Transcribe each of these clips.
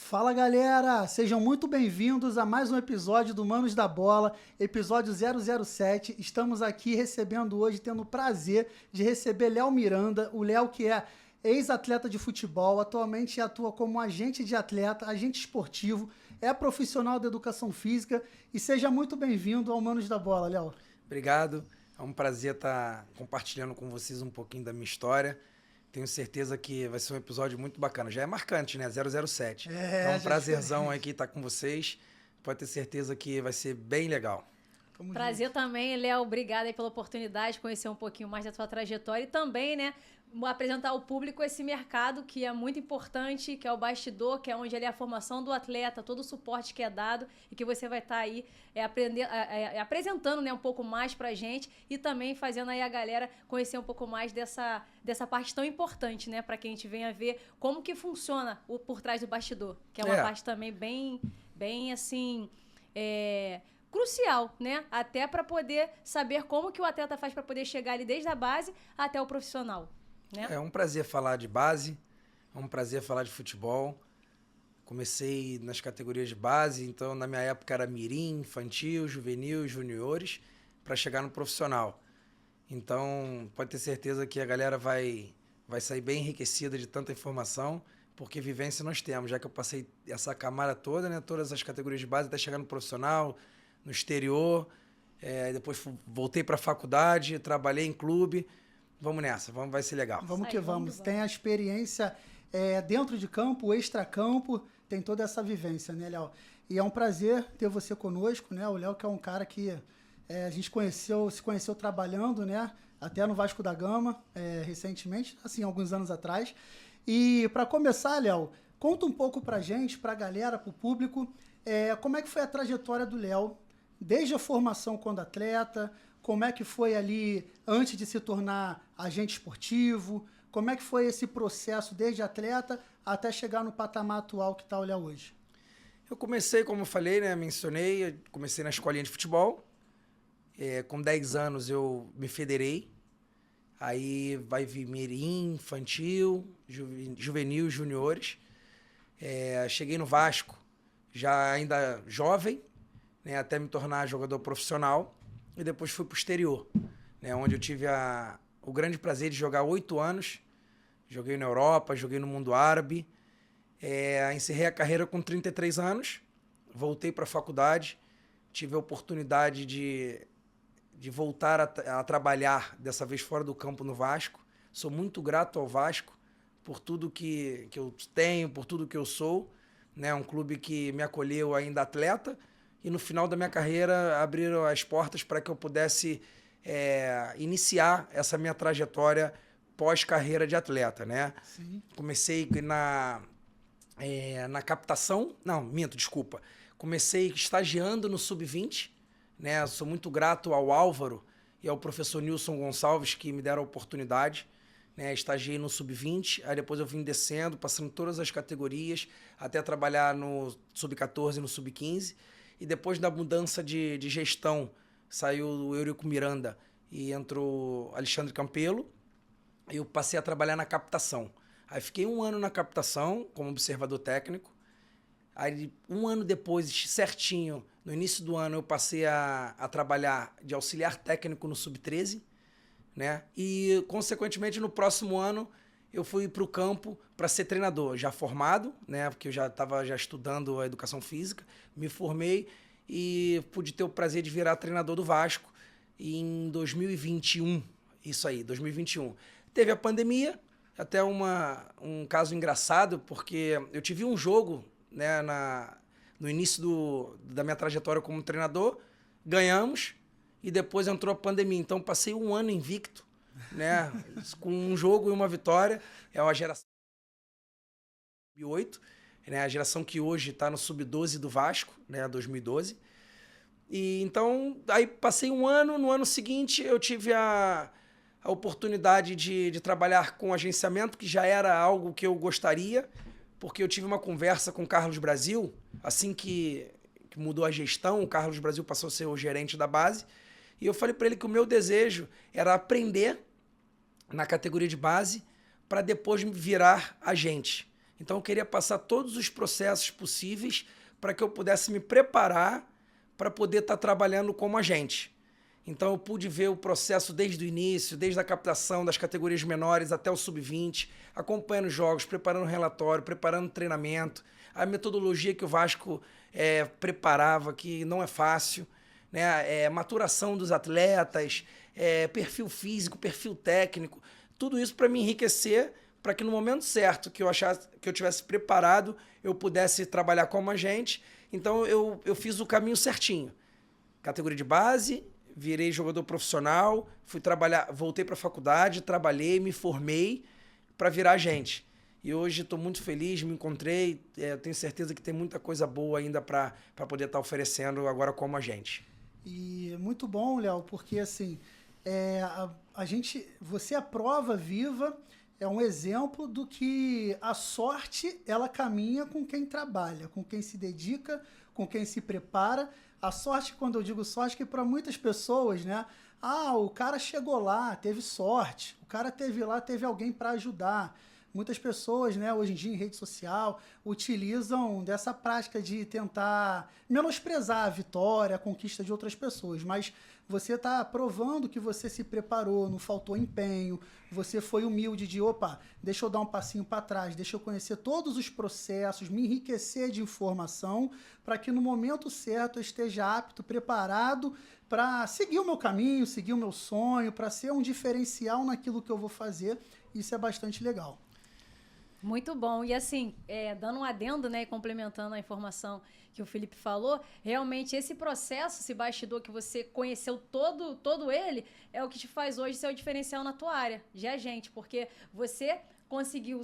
Fala galera, sejam muito bem-vindos a mais um episódio do Manos da Bola, episódio 007. Estamos aqui recebendo hoje, tendo o prazer de receber Léo Miranda, o Léo que é ex-atleta de futebol, atualmente atua como agente de atleta, agente esportivo, é profissional da educação física e seja muito bem-vindo ao Manos da Bola, Léo. Obrigado, é um prazer estar compartilhando com vocês um pouquinho da minha história. Tenho certeza que vai ser um episódio muito bacana. Já é marcante, né? 007. Então é um prazerzão aqui estar com vocês. Pode ter certeza que vai ser bem legal. Prazer também, Léo. Obrigada aí pela oportunidade de conhecer um pouquinho mais da sua trajetória e também, né, apresentar ao público esse mercado que é muito importante, que é o bastidor, que é onde é a formação do atleta, todo o suporte que é dado e que você vai estar aí apresentando, né, um pouco mais pra gente e também fazendo aí a galera conhecer um pouco mais dessa parte tão importante, né, pra que a gente venha ver como que funciona o por trás do bastidor, que é uma parte também bem assim, crucial, né? Até para poder saber como que o atleta faz para poder chegar ali desde a base até o profissional, né? É um prazer falar de base, é um prazer falar de futebol. Comecei nas categorias de base, então na minha época era mirim, infantil, juvenil, juniores, para chegar no profissional. Então pode ter certeza que a galera vai sair bem enriquecida de tanta informação, porque vivência nós temos, já que eu passei essa camada toda, né? Todas as categorias de base até chegar no profissional, no exterior, depois voltei para a faculdade, trabalhei em clube. Vamos nessa, vai ser legal. Vamos que vamos. Tem a experiência dentro de campo, extra-campo, tem toda essa vivência, né, Léo? E é um prazer ter você conosco, né? O Léo que é um cara que a gente se conheceu trabalhando, né? Até no Vasco da Gama, recentemente, assim, alguns anos atrás. E para começar, Léo, conta um pouco pra gente, pra galera, pro público, como é que foi a trajetória do Léo desde a formação quando atleta, como é que foi ali antes de se tornar agente esportivo, como é que foi esse processo desde atleta até chegar no patamar atual que está o Léo hoje? Eu comecei, como eu falei, né, mencionei, comecei na escolinha de futebol, com 10 anos eu me federei, aí vai vir mirim, infantil, juvenil, juniores, cheguei no Vasco, já ainda jovem, né, até me tornar jogador profissional, e depois fui para o exterior, né, onde eu tive o grande prazer de jogar 8 anos, joguei na Europa, joguei no mundo árabe, encerrei a carreira com 33 anos, voltei para a faculdade, tive a oportunidade de voltar a trabalhar, dessa vez fora do campo no Vasco, sou muito grato ao Vasco por tudo que eu tenho, por tudo que eu sou, né, um clube que me acolheu ainda atleta, e no final da minha carreira abriram as portas para que eu pudesse iniciar essa minha trajetória pós-carreira de atleta, né? Sim. Comecei na captação, não, minto, desculpa. Comecei estagiando no Sub-20, né? Sou muito grato ao Álvaro e ao professor Nilson Gonçalves que me deram a oportunidade, né? Estagiei no Sub-20, aí depois eu vim descendo, passando todas as categorias, até trabalhar no Sub-14 e no Sub-15. E depois da mudança de gestão, saiu o Eurico Miranda e entrou Alexandre Campelo, eu passei a trabalhar na captação. Aí fiquei 1 ano na captação, como observador técnico. Aí, 1 ano depois, certinho, no início do ano, eu passei a trabalhar de auxiliar técnico no Sub-13, né? E, consequentemente, no próximo ano, eu fui para o campo para ser treinador, já formado, né? Porque eu já estava estudando a educação física, me formei e pude ter o prazer de virar treinador do Vasco em 2021. Isso aí, 2021. Teve a pandemia, até um caso engraçado, porque eu tive um jogo, né, no início da minha trajetória como treinador, ganhamos e depois entrou a pandemia. Então passei 1 ano invicto, né, com um jogo e uma vitória. É uma geração Sub-8, né, a geração que hoje está no Sub-12 do Vasco, né, 2012. E então, aí passei 1 ano, no ano seguinte eu tive a oportunidade de trabalhar com agenciamento, que já era algo que eu gostaria, porque eu tive uma conversa com o Carlos Brasil, assim que mudou a gestão, o Carlos Brasil passou a ser o gerente da base, e eu falei para ele que o meu desejo era aprender na categoria de base para depois me virar agente. Então eu queria passar todos os processos possíveis para que eu pudesse me preparar para poder estar trabalhando como agente. Então eu pude ver o processo desde o início, desde a captação das categorias menores até o sub-20, acompanhando jogos, preparando relatório, preparando treinamento, a metodologia que o Vasco preparava, que não é fácil, né? Maturação dos atletas, perfil físico, perfil técnico, tudo isso para me enriquecer, para que no momento certo que eu achasse que eu tivesse preparado, eu pudesse trabalhar como agente. Então eu fiz o caminho certinho. Categoria de base, virei jogador profissional, fui trabalhar, voltei para a faculdade, trabalhei, me formei para virar agente. E hoje estou muito feliz, me encontrei, tenho certeza que tem muita coisa boa ainda para poder estar oferecendo agora como agente. E é muito bom, Léo, porque assim, você é a prova viva, é um exemplo do que a sorte, ela caminha com quem trabalha, com quem se dedica, com quem se prepara. A sorte, quando eu digo sorte, que para muitas pessoas, né? O cara chegou lá, teve sorte. O cara teve lá, teve alguém para ajudar. Muitas pessoas, né, hoje em dia em rede social, utilizam dessa prática de tentar menosprezar a vitória, a conquista de outras pessoas. Mas você está provando que você se preparou, não faltou empenho, você foi humilde de, deixa eu dar um passinho para trás, deixa eu conhecer todos os processos, me enriquecer de informação, para que no momento certo eu esteja apto, preparado para seguir o meu caminho, seguir o meu sonho, para ser um diferencial naquilo que eu vou fazer. Isso é bastante legal. Muito bom. E assim, dando um adendo, né, e complementando a informação que o Felipe falou, realmente esse processo, esse bastidor que você conheceu todo ele, é o que te faz hoje ser o diferencial na tua área de agente, porque você conseguiu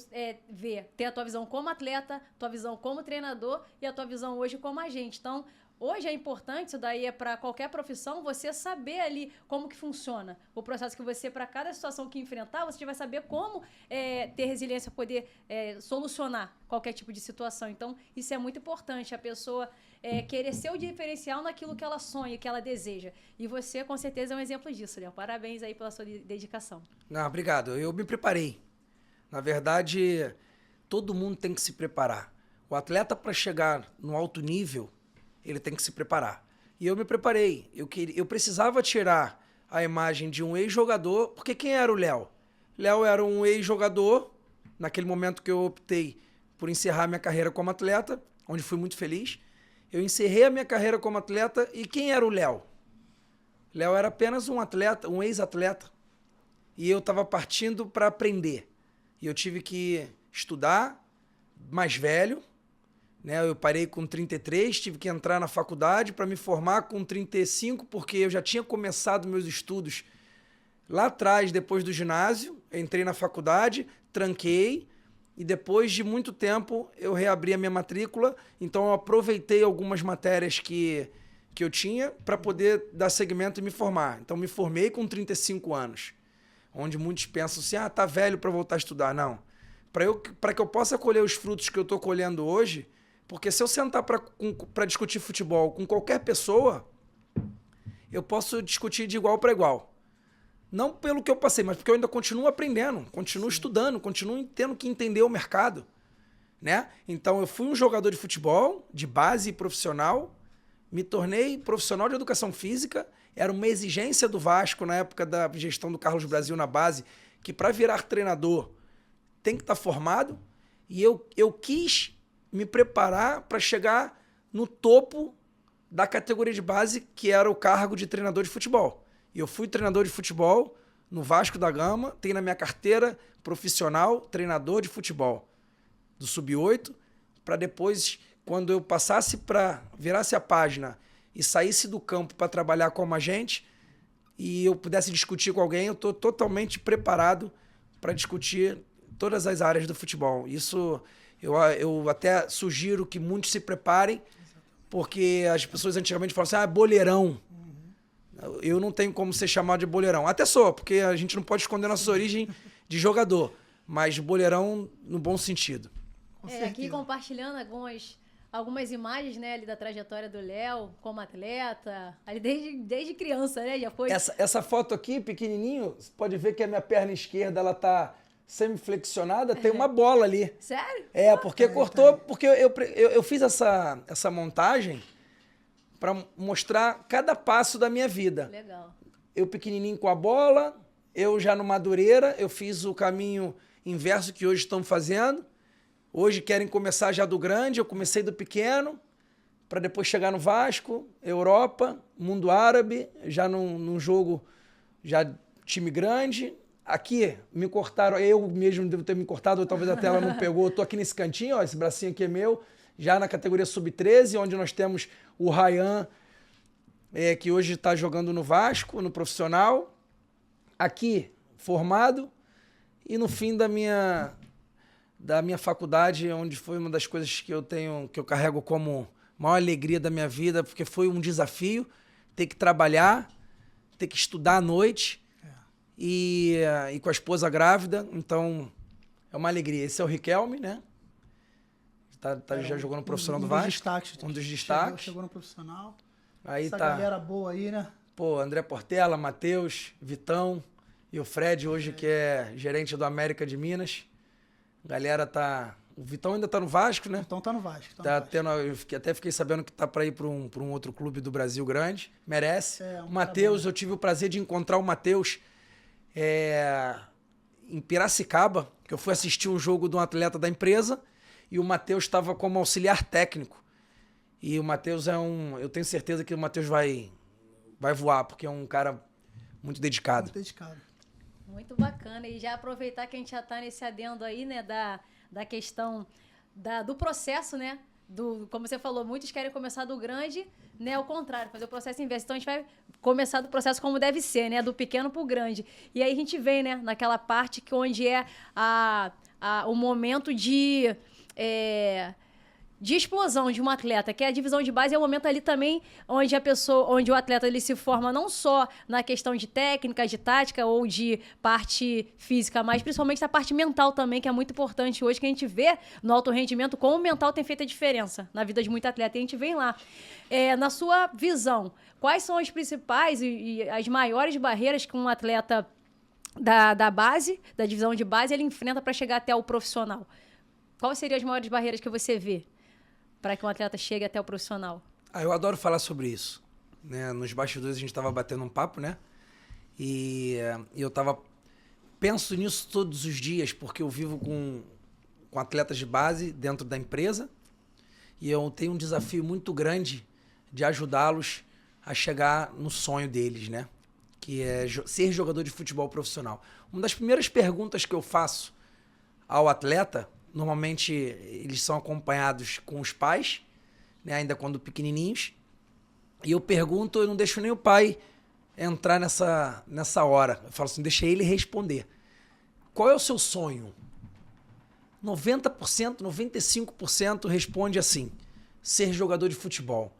ter a tua visão como atleta, tua visão como treinador e a tua visão hoje como agente. Então, hoje é importante, isso daí é para qualquer profissão, você saber ali como que funciona o processo que você, para cada situação que enfrentar, você vai saber como ter resiliência, poder solucionar qualquer tipo de situação. Então, isso é muito importante, a pessoa querer ser o diferencial naquilo que ela sonha, que ela deseja. E você, com certeza, é um exemplo disso, Léo. Parabéns aí pela sua dedicação. Não, obrigado. Eu me preparei. Na verdade, todo mundo tem que se preparar. O atleta, para chegar no alto nível, ele tem que se preparar. E eu me preparei. Eu precisava tirar a imagem de um ex-jogador, porque quem era o Léo? Léo era um ex-jogador, naquele momento que eu optei por encerrar minha carreira como atleta, onde fui muito feliz. Eu encerrei a minha carreira como atleta, e quem era o Léo? Léo era apenas um atleta, um ex-atleta. E eu estava partindo para aprender. E eu tive que estudar, mais velho, né? Eu parei com 33, tive que entrar na faculdade para me formar com 35, porque eu já tinha começado meus estudos lá atrás, depois do ginásio. Eu entrei na faculdade, tranquei, e depois de muito tempo eu reabri a minha matrícula. Então eu aproveitei algumas matérias que eu tinha para poder dar seguimento e me formar. Então me formei com 35 anos, onde muitos pensam assim, tá velho para voltar a estudar. Não. Para que eu possa colher os frutos que eu estou colhendo hoje, porque se eu sentar para discutir futebol com qualquer pessoa, eu posso discutir de igual para igual. Não pelo que eu passei, mas porque eu ainda continuo aprendendo, continuo estudando, continuo tendo que entender o mercado, né? Então eu fui um jogador de futebol, de base profissional, me tornei profissional de educação física, era uma exigência do Vasco na época da gestão do Carlos Brasil na base, que para virar treinador tem que estar formado, e eu quis me preparar para chegar no topo da categoria de base, que era o cargo de treinador de futebol. E eu fui treinador de futebol no Vasco da Gama, tenho na minha carteira profissional treinador de futebol do Sub-8, para depois, quando eu virasse a página e saísse do campo para trabalhar como agente e eu pudesse discutir com alguém, eu estou totalmente preparado para discutir todas as áreas do futebol. Isso eu até sugiro que muitos se preparem, porque as pessoas antigamente falavam assim, boleirão. Eu não tenho como ser chamado de boleirão. Até sou, porque a gente não pode esconder nossa origem de jogador, mas boleirão no bom sentido. Aqui compartilhando algumas imagens, né, ali da trajetória do Léo como atleta, ali desde criança, né, já foi... Essa foto aqui, pequenininho, você pode ver que a minha perna esquerda, ela tá semiflexionada, tem uma bola ali. Sério? Porque cortou, porque eu fiz essa montagem para mostrar cada passo da minha vida. Legal. Eu pequenininho com a bola, eu já no Madureira, eu fiz o caminho inverso que hoje estão fazendo. Hoje querem começar já do grande, eu comecei do pequeno, para depois chegar no Vasco, Europa, mundo árabe, já num jogo, já time grande. Aqui, me cortaram, eu mesmo devo ter me cortado, ou talvez a tela não pegou. Eu tô aqui nesse cantinho, ó, esse bracinho aqui é meu, já na categoria sub-13, onde nós temos o Ryan, que hoje está jogando no Vasco, no profissional. Aqui, formado. E no fim da minha faculdade, onde foi uma das coisas que eu carrego como maior alegria da minha vida, porque foi um desafio ter que trabalhar, ter que estudar à noite e com a esposa grávida. Então, é uma alegria. Esse é o Riquelme, né? Já jogou no profissional do Vasco. Um dos destaques. Chegou no profissional. Aí essa galera boa aí, né? Pô, André Portela, Matheus, Vitão e o Fred hoje, que é gerente do América de Minas. A galera tá... O Vitão ainda tá no Vasco, né? O Vitão tá no Vasco. Eu até fiquei sabendo que tá para ir para um outro clube do Brasil grande. Merece. O Matheus, eu tive o prazer de encontrar o Matheus em Piracicaba, que eu fui assistir um jogo de um atleta da empresa e o Matheus estava como auxiliar técnico. E o Matheus eu tenho certeza que o Matheus vai voar, porque é um cara muito dedicado. Muito dedicado. Muito bacana. E já aproveitar que a gente já está nesse adendo aí, né, da questão do processo, né? Como você falou, muitos querem começar do grande, né? Ao contrário, fazer o processo inverso. Então a gente vai começar do processo como deve ser, né? Do pequeno para o grande. E aí a gente vem, né, naquela parte onde é o momento de explosão de um atleta, que é a divisão de base, é o momento ali também onde o atleta ele se forma não só na questão de técnica, de tática ou de parte física, mas principalmente na parte mental também, que é muito importante hoje, que a gente vê no alto rendimento como o mental tem feito a diferença na vida de muito atleta. E a gente vem lá. Na sua visão, quais são as principais e as maiores barreiras que um atleta da base, da divisão de base, ele enfrenta para chegar até o profissional? Quais seriam as maiores barreiras que você vê para que um atleta chegue até o profissional? Eu adoro falar sobre isso. Né? Nos bastidores a gente estava batendo um papo, né? E eu penso nisso todos os dias, porque eu vivo com atletas de base dentro da empresa e eu tenho um desafio muito grande de ajudá-los a chegar no sonho deles, né? Que é ser jogador de futebol profissional. Uma das primeiras perguntas que eu faço ao atleta, normalmente eles são acompanhados com os pais, né, ainda quando pequenininhos, e eu pergunto, eu não deixo nem o pai entrar nessa hora. Eu falo assim, deixa ele responder. Qual é o seu sonho? 90%, 95% responde assim, ser jogador de futebol.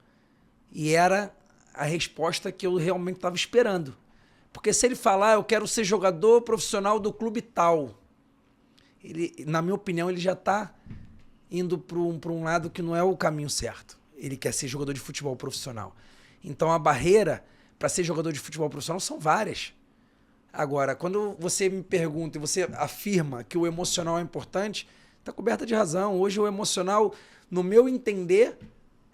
E era a resposta que eu realmente estava esperando. Porque se ele falar, eu quero ser jogador profissional do clube tal, na minha opinião, ele já está indo para um lado que não é o caminho certo. Ele quer ser jogador de futebol profissional. Então, a barreira para ser jogador de futebol profissional são várias. Agora, quando você me pergunta e você afirma que o emocional é importante, está coberta de razão. Hoje, o emocional, no meu entender,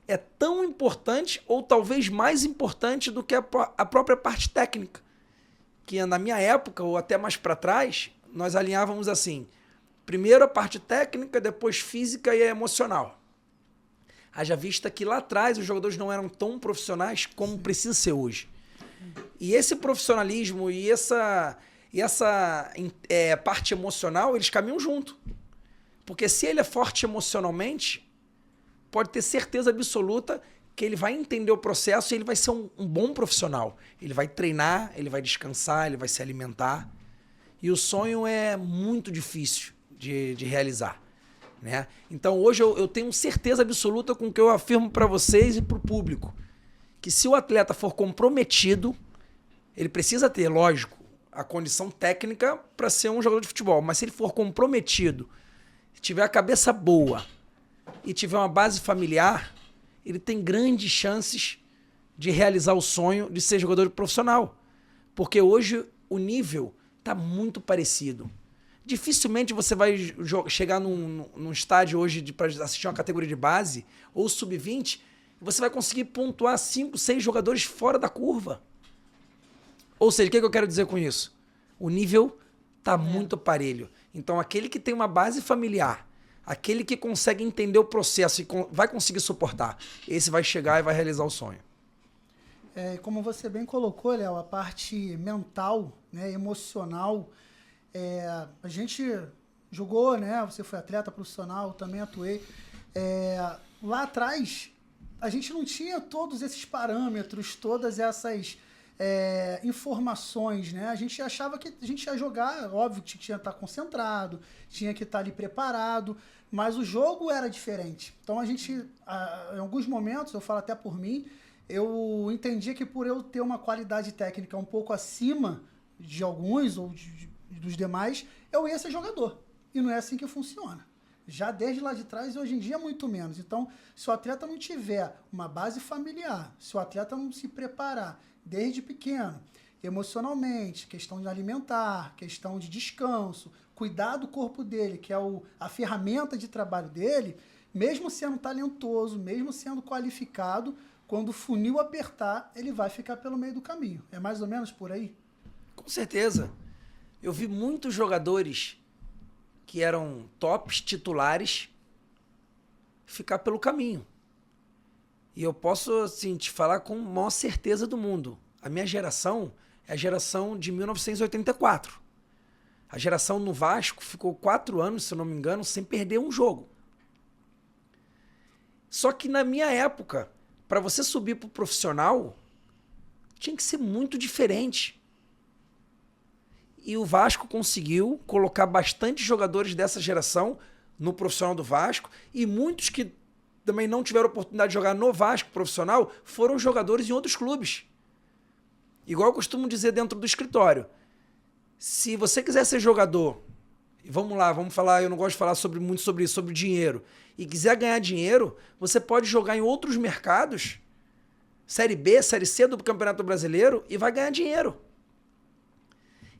é tão importante ou talvez mais importante do que a própria parte técnica. Que na minha época, ou até mais para trás, nós alinhávamos assim... Primeiro a parte técnica, depois física e emocional. Haja vista que lá atrás os jogadores não eram tão profissionais como precisa ser hoje. E esse profissionalismo e essa parte emocional, eles caminham junto. Porque se ele é forte emocionalmente, pode ter certeza absoluta que ele vai entender o processo e ele vai ser um bom profissional. Ele vai treinar, ele vai descansar, ele vai se alimentar. E o sonho é muito difícil de realizar, né? Então hoje eu tenho certeza absoluta com o que eu afirmo para vocês e para o público, que se o atleta for comprometido, ele precisa ter, lógico, a condição técnica para ser um jogador de futebol, mas se ele for comprometido, tiver a cabeça boa e tiver uma base familiar, ele tem grandes chances de realizar o sonho de ser jogador profissional, porque hoje o nível está muito parecido. Dificilmente você vai chegar num estádio hoje para assistir uma categoria de base ou sub-20, você vai conseguir pontuar 5, 6 jogadores fora da curva. Ou seja, o que eu quero dizer com isso? O nível está muito parelho. Então, aquele que tem uma base familiar, aquele que consegue entender o processo e vai conseguir suportar, esse vai chegar e vai realizar o sonho. Como você bem colocou, Léo, a parte mental, né, emocional, a gente jogou, né? Você foi atleta profissional, também atuei. Lá atrás, a gente não tinha todos esses parâmetros, todas essas informações, né? A gente achava que a gente ia jogar, óbvio que tinha que estar concentrado, tinha que estar ali preparado, mas o jogo era diferente. Então a gente, em alguns momentos, eu falo até por mim, eu entendia que por eu ter uma qualidade técnica um pouco acima de alguns ou dos demais, eu ia ser jogador. E não é assim que funciona. Já desde lá de trás, hoje em dia, muito menos. Então, se o atleta não tiver uma base familiar, se o atleta não se preparar desde pequeno, emocionalmente, questão de alimentar, questão de descanso, cuidar do corpo dele, que é a ferramenta de trabalho dele, mesmo sendo talentoso, mesmo sendo qualificado, quando o funil apertar, ele vai ficar pelo meio do caminho. É mais ou menos por aí? Com certeza. Eu vi muitos jogadores que eram tops titulares ficar pelo caminho. E eu posso, assim, te falar com a maior certeza do mundo. A minha geração é a geração de 1984. A geração no Vasco ficou 4 anos, se eu não me engano, sem perder um jogo. Só que na minha época, para você subir para o profissional, tinha que ser muito diferente. E o Vasco conseguiu colocar bastante jogadores dessa geração no profissional do Vasco, e muitos que também não tiveram oportunidade de jogar no Vasco profissional foram jogadores em outros clubes. Igual eu costumo dizer dentro do escritório, se você quiser ser jogador, e vamos lá, vamos falar, eu não gosto de falar muito sobre isso, sobre dinheiro, e quiser ganhar dinheiro, você pode jogar em outros mercados, Série B, Série C do Campeonato Brasileiro, e vai ganhar dinheiro.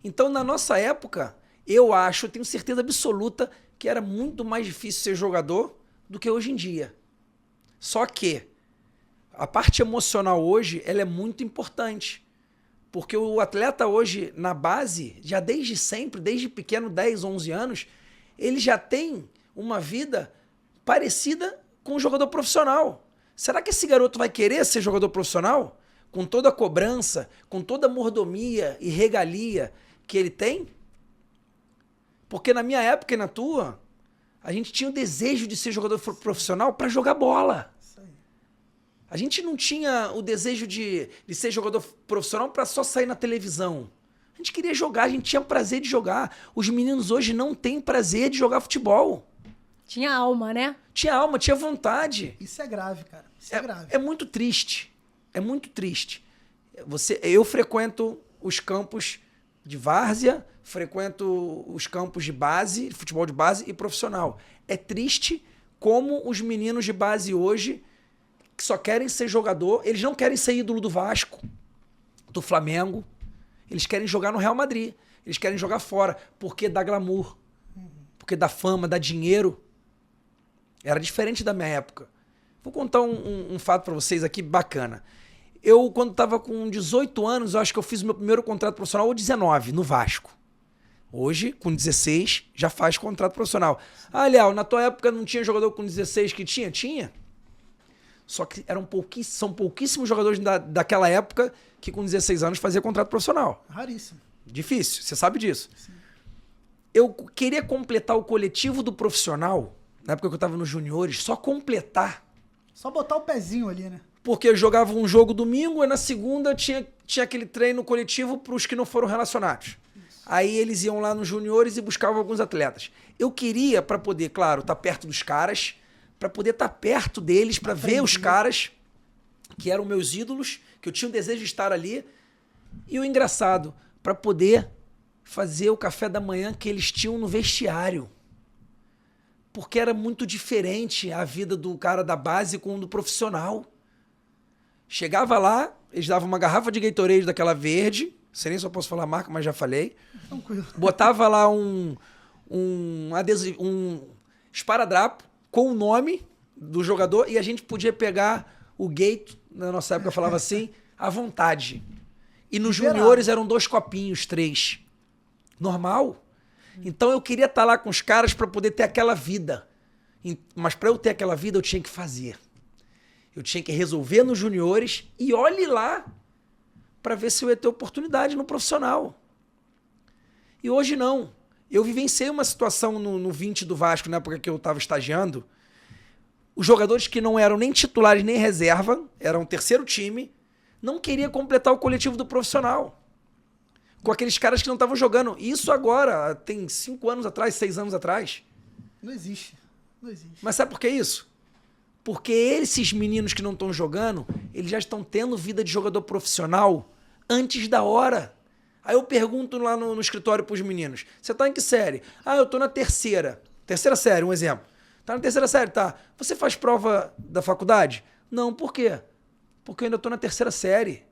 Então, na nossa época, eu tenho certeza absoluta que era muito mais difícil ser jogador do que hoje em dia. Só que a parte emocional hoje, ela é muito importante. Porque o atleta hoje, na base, já desde sempre, desde pequeno, 10, 11 anos, ele já tem uma vida parecida com um jogador profissional. Será que esse garoto vai querer ser jogador profissional? Com toda a cobrança, com toda a mordomia e regalia que ele tem? Porque na minha época e na tua, a gente tinha o desejo de ser jogador profissional para jogar bola. Isso aí. A gente não tinha o desejo de ser jogador profissional para só sair na televisão. A gente queria jogar, a gente tinha prazer de jogar. Os meninos hoje não têm prazer de jogar futebol. Tinha alma, né? Tinha alma, tinha vontade. Isso é grave, cara. Isso é grave. É muito triste. É muito triste. Eu frequento os campos de várzea, frequento os campos de base, futebol de base e profissional. É triste como os meninos de base hoje, que só querem ser jogador, eles não querem ser ídolo do Vasco, do Flamengo, eles querem jogar no Real Madrid, eles querem jogar fora, porque dá glamour, porque dá fama, dá dinheiro. Era diferente da minha época. Vou contar um fato para vocês aqui bacana. Eu, quando estava com 18 anos, eu acho que eu fiz o meu primeiro contrato profissional, ou 19, no Vasco. Hoje, com 16, já faz contrato profissional. Ah, Léo, na tua época não tinha jogador com 16 que tinha? Tinha. Só que são pouquíssimos jogadores daquela época que com 16 anos fazia contrato profissional. Raríssimo. Difícil, você sabe disso. Sim. Eu queria completar o coletivo do profissional, na época que eu estava nos juniores, só completar. Só botar o pezinho ali, né? Porque eu jogava um jogo domingo e na segunda tinha aquele treino coletivo para os que não foram relacionados. Isso. Aí eles iam lá nos juniores e buscavam alguns atletas. Eu queria, para poder, claro, estar perto dos caras, para poder estar perto deles, para ver os caras que eram meus ídolos, que eu tinha o desejo de estar ali. E o engraçado, para poder fazer o café da manhã que eles tinham no vestiário. Porque era muito diferente a vida do cara da base com o do profissional. Chegava lá, eles davam uma garrafa de Gatorade daquela verde, sei nem se eu posso falar a marca, mas já falei. Tranquilo. Botava lá um um esparadrapo com o nome do jogador e a gente podia pegar o gate, na nossa época falava assim, à vontade. E nos juniores eram 2 copinhos, 3. Normal. Então eu queria estar lá com os caras para poder ter aquela vida. Mas para eu ter aquela vida eu tinha que fazer. Eu tinha que resolver nos juniores e olhe lá para ver se eu ia ter oportunidade no profissional. E hoje não. Eu vivenciei uma situação no 20 do Vasco, na época que eu estava estagiando. Os jogadores que não eram nem titulares nem reserva, eram o terceiro time, não queria completar o coletivo do profissional. Com aqueles caras que não estavam jogando. Isso agora, tem 5 anos atrás, 6 anos atrás. Não existe. Não existe. Mas sabe por que isso? Porque esses meninos que não estão jogando, eles já estão tendo vida de jogador profissional antes da hora. Aí eu pergunto lá no escritório pros meninos, você tá em que série? Ah, eu tô na terceira. Terceira série, um exemplo. Tá na terceira série, tá. Você faz prova da faculdade? Não, por quê? Porque eu ainda tô na terceira série.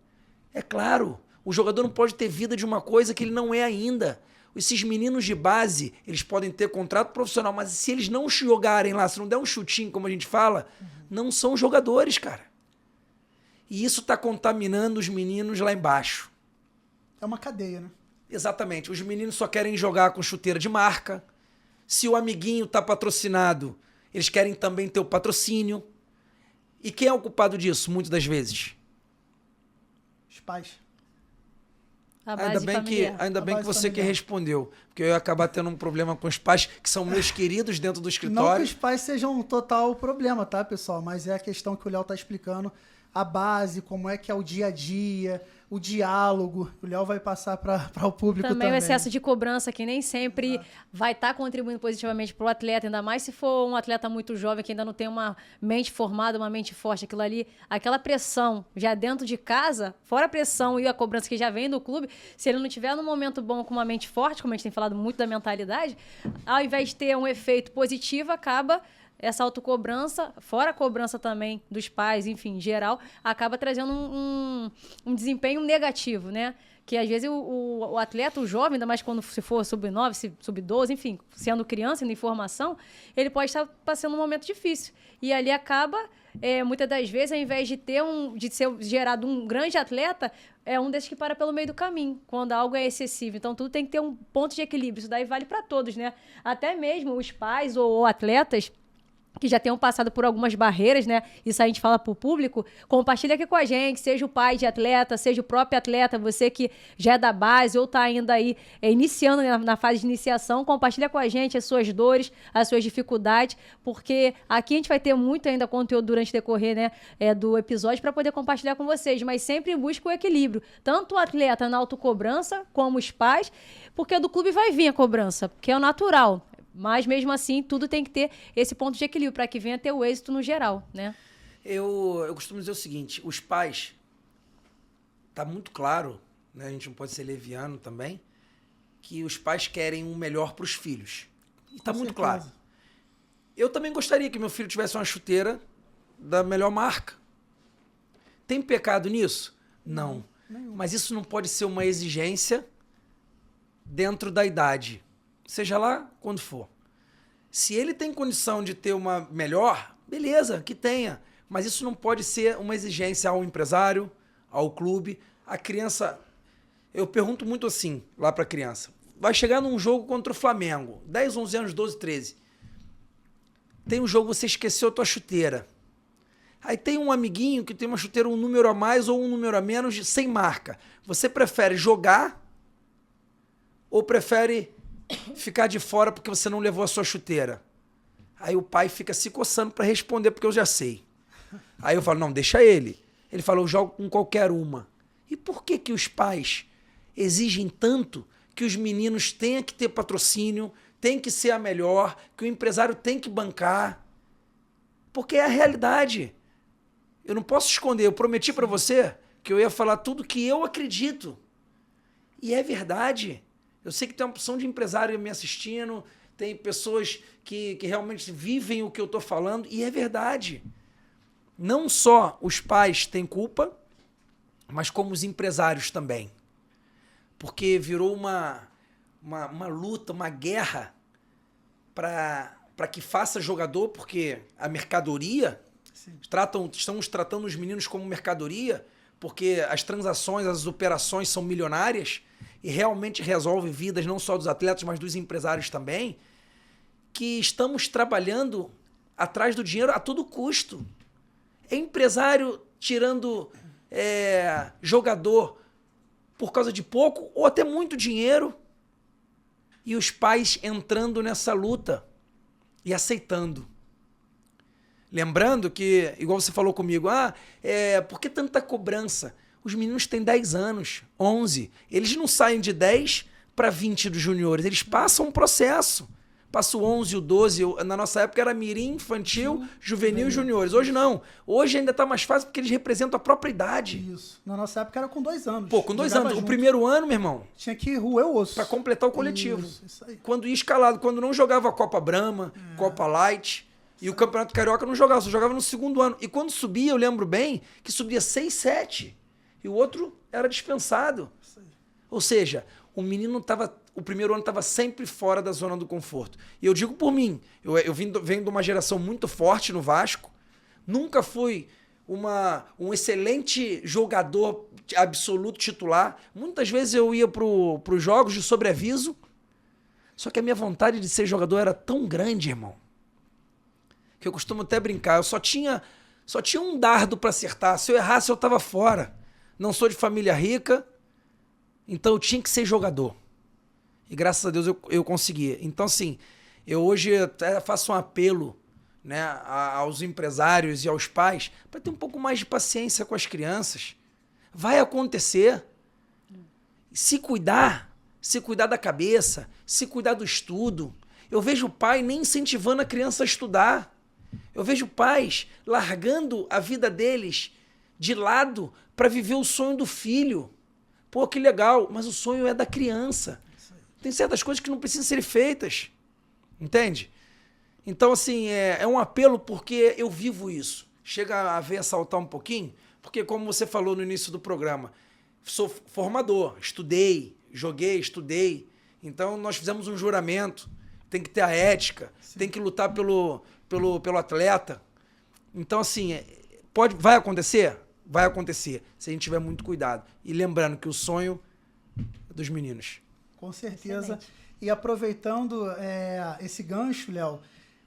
É claro, o jogador não pode ter vida de uma coisa que ele não é ainda. Esses meninos de base, eles podem ter contrato profissional, mas se eles não jogarem lá, se não der um chutinho, como a gente fala, não são jogadores, cara. E isso tá contaminando os meninos lá embaixo. É uma cadeia, né? Exatamente. Os meninos só querem jogar com chuteira de marca. Se o amiguinho tá patrocinado, eles querem também ter o patrocínio. E quem é o culpado disso, muitas das vezes? Os pais. Ainda bem que você que respondeu. Porque eu ia acabar tendo um problema com os pais, que são meus queridos dentro do escritório. Não que os pais sejam um total problema, tá, pessoal? Mas é a questão que o Léo tá explicando. A base, como é que é o dia a dia, o diálogo. O Léo vai passar para o público também. Também o excesso de cobrança, que nem sempre vai estar contribuindo positivamente para o atleta, ainda mais se for um atleta muito jovem, que ainda não tem uma mente formada, uma mente forte. Aquilo ali, aquela pressão já dentro de casa, fora a pressão e a cobrança que já vem do clube, se ele não tiver num momento bom com uma mente forte, como a gente tem falado muito da mentalidade, ao invés de ter um efeito positivo, acaba essa autocobrança, fora a cobrança também dos pais, enfim, em geral, acaba trazendo um desempenho negativo, né? Que às vezes o atleta, o jovem, ainda mais quando se for sub-9, sub-12, enfim, sendo criança, em formação, ele pode estar passando um momento difícil. E ali acaba, muitas das vezes, ao invés de ser gerado um grande atleta, é um desses que para pelo meio do caminho, quando algo é excessivo. Então, tudo tem que ter um ponto de equilíbrio. Isso daí vale para todos, né? Até mesmo os pais ou atletas que já tenham passado por algumas barreiras, né? Isso a gente fala pro público, compartilha aqui com a gente, seja o pai de atleta, seja o próprio atleta, você que já é da base ou tá ainda aí iniciando, né, na fase de iniciação, compartilha com a gente as suas dores, as suas dificuldades, porque aqui a gente vai ter muito ainda conteúdo durante o decorrer, né, do episódio para poder compartilhar com vocês, mas sempre busca o equilíbrio, tanto o atleta na autocobrança, como os pais, porque do clube vai vir a cobrança, que é o natural. Mas, mesmo assim, tudo tem que ter esse ponto de equilíbrio para que venha ter o êxito no geral, né? Eu costumo dizer o seguinte, os pais, tá muito claro, né, a gente não pode ser leviano também, que os pais querem o melhor para os filhos. E tá muito claro. Eu também gostaria que meu filho tivesse uma chuteira da melhor marca. Tem pecado nisso? Não. Mas isso não pode ser uma exigência dentro da idade. Seja lá quando for. Se ele tem condição de ter uma melhor, beleza, que tenha. Mas isso não pode ser uma exigência ao empresário, ao clube. A criança... Eu pergunto muito assim, lá pra criança. Vai chegar num jogo contra o Flamengo. 10, 11 anos, 12, 13. Tem um jogo, você esqueceu a tua chuteira. Aí tem um amiguinho que tem uma chuteira um número a mais ou um número a menos, sem marca. Você prefere jogar ou prefere ficar de fora porque você não levou a sua chuteira? Aí o pai fica se coçando para responder, porque eu já sei. Aí eu falo, não, deixa ele. Ele fala, eu jogo com qualquer uma. E por que que os pais exigem tanto que os meninos tenham que ter patrocínio, tem que ser a melhor, que o empresário tem que bancar? Porque é a realidade. Eu não posso esconder. Eu prometi para você que eu ia falar tudo que eu acredito. E é verdade. Eu sei que tem uma opção de empresário me assistindo, tem pessoas que realmente vivem o que eu estou falando, e é verdade. Não só os pais têm culpa, mas como os empresários também. Porque virou uma luta, uma guerra para que faça jogador, porque a mercadoria, estamos tratando os meninos como mercadoria, porque as transações, as operações são milionárias e realmente resolve vidas não só dos atletas, mas dos empresários também, que estamos trabalhando atrás do dinheiro a todo custo. É empresário tirando jogador por causa de pouco ou até muito dinheiro, e os pais entrando nessa luta e aceitando. Lembrando que, igual você falou comigo, por que tanta cobrança? Os meninos têm 10 anos, 11. Eles não saem de 10 para 20 dos juniores, eles passam um processo. Passa o 11, o 12, na nossa época era mirim, infantil, juvenil e juniores. Hoje não. Hoje ainda está mais fácil porque eles representam a própria idade. Isso. Na nossa época era com 2 anos. Pô, com 2 anos. O primeiro ano, meu irmão... Tinha que roer o osso. Para completar o coletivo. Isso aí. Quando ia escalado, quando não jogava a Copa Brahma, Copa Light, e o Campeonato Carioca não jogava, só jogava no segundo ano. E quando subia, eu lembro bem, que subia 6, 7. E o outro era dispensado. Isso aí. Ou seja, o menino estava... O primeiro ano estava sempre fora da zona do conforto. E eu digo por mim, eu venho de uma geração muito forte no Vasco, nunca fui um excelente jogador absoluto titular. Muitas vezes eu ia para os jogos de sobreaviso, só que a minha vontade de ser jogador era tão grande, irmão, que eu costumo até brincar, eu só tinha um dardo para acertar. Se eu errasse, eu estava fora. Não sou de família rica, então eu tinha que ser jogador. E graças a Deus eu consegui. Então, assim, eu hoje até faço um apelo, né, aos empresários e aos pais para ter um pouco mais de paciência com as crianças. Vai acontecer. Se cuidar da cabeça, se cuidar do estudo. Eu vejo o pai nem incentivando a criança a estudar. Eu vejo pais largando a vida deles de lado para viver o sonho do filho. Pô, que legal, mas o sonho é da criança. Tem certas coisas que não precisam ser feitas. Entende? Então, assim, é um apelo porque eu vivo isso. Chega a ver saltar um pouquinho, porque como você falou no início do programa, sou formador, estudei, joguei, estudei. Então, nós fizemos um juramento. Tem que ter a ética, tem que lutar pelo atleta. Então, assim, vai acontecer? Vai acontecer, se a gente tiver muito cuidado. E lembrando que o sonho é dos meninos. Com certeza. Excelente. E aproveitando esse gancho, Léo,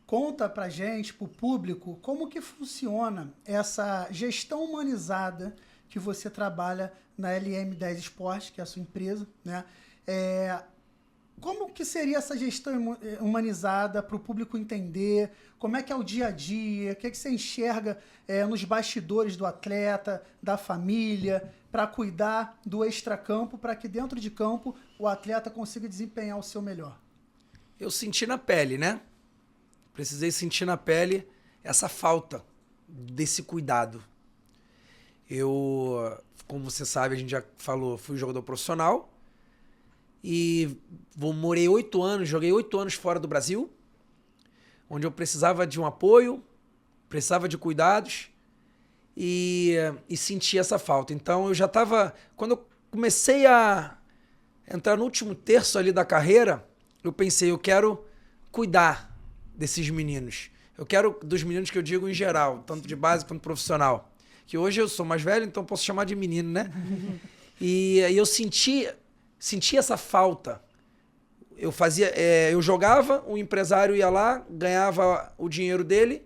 conta pra gente, pro público, como que funciona essa gestão humanizada que você trabalha na LM10 Esporte, que é a sua empresa, né? Como que seria essa gestão humanizada para o público entender? Como é que é o dia a dia? O que é que você enxerga nos bastidores do atleta, da família, para cuidar do extracampo, para que dentro de campo o atleta consiga desempenhar o seu melhor? Eu senti na pele, né? Precisei sentir na pele essa falta desse cuidado. Eu, como você sabe, a gente já falou, fui jogador profissional. E morei 8 anos, joguei 8 anos fora do Brasil, onde eu precisava de um apoio, precisava de cuidados e senti essa falta. Então eu já estava... Quando eu comecei a entrar no último terço ali da carreira, eu pensei, eu quero cuidar desses meninos. Eu quero dos meninos que eu digo em geral, tanto de base quanto profissional. Que hoje eu sou mais velho, então posso chamar de menino, né? E eu senti essa falta. Eu jogava, o empresário ia lá, ganhava o dinheiro dele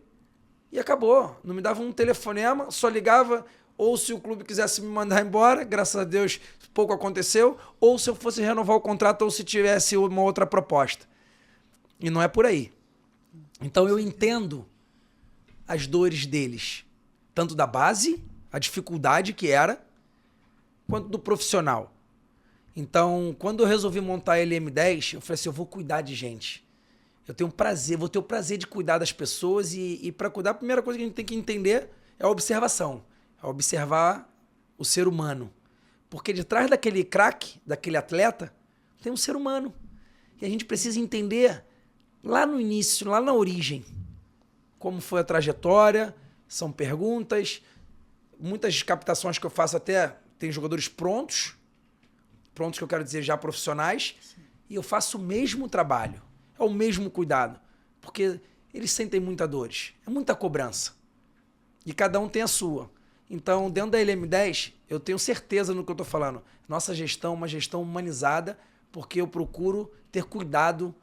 e acabou. Não me dava um telefonema, só ligava, ou se o clube quisesse me mandar embora, graças a Deus pouco aconteceu, ou se eu fosse renovar o contrato ou se tivesse uma outra proposta. E não é por aí. Então eu entendo as dores deles, tanto da base, a dificuldade que era, quanto do profissional. Então, quando eu resolvi montar a LM10, eu falei assim, eu vou cuidar de gente. Eu tenho prazer, vou ter o prazer de cuidar das pessoas e para cuidar, a primeira coisa que a gente tem que entender é a observação. É observar o ser humano. Porque detrás daquele craque, daquele atleta, tem um ser humano. E a gente precisa entender lá no início, lá na origem, como foi a trajetória, são perguntas, muitas captações que eu faço até, tem jogadores prontos que eu quero dizer já profissionais, sim. E eu faço o mesmo trabalho, é o mesmo cuidado. Porque eles sentem muita dores, é muita cobrança. E cada um tem a sua. Então, dentro da LM10, eu tenho certeza no que eu estou falando. Nossa gestão é uma gestão humanizada, porque eu procuro ter cuidado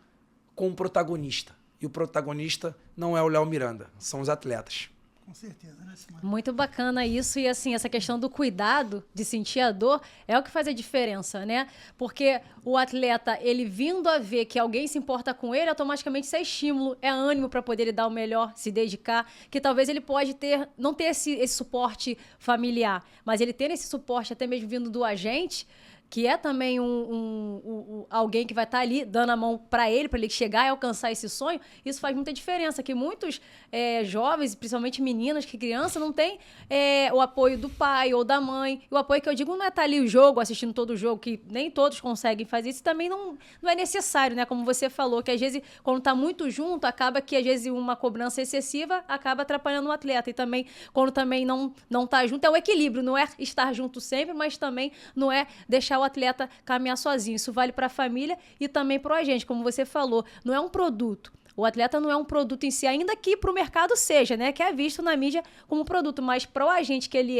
com o protagonista. E o protagonista não é o Léo Miranda, são os atletas. Com certeza, né, Simone? Muito bacana isso. E assim, essa questão do cuidado, de sentir a dor, é o que faz a diferença, né? Porque o atleta, ele vindo a ver que alguém se importa com ele, automaticamente isso é estímulo, é ânimo para poder ele dar o melhor, se dedicar, que talvez ele pode não ter esse suporte familiar, mas ele ter esse suporte até mesmo vindo do agente, que é também alguém que vai estar ali dando a mão para ele chegar e alcançar esse sonho, isso faz muita diferença, que muitos jovens, principalmente meninas, que criança, não tem o apoio do pai ou da mãe. O apoio que eu digo não é estar ali o jogo, assistindo todo o jogo, que nem todos conseguem fazer isso, também não é necessário, né? Como você falou, que às vezes, quando está muito junto, acaba que às vezes uma cobrança excessiva acaba atrapalhando o atleta. E também, quando também não está junto, é o equilíbrio, não é estar junto sempre, mas também não é deixar o atleta caminhar sozinho. Isso vale para a família e também para o agente, como você falou. Não é um produto. O atleta não é um produto em si, ainda que para o mercado seja, né? Que é visto na mídia como produto, mas para o agente que ele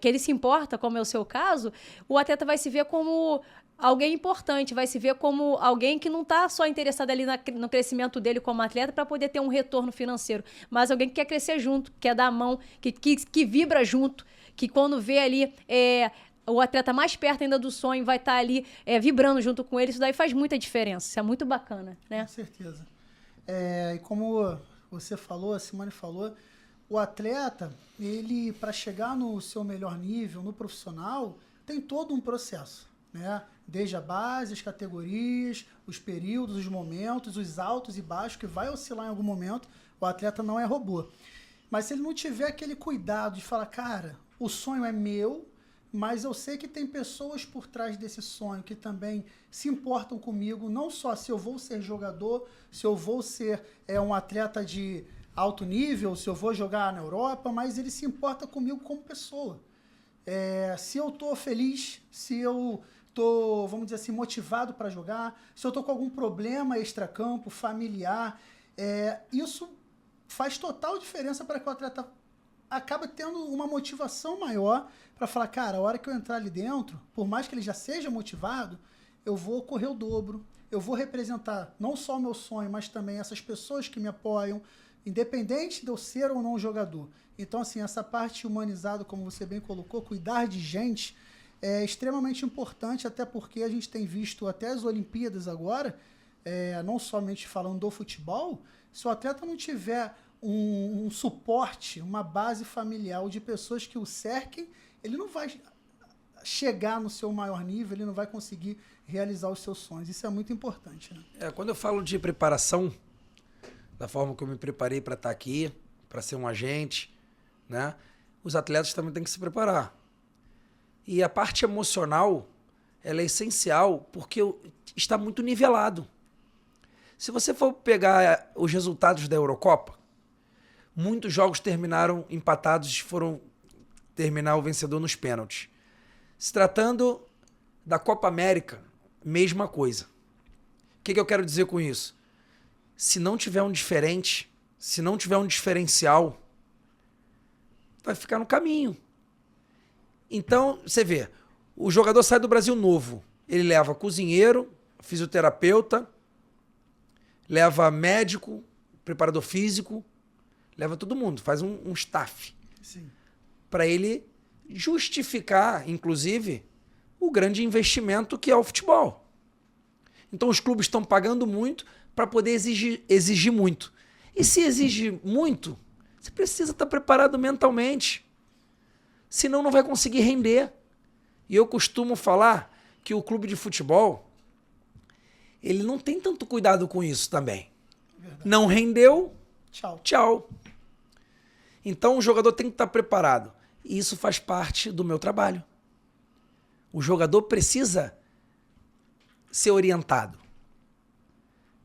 que ele se importa, como é o seu caso, o atleta vai se ver como alguém importante, vai se ver como alguém que não está só interessado ali no crescimento dele como atleta para poder ter um retorno financeiro, mas alguém que quer crescer junto, quer dar a mão, que vibra junto, que quando vê ali o atleta mais perto ainda do sonho vai estar ali vibrando junto com ele. Isso daí faz muita diferença. Isso é muito bacana, né? Com certeza. E como você falou, a Simone falou, o atleta, ele, para chegar no seu melhor nível, no profissional, tem todo um processo, né? Desde a base, as categorias, os períodos, os momentos, os altos e baixos, que vai oscilar em algum momento. O atleta não é robô. Mas se ele não tiver aquele cuidado de falar, cara, o sonho é meu, mas eu sei que tem pessoas por trás desse sonho que também se importam comigo, não só se eu vou ser jogador, se eu vou ser um atleta de alto nível, se eu vou jogar na Europa, mas ele se importa comigo como pessoa. Se eu estou feliz, se eu estou, vamos dizer assim, motivado para jogar, se eu estou com algum problema extracampo, familiar, isso faz total diferença para que o atleta acaba tendo uma motivação maior para falar, cara, a hora que eu entrar ali dentro, por mais que ele já seja motivado, eu vou correr o dobro, eu vou representar não só o meu sonho, mas também essas pessoas que me apoiam, independente de eu ser ou não jogador. Então, assim, essa parte humanizada, como você bem colocou, cuidar de gente, é extremamente importante, até porque a gente tem visto até as Olimpíadas agora, não somente falando do futebol, se o atleta não tiver um suporte, uma base familiar de pessoas que o cerquem, ele não vai chegar no seu maior nível, ele não vai conseguir realizar os seus sonhos. Isso é muito importante, né? Quando eu falo de preparação, da forma que eu me preparei para estar aqui, para ser um agente, né? Os atletas também têm que se preparar. E a parte emocional, ela é essencial porque está muito nivelado. Se você for pegar os resultados da Eurocopa, muitos jogos terminaram empatados e foram terminar o vencedor nos pênaltis. Se tratando da Copa América, mesma coisa. O que eu quero dizer com isso? Se não tiver um diferente, se não tiver um diferencial, vai ficar no caminho. Então, você vê, o jogador sai do Brasil novo, ele leva cozinheiro, fisioterapeuta, leva médico, preparador físico, leva todo mundo, faz um staff. Para ele justificar, inclusive, o grande investimento que é o futebol. Então os clubes estão pagando muito para poder exigir muito. E se exige muito, você precisa estar preparado mentalmente. Senão não vai conseguir render. E eu costumo falar que o clube de futebol, ele não tem tanto cuidado com isso também. Verdade. Não rendeu, tchau. Então o jogador tem que estar preparado. E isso faz parte do meu trabalho. O jogador precisa ser orientado.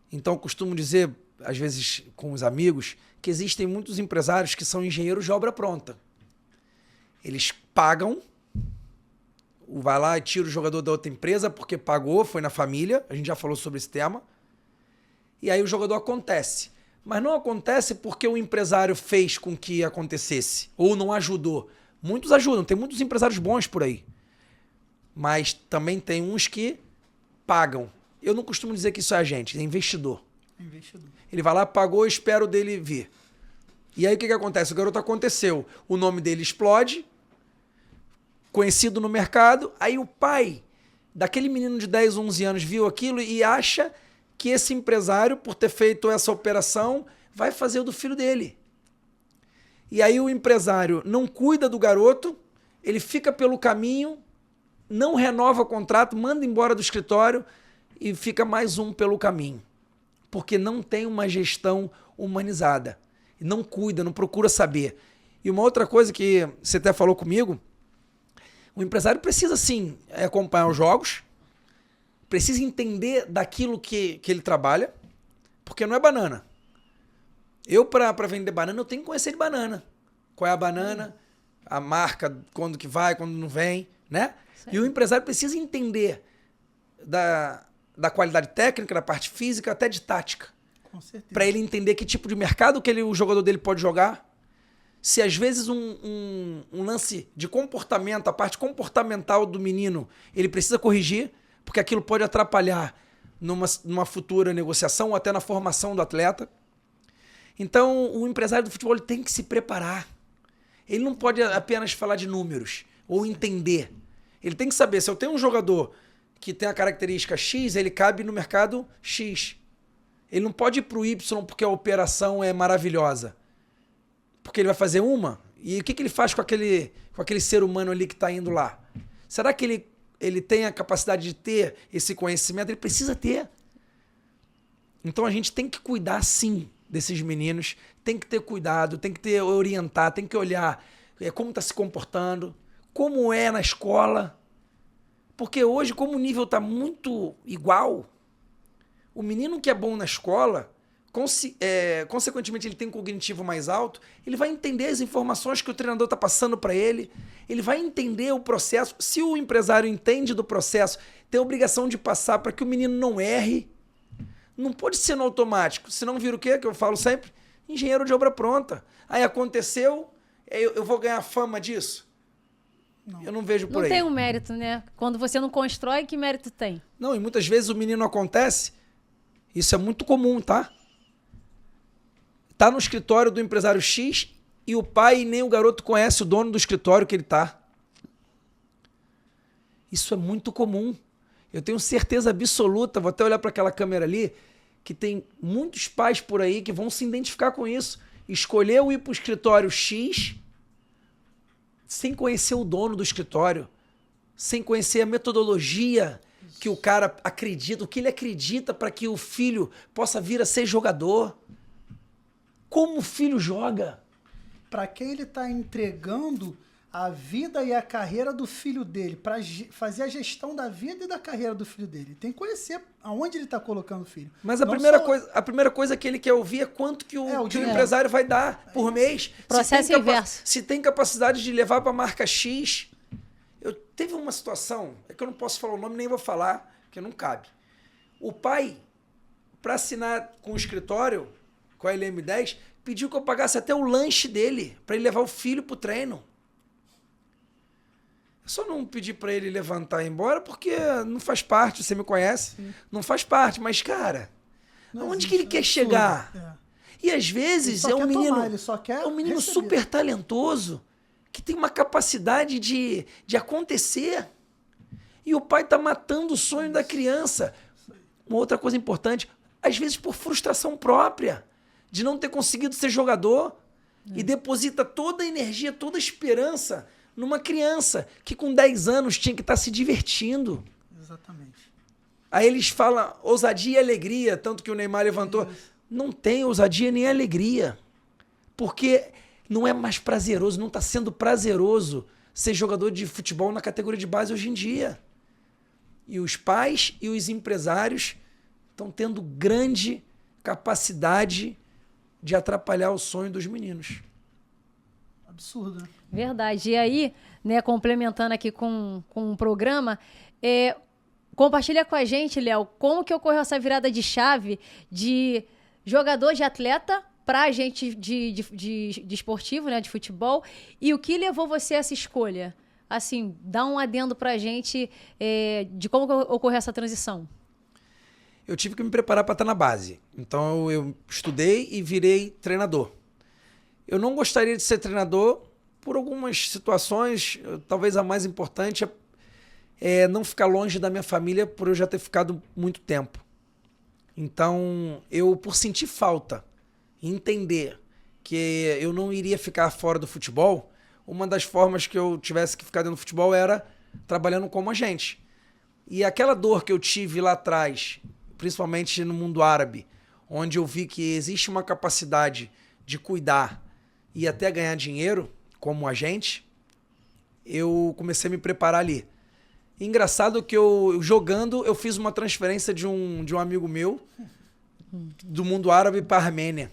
Então eu costumo dizer, às vezes com os amigos, que existem muitos empresários que são engenheiros de obra pronta. Eles pagam, vai lá e tira o jogador da outra empresa porque pagou, foi na família, a gente já falou sobre esse tema, E aí o jogador acontece. Mas não acontece porque o empresário fez com que acontecesse, ou não ajudou. Muitos ajudam, tem muitos empresários bons por aí. Mas também tem uns que pagam. Eu não costumo dizer que isso é agente, é investidor. Ele vai lá, pagou, espera o dele vir. E aí o que acontece? O garoto aconteceu, o nome dele explode, conhecido no mercado, aí o pai daquele menino de 10, 11 anos viu aquilo e acha que esse empresário, por ter feito essa operação, vai fazer o do filho dele. E aí o empresário não cuida do garoto, ele fica pelo caminho, não renova o contrato, manda embora do escritório e fica mais um pelo caminho. Porque não tem uma gestão humanizada. Não cuida, não procura saber. E uma outra coisa que você até falou comigo, o empresário precisa sim acompanhar os jogos, precisa entender daquilo que ele trabalha, porque não é banana. Eu, para vender banana, eu tenho que conhecer de banana. Qual é a banana, a marca, quando que vai, quando não vem, né? Sim. E o empresário precisa entender da qualidade técnica, da parte física, até de tática. Com certeza. Para ele entender que tipo de mercado que o jogador dele pode jogar. Se às vezes um lance de comportamento, a parte comportamental do menino, ele precisa corrigir, porque aquilo pode atrapalhar numa futura negociação ou até na formação do atleta. Então, o empresário do futebol ele tem que se preparar. Ele não pode apenas falar de números ou entender. Ele tem que saber, se eu tenho um jogador que tem a característica X, ele cabe no mercado X. Ele não pode ir para o Y porque a operação é maravilhosa. Porque ele vai fazer uma, e o que ele faz com aquele ser humano ali que está indo lá? Será que ele tem a capacidade de ter esse conhecimento? Ele precisa ter. Então a gente tem que cuidar sim desses meninos, tem que ter cuidado, tem que orientar, tem que olhar como está se comportando, como é na escola. Porque hoje, como o nível está muito igual, o menino que é bom na escola, consequentemente ele tem um cognitivo mais alto, ele vai entender as informações que o treinador está passando para ele, ele vai entender o processo. Se o empresário entende do processo, tem a obrigação de passar para que o menino não erre. Não pode ser no automático, senão vira o quê? Que eu falo sempre, engenheiro de obra pronta. Aí aconteceu, eu vou ganhar fama disso? Não. Eu não vejo por aí. Não tem um mérito, né? Quando você não constrói, que mérito tem? Não, e muitas vezes o menino acontece, isso é muito comum, tá? Tá no escritório do empresário X e o pai nem o garoto conhece o dono do escritório que ele tá. Isso é muito comum. Eu tenho certeza absoluta, vou até olhar para aquela câmera ali, que tem muitos pais por aí que vão se identificar com isso. Escolheu ir para o escritório X sem conhecer o dono do escritório, sem conhecer a metodologia que o cara acredita, o que ele acredita para que o filho possa vir a ser jogador. Como o filho joga? Para quem ele está entregando a vida e a carreira do filho dele, para fazer a gestão da vida e da carreira do filho dele. Tem que conhecer aonde ele está colocando o filho. Mas a primeira coisa que ele quer ouvir é quanto que o empresário vai dar por mês. Processo inverso. Se tem capacidade de levar para a marca X. Teve uma situação, é que eu não posso falar o nome, nem vou falar, porque não cabe. O pai, para assinar com o escritório, com a LM10, pediu que eu pagasse até o lanche dele, para ele levar o filho pro treino. Eu só não pedi para ele levantar e ir embora, porque não faz parte, você me conhece, não faz parte, mas, cara, onde que ele quer chegar? E às vezes é um menino super talentoso, que tem uma capacidade de acontecer, e o pai tá matando o sonho da criança. Uma outra coisa importante, às vezes por frustração própria, de não ter conseguido ser jogador, e deposita toda a energia, toda a esperança numa criança que com 10 anos tinha que estar se divertindo. Exatamente. Aí eles falam ousadia e alegria, tanto que o Neymar levantou. Isso. Não tem ousadia nem alegria, porque não é mais prazeroso, não está sendo prazeroso ser jogador de futebol na categoria de base hoje em dia. E os pais e os empresários estão tendo grande capacidade de atrapalhar o sonho dos meninos. Absurdo, né? Verdade. E aí, né, complementando aqui com o programa, Compartilha com a gente, Léo, como que ocorreu essa virada de chave de jogador de atleta para agente de esportivo, né, de futebol, e o que levou você a essa escolha? Assim, dá um adendo pra gente de como ocorreu essa transição. Eu tive que me preparar para estar na base. Então eu estudei e virei treinador. Eu não gostaria de ser treinador por algumas situações. Talvez a mais importante é não ficar longe da minha família por eu já ter ficado muito tempo. Então, eu, por sentir falta e entender que eu não iria ficar fora do futebol, uma das formas que eu tivesse que ficar dentro do futebol era trabalhando como agente. E aquela dor que eu tive lá atrás, principalmente no mundo árabe, onde eu vi que existe uma capacidade de cuidar e até ganhar dinheiro como agente, eu comecei a me preparar ali. Engraçado que jogando, eu fiz uma transferência de um amigo meu do mundo árabe para a Armênia.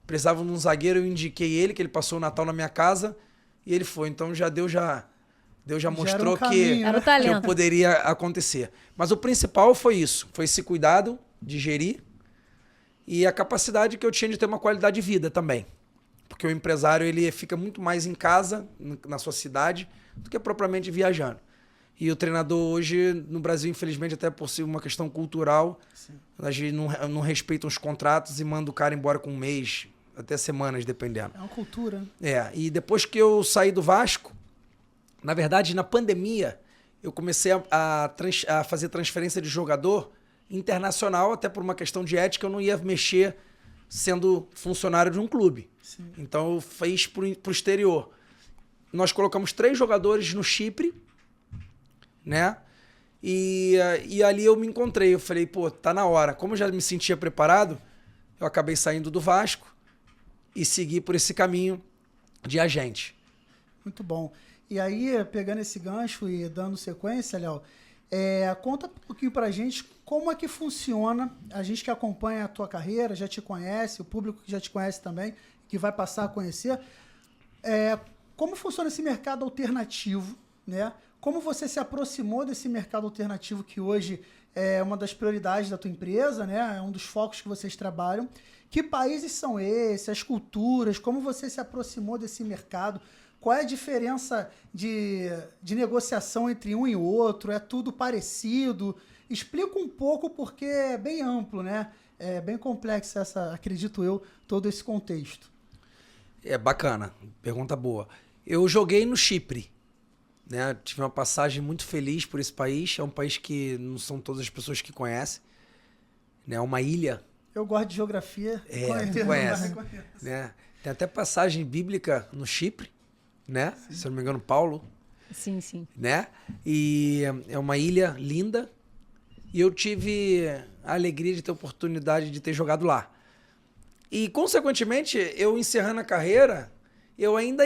Precisava de um zagueiro, eu indiquei ele, que ele passou o Natal na minha casa, e ele foi. Então Deus já mostrou que eu poderia acontecer. Mas o principal foi isso, foi esse cuidado de gerir e a capacidade que eu tinha de ter uma qualidade de vida também. Porque o empresário ele fica muito mais em casa, na sua cidade, do que propriamente viajando. E o treinador hoje, no Brasil, infelizmente, até por ser uma questão cultural, a gente não respeita os contratos e manda o cara embora com um mês, até semanas, dependendo. É uma cultura. E depois que eu saí do Vasco, na verdade, na pandemia, eu comecei a fazer transferência de jogador internacional, até por uma questão de ética, eu não ia mexer sendo funcionário de um clube. Sim. Então, eu fiz para o exterior. Nós colocamos 3 jogadores no Chipre, né? E ali eu me encontrei. Eu falei, pô, tá na hora. Como eu já me sentia preparado, eu acabei saindo do Vasco e segui por esse caminho de agente. Muito bom. E aí, pegando esse gancho e dando sequência, Léo, conta um pouquinho pra gente como é que funciona, a gente que acompanha a tua carreira, já te conhece, o público que já te conhece também, que vai passar a conhecer, como funciona esse mercado alternativo, né? Como você se aproximou desse mercado alternativo que hoje é uma das prioridades da tua empresa, né? É um dos focos que vocês trabalham. Que países são esses? As culturas? Como você se aproximou desse mercado? Qual é a diferença de negociação entre um e outro? É tudo parecido? Explica um pouco porque é bem amplo, né? É bem complexo acredito eu, todo esse contexto. É bacana, pergunta boa. Eu joguei no Chipre. Né? Tive uma passagem muito feliz por esse país. É um país que não são todas as pessoas que conhecem. Né? É uma ilha. Eu gosto de geografia. Conhece. Né? Tem até passagem bíblica no Chipre, né? Se eu não me engano, Paulo. Sim, sim. Né? E é uma ilha linda. E eu tive a alegria de ter a oportunidade de ter jogado lá. E, consequentemente, eu encerrando a carreira, eu ainda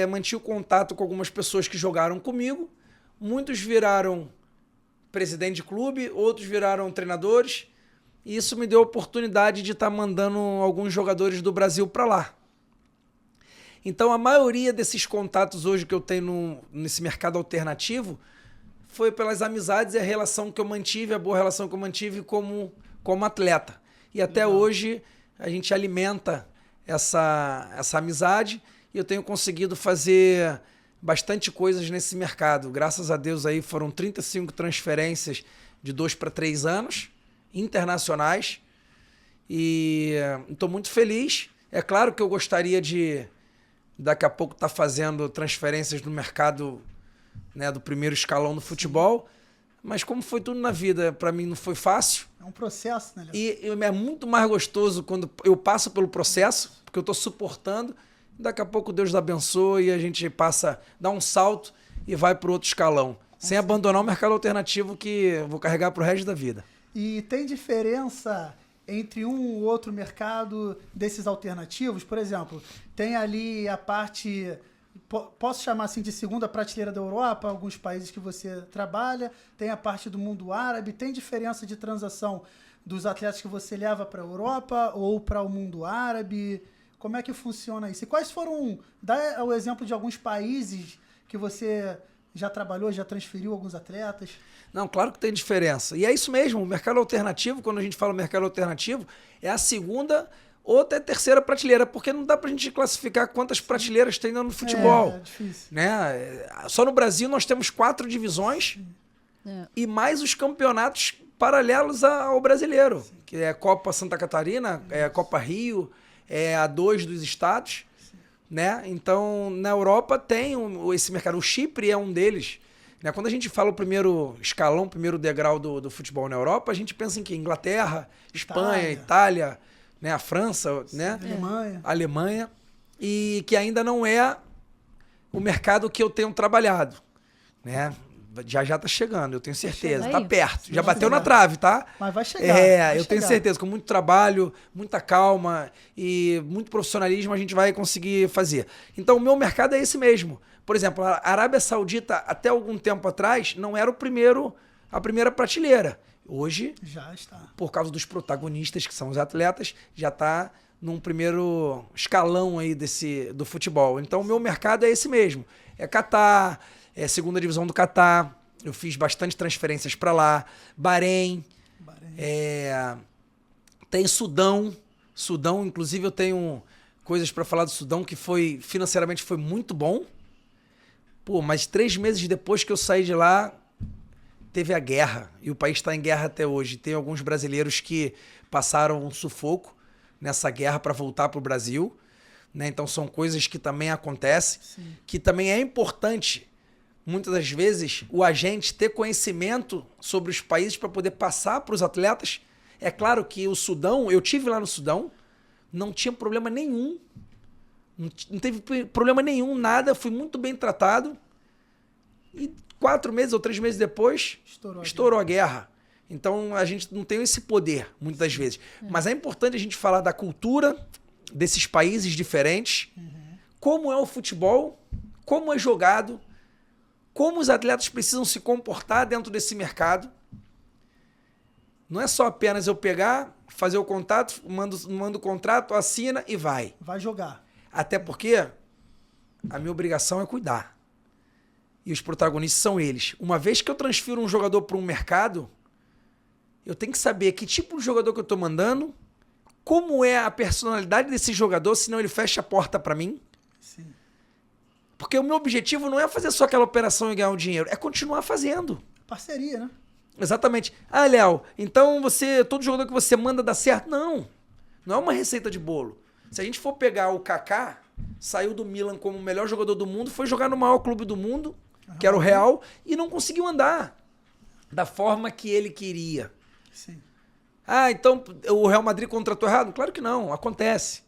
mantive o contato com algumas pessoas que jogaram comigo. Muitos viraram presidente de clube, outros viraram treinadores. E isso me deu a oportunidade de estar mandando alguns jogadores do Brasil para lá. Então, a maioria desses contatos hoje que eu tenho nesse mercado alternativo foi pelas amizades e a relação que eu mantive, a boa relação que eu mantive como atleta. E até hoje a gente alimenta essa amizade e eu tenho conseguido fazer bastante coisas nesse mercado. Graças a Deus aí foram 35 transferências de 2 para 3 anos, internacionais. E estou muito feliz. É claro que eu gostaria de, daqui a pouco, estar fazendo transferências no mercado, né, do primeiro escalão do futebol. Mas como foi tudo na vida, para mim não foi fácil. É um processo, né, Léo? E é muito mais gostoso quando eu passo pelo processo, porque eu estou suportando. Daqui a pouco Deus abençoa e a gente dá um salto e vai para outro escalão. Sem abandonar o mercado alternativo que eu vou carregar para o resto da vida. E tem diferença entre um ou outro mercado desses alternativos? Por exemplo, tem ali a parte, posso chamar assim de segunda prateleira da Europa, alguns países que você trabalha, tem a parte do mundo árabe, tem diferença de transação dos atletas que você leva para a Europa ou para o mundo árabe? Como é que funciona isso? E quais foram, dá o exemplo de alguns países que você Já trabalhou, já transferiu alguns atletas? Não, claro que tem diferença. E é isso mesmo, o mercado alternativo, quando a gente fala mercado alternativo, é a segunda ou até terceira prateleira, porque não dá pra gente classificar quantas prateleiras tem no futebol. É difícil. Né? Só no Brasil nós temos 4 divisões e mais os campeonatos paralelos ao brasileiro, que é a Copa Santa Catarina, é a Copa Rio, é a 2 dos estados. Né? Então, na Europa tem esse mercado. O Chipre é um deles. Né? Quando a gente fala o primeiro escalão, o primeiro degrau do futebol na Europa, a gente pensa em que? Inglaterra, Espanha, Itália, né? A França, né? Alemanha. E que ainda não é o mercado que eu tenho trabalhado. Né? Já está chegando, eu tenho certeza. Está perto. Já bateu na trave, tá? Mas vai chegar. Eu tenho certeza. Com muito trabalho, muita calma e muito profissionalismo a gente vai conseguir fazer. Então, o meu mercado é esse mesmo. Por exemplo, a Arábia Saudita, até algum tempo atrás, não era a primeira prateleira. Hoje, já está. Por causa dos protagonistas, que são os atletas, já está num primeiro escalão aí do futebol. Então, o meu mercado é esse mesmo. É Catar, é a segunda divisão do Catar. Eu fiz bastante transferências para lá. Bahrein. Tem Sudão. Sudão, inclusive, eu tenho coisas para falar do Sudão que financeiramente foi muito bom. Pô, mas 3 meses depois que eu saí de lá, teve a guerra. E o país está em guerra até hoje. Tem alguns brasileiros que passaram um sufoco nessa guerra para voltar para o Brasil. Né? Então são coisas que também acontecem. Sim. Que também é importante, muitas das vezes, o agente ter conhecimento sobre os países para poder passar para os atletas. É claro que o Sudão, eu tive lá no Sudão, não tinha problema nenhum. Não teve problema nenhum, nada. Fui muito bem tratado. E 4 meses ou 3 meses depois, estourou a guerra. Então, a gente não tem esse poder, muitas das vezes. Mas é importante a gente falar da cultura desses países diferentes, como é o futebol, como é jogado, como os atletas precisam se comportar dentro desse mercado. Não é só apenas eu pegar, fazer o contato, mando o contrato, assina e vai. Vai jogar. Até porque a minha obrigação é cuidar. E os protagonistas são eles. Uma vez que eu transfiro um jogador para um mercado, eu tenho que saber que tipo de jogador que eu estou mandando, como é a personalidade desse jogador, senão ele fecha a porta para mim. Sim. Porque o meu objetivo não é fazer só aquela operação e ganhar o dinheiro, é continuar fazendo. Parceria, né? Exatamente. Ah, Léo, então todo jogador que você manda dá certo? Não. Não é uma receita de bolo. Se a gente for pegar o Kaká, saiu do Milan como o melhor jogador do mundo, foi jogar no maior clube do mundo, que era o Real, e não conseguiu andar da forma que ele queria. Sim. Ah, então o Real Madrid contratou errado? Claro que não, acontece.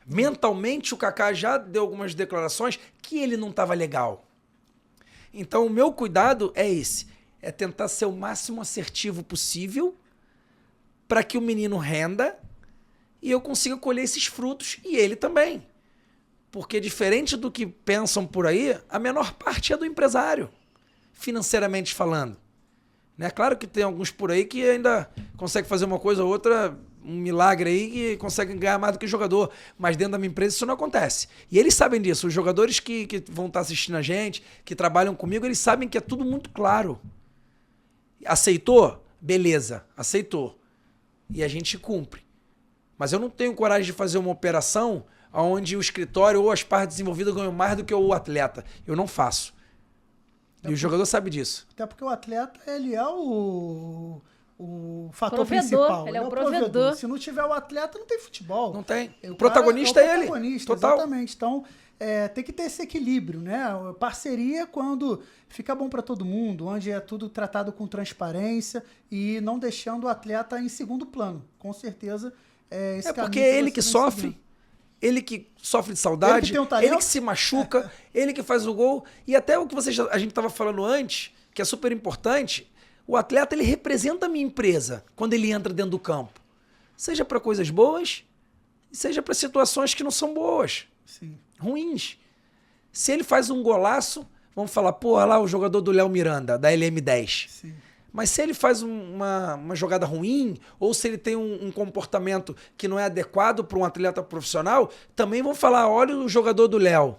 Mentalmente o Kaká já deu algumas declarações que ele não estava legal. Então o meu cuidado é esse, é tentar ser o máximo assertivo possível para que o menino renda e eu consiga colher esses frutos e ele também. Porque diferente do que pensam por aí, a menor parte é do empresário, financeiramente falando. Né? Claro que tem alguns por aí que ainda conseguem fazer uma coisa ou outra, um milagre aí, que conseguem ganhar mais do que o jogador. Mas dentro da minha empresa isso não acontece. E eles sabem disso. Os jogadores que vão estar assistindo a gente, que trabalham comigo, eles sabem que é tudo muito claro. Aceitou? Beleza, aceitou. E a gente cumpre. Mas eu não tenho coragem de fazer uma operação onde o escritório ou as partes envolvidas ganham mais do que o atleta. Eu não faço. E o jogador sabe disso. Até porque o atleta, ele é o fator provedor, principal. Ele é o provedor. Se não tiver o atleta, não tem futebol. Não tem. O protagonista é ele. Total. Exatamente. Então, tem que ter esse equilíbrio, né? Parceria quando fica bom para todo mundo, onde é tudo tratado com transparência e não deixando o atleta em segundo plano. Com certeza, esse caminho porque é ele que sofre. Seguir. Ele que sofre de saudade, ele que se machuca, ele que faz o gol. E até o que a gente estava falando antes, que é super importante, o atleta ele representa a minha empresa quando ele entra dentro do campo. Seja para coisas boas, seja para situações que não são boas, Sim. ruins. Se ele faz um golaço, vamos falar, pô, olha lá o jogador do Léo Miranda, da LM10. Sim. Mas se ele faz uma jogada ruim, ou se ele tem um comportamento que não é adequado para um atleta profissional, também vão falar, olha o jogador do Léo.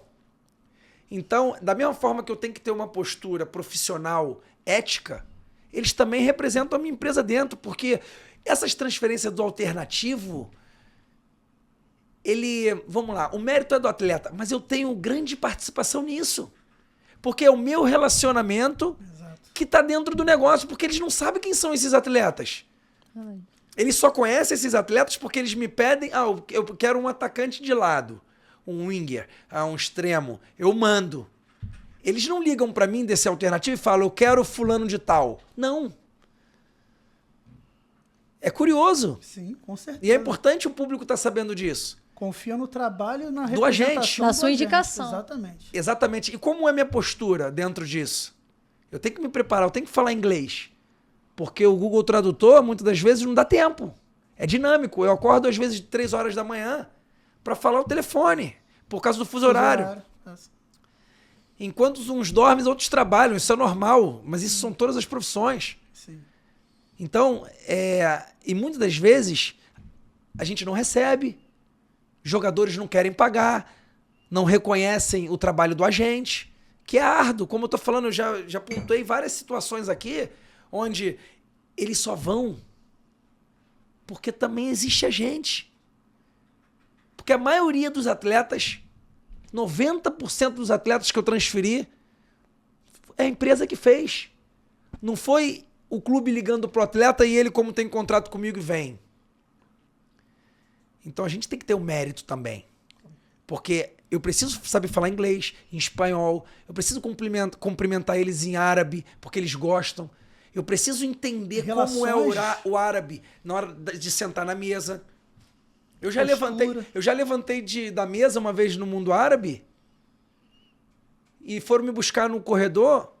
Então, da mesma forma que eu tenho que ter uma postura profissional, ética, eles também representam a minha empresa dentro, porque essas transferências do alternativo, vamos lá, o mérito é do atleta, mas eu tenho grande participação nisso. Porque é o meu relacionamento que está dentro do negócio, porque eles não sabem quem são esses atletas. Eles só conhecem esses atletas porque eles me pedem, eu quero um atacante de lado, um winger, um extremo, eu mando. Eles não ligam para mim desse alternativo e falam, eu quero fulano de tal. Não. É curioso. Sim, com certeza. E é importante o público estar sabendo disso. Confia no trabalho e na Do agente. representação Na do sua agente. indicação. Exatamente. Exatamente. E como é a minha postura dentro disso? Eu tenho que me preparar, eu tenho que falar inglês. Porque o Google Tradutor, muitas das vezes, não dá tempo. É dinâmico. Eu acordo, às vezes, 3 horas da manhã para falar o telefone, por causa do fuso horário. Enquanto uns dormem, outros trabalham. Isso é normal, mas isso são todas as profissões. Sim. Então, e muitas das vezes, a gente não recebe, jogadores não querem pagar, não reconhecem o trabalho do agente, que é árduo. Como eu estou falando, eu já pontuei várias situações aqui, onde eles só vão porque também existe agente. Porque a maioria dos atletas, 90% dos atletas que eu transferi, é a empresa que fez. Não foi o clube ligando pro atleta e ele, como tem contrato comigo, vem. Então a gente tem que ter o mérito também. Porque eu preciso saber falar inglês, em espanhol, eu preciso cumprimentar eles em árabe, porque eles gostam. Eu preciso entender como é o árabe na hora de sentar na mesa. Eu já levantei da mesa uma vez no mundo árabe e foram me buscar no corredor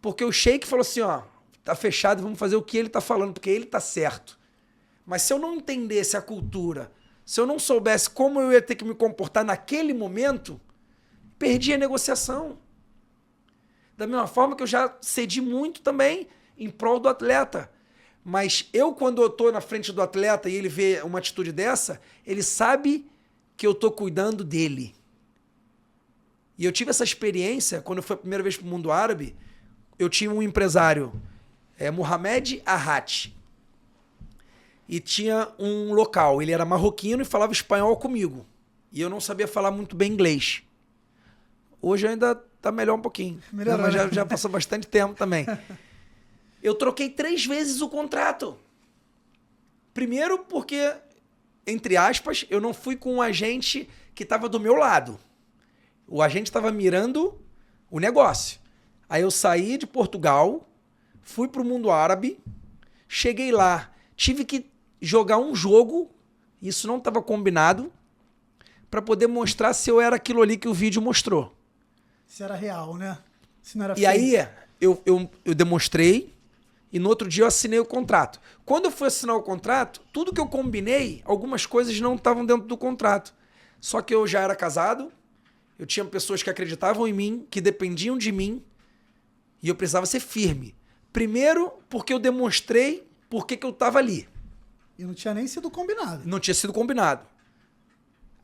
porque o sheik falou assim, ó, tá fechado, vamos fazer o que ele tá falando, porque ele tá certo. Mas se eu não entendesse a cultura, se eu não soubesse como eu ia ter que me comportar naquele momento, perdi a negociação. Da mesma forma que eu já cedi muito também em prol do atleta. Mas eu, quando eu tô na frente do atleta e ele vê uma atitude dessa, ele sabe que eu tô cuidando dele. E eu tive essa experiência, quando foi a primeira vez pro mundo árabe, eu tinha um empresário, Mohamed Arhat. E tinha um local, ele era marroquino e falava espanhol comigo. E eu não sabia falar muito bem inglês. Hoje ainda tá melhor um pouquinho. Melhorou, mas já passou bastante tempo também. Eu troquei 3 vezes o contrato. Primeiro porque, entre aspas, eu não fui com um agente que estava do meu lado. O agente estava mirando o negócio. Aí eu saí de Portugal, fui para o mundo árabe, cheguei lá, tive que jogar um jogo, isso não estava combinado, para poder mostrar se eu era aquilo ali que o vídeo mostrou. Se era real, né? Se não era fake. Aí eu demonstrei e no outro dia eu assinei o contrato. Quando eu fui assinar o contrato, tudo que eu combinei, algumas coisas não estavam dentro do contrato. Só que eu já era casado, eu tinha pessoas que acreditavam em mim, que dependiam de mim, e eu precisava ser firme. Primeiro, porque eu demonstrei por que eu estava ali. E não tinha nem sido combinado. Não tinha sido combinado.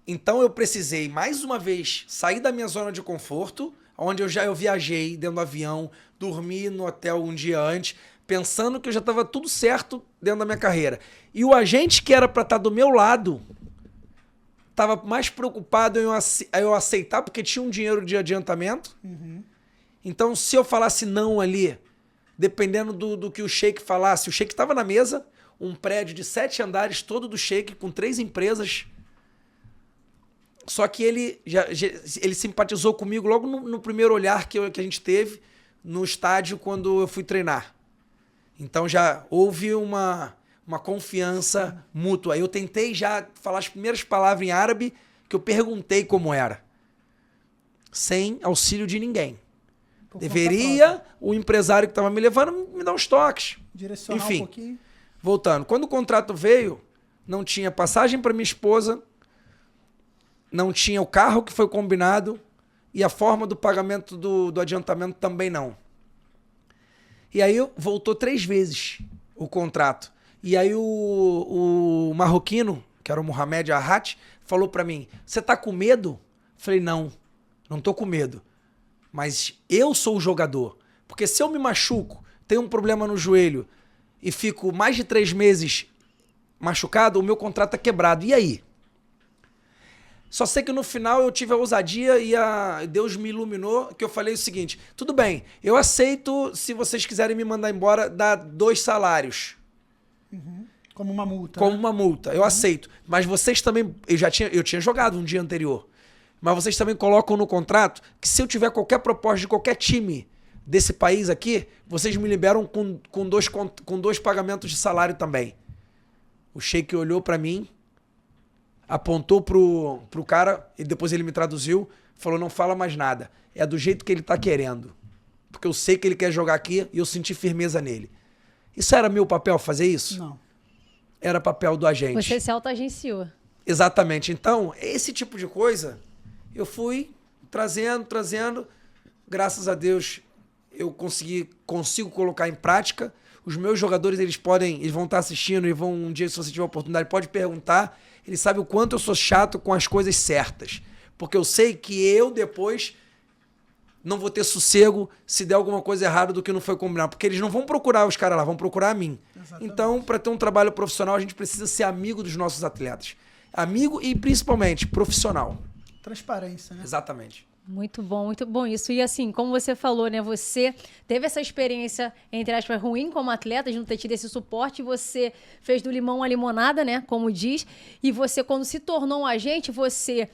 Então eu precisei, mais uma vez, sair da minha zona de conforto, onde eu viajei dentro do avião, dormi no hotel um dia antes, pensando que eu já estava tudo certo dentro da minha carreira. E o agente que era para estar do meu lado estava mais preocupado em eu aceitar, porque tinha um dinheiro de adiantamento. Uhum. Então, se eu falasse não ali, dependendo do que o sheik falasse, o sheik estava na mesa, um prédio de 7 andares, todo do sheik, com 3 empresas. Só que ele simpatizou comigo logo no primeiro olhar que a gente teve no estádio quando eu fui treinar. Então já houve uma confiança mútua. Eu tentei já falar as primeiras palavras em árabe que eu perguntei como era. Sem auxílio de ninguém. Deveria o empresário que estava me levando me dar uns toques. Direcionar enfim, um pouquinho. Voltando. Quando o contrato veio, não tinha passagem para minha esposa, não tinha o carro que foi combinado e a forma do pagamento do adiantamento também não. E aí voltou 3 vezes o contrato. E aí o marroquino, que era o Mohamed Arhat, falou para mim, você tá com medo? Falei, não. Não tô com medo. Mas eu sou o jogador. Porque se eu me machuco, tenho um problema no joelho e fico mais de 3 meses machucado, o meu contrato é quebrado. E aí? Só sei que no final eu tive a ousadia e Deus me iluminou, que eu falei o seguinte, tudo bem, eu aceito se vocês quiserem me mandar embora, dar 2 salários. Como uma multa. Como uma multa, eu aceito. Mas vocês também, eu tinha jogado um dia anterior, mas vocês também colocam no contrato que se eu tiver qualquer proposta de qualquer time desse país aqui, vocês me liberam com 2 pagamentos de salário também. O Sheik olhou pra mim, apontou pro cara, e depois ele me traduziu, falou, não fala mais nada. É do jeito que ele tá querendo. Porque eu sei que ele quer jogar aqui e eu senti firmeza nele. Isso era meu papel fazer isso? Não. Era papel do agente. Você se auto-agenciou. Exatamente. Então, esse tipo de coisa, eu fui trazendo. Graças a Deus, eu consigo colocar em prática. Os meus jogadores, eles vão estar assistindo e vão, um dia, se você tiver oportunidade, pode perguntar. Eles sabem o quanto eu sou chato com as coisas certas. Porque eu sei que eu, depois, não vou ter sossego se der alguma coisa errada do que não foi combinado. Porque eles não vão procurar os caras lá, vão procurar a mim. Exatamente. Então, para ter um trabalho profissional, a gente precisa ser amigo dos nossos atletas. Amigo e, principalmente, profissional. Transparência, né? Exatamente. Muito bom isso. E assim, como você falou, né? Você teve essa experiência, entre aspas, ruim como atleta, de não ter tido esse suporte. Você fez do limão a limonada, né? Como diz. E você, quando se tornou um agente, você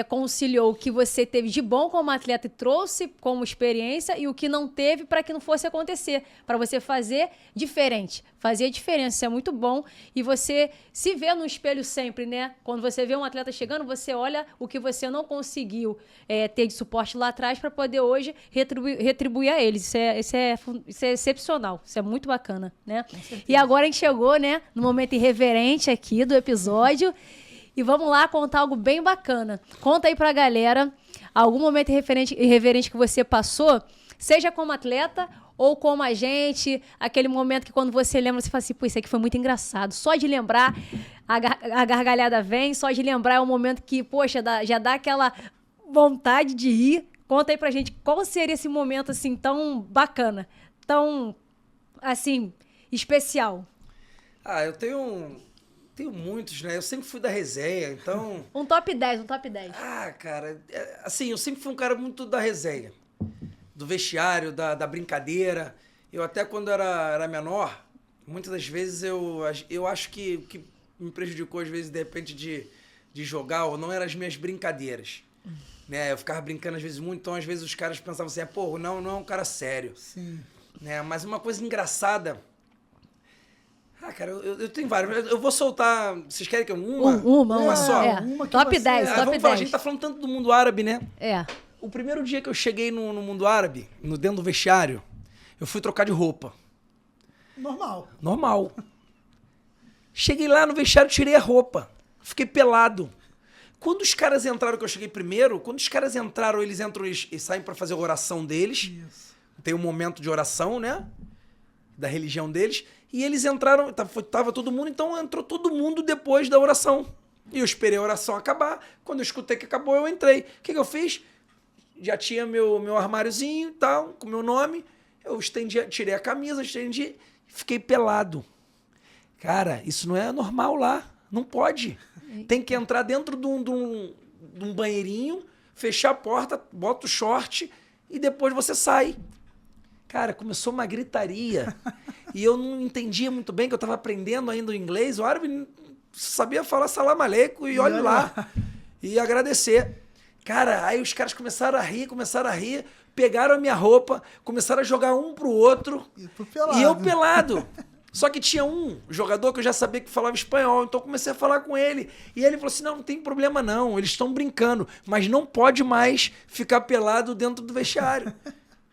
conciliou o que você teve de bom como atleta e trouxe como experiência e o que não teve para que não fosse acontecer. Para você fazer diferente. Fazer a diferença. Isso é muito bom. E você se vê no espelho sempre, né? Quando você vê um atleta chegando, você olha o que você não conseguiu ter de suporte lá atrás para poder hoje retribuir a eles. Isso é excepcional. Isso é muito bacana, né? E agora a gente chegou, né, no momento irreverente aqui do episódio e vamos lá contar algo bem bacana. Conta aí pra galera algum momento irreverente que você passou, seja como atleta ou como agente, aquele momento que quando você lembra, você fala assim, pô, isso aqui foi muito engraçado. Só de lembrar, a gargalhada vem, só de lembrar é um momento que, poxa, já dá aquela vontade de rir. Conta aí pra gente qual seria esse momento assim tão bacana, tão assim especial. Eu tenho muitos, né? Eu sempre fui da resenha, então um top 10. Cara, assim, eu sempre fui um cara muito da resenha, do vestiário, da brincadeira. Eu até quando era menor, muitas das vezes eu acho que me prejudicou às vezes de repente de jogar ou não eram as minhas brincadeiras. Né? Eu ficava brincando às vezes muito, então às vezes os caras pensavam assim, pô, não é um cara sério. Sim. Né? Mas uma coisa engraçada... cara, eu tenho várias. Eu vou soltar... Vocês querem que eu... Uma só? Uma que top você... 10, top vamos 10. falar, a gente tá falando tanto do mundo árabe, né? O primeiro dia que eu cheguei no mundo árabe, dentro do vestiário, eu fui trocar de roupa. Normal. Cheguei lá no vestiário, tirei a roupa. Fiquei pelado. Quando os caras entraram, que eu cheguei primeiro, eles entram e saem pra fazer a oração deles. Isso. Tem um momento de oração, né? Da religião deles. E eles entraram, tava todo mundo, então entrou todo mundo depois da oração. E eu esperei a oração acabar. Quando eu escutei que acabou, eu entrei. O que eu fiz? Já tinha meu armáriozinho e tal, com meu nome. Eu tirei a camisa, fiquei pelado. Cara, isso não é normal lá. Não pode. Tem que entrar dentro de um banheirinho, fechar a porta, bota o short e depois você sai. Cara, começou uma gritaria. E eu não entendia muito bem, que eu estava aprendendo ainda o inglês. O árabe sabia falar salam aleikum e olhe lá. E agradecer. Cara, aí os caras começaram a rir, pegaram a minha roupa, começaram a jogar um pro outro. E eu pelado. Só que tinha um jogador que eu já sabia que falava espanhol, então eu comecei a falar com ele. E ele falou assim, não tem problema não, eles estão brincando, mas não pode mais ficar pelado dentro do vestiário.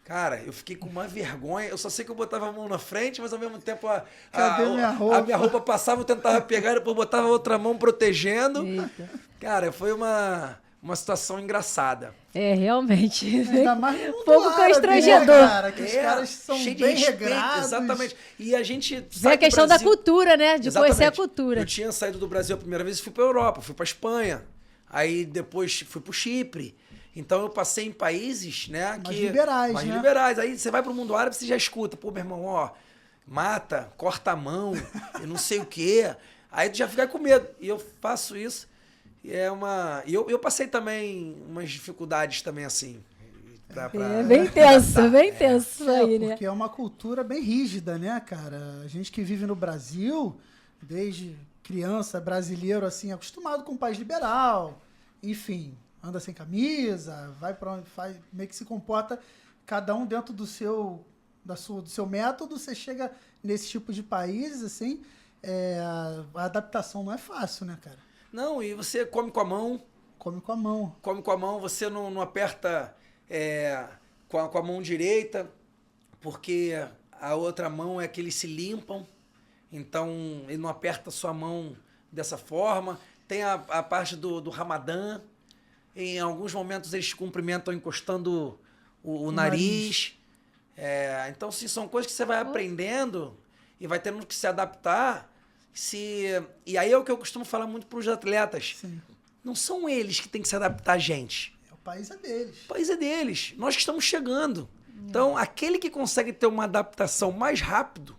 Cara, eu fiquei com uma vergonha, eu só sei que eu botava a mão na frente, mas ao mesmo tempo a minha roupa passava, eu tentava pegar, depois botava a outra mão protegendo. Eita. Cara, foi uma situação engraçada. Realmente. Ainda mais no mundo pouco árabe, constrangedor. Né, cara? Que os caras são cheio de bem respeito, regrados. exatamente. E a gente sai a questão da cultura, né? De exatamente. Conhecer a cultura. Eu tinha saído do Brasil a primeira vez e fui pra Europa, fui pra Espanha. Aí depois fui pro Chipre. Então eu passei em países, né, mais liberais, mais né? liberais. Aí você vai pro mundo árabe, você já escuta, pô, meu irmão, ó, mata, corta a mão, e não sei o quê. Aí tu já fica com medo. E eu faço isso. E é uma. E eu passei também umas dificuldades também assim. É bem tenso isso aí, né? Porque é uma cultura bem rígida, né, cara? A gente que vive no Brasil, desde criança, brasileiro, assim, acostumado com um país liberal, enfim, anda sem camisa, vai para onde faz, meio que se comporta, cada um dentro do seu método. Você chega nesse tipo de países, assim, a adaptação não é fácil, né, cara? Não, e você come com a mão. Come com a mão. Come com a mão, você não aperta com a mão direita, porque a outra mão é que eles se limpam, então ele não aperta a sua mão dessa forma. Tem a parte do Ramadã, em alguns momentos eles cumprimentam encostando o nariz. Então, sim, são coisas que você vai aprendendo e vai tendo que se adaptar. E aí é o que eu costumo falar muito para os atletas. Sim. Não são eles que têm que se adaptar a gente. O país é deles. O país é deles. Nós que estamos chegando. Então, aquele que consegue ter uma adaptação mais rápido,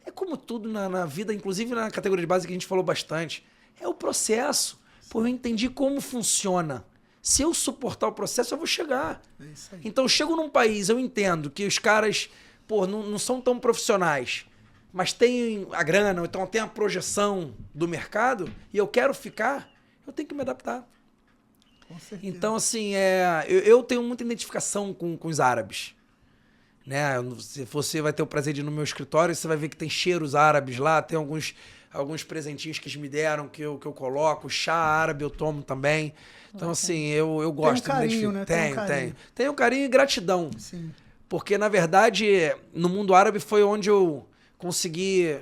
é como tudo na vida, inclusive na categoria de base que a gente falou bastante, é o processo. Pô, eu entendi como funciona. Se eu suportar o processo, eu vou chegar. É isso aí. Então, eu chego num país, eu entendo que os caras, pô, não são tão profissionais, mas tem a grana, então tem a projeção do mercado, e eu quero ficar, eu tenho que me adaptar. Com certeza. Então, assim, eu tenho muita identificação com os árabes. Né? Se você vai ter o prazer de ir no meu escritório, você vai ver que tem cheiros árabes lá, tem alguns presentinhos que eles me deram, que eu coloco, chá árabe eu tomo também. Então, assim, eu gosto. Tem um carinho, né? Tem um carinho e gratidão. Sim. Porque, na verdade, no mundo árabe foi onde eu consegui,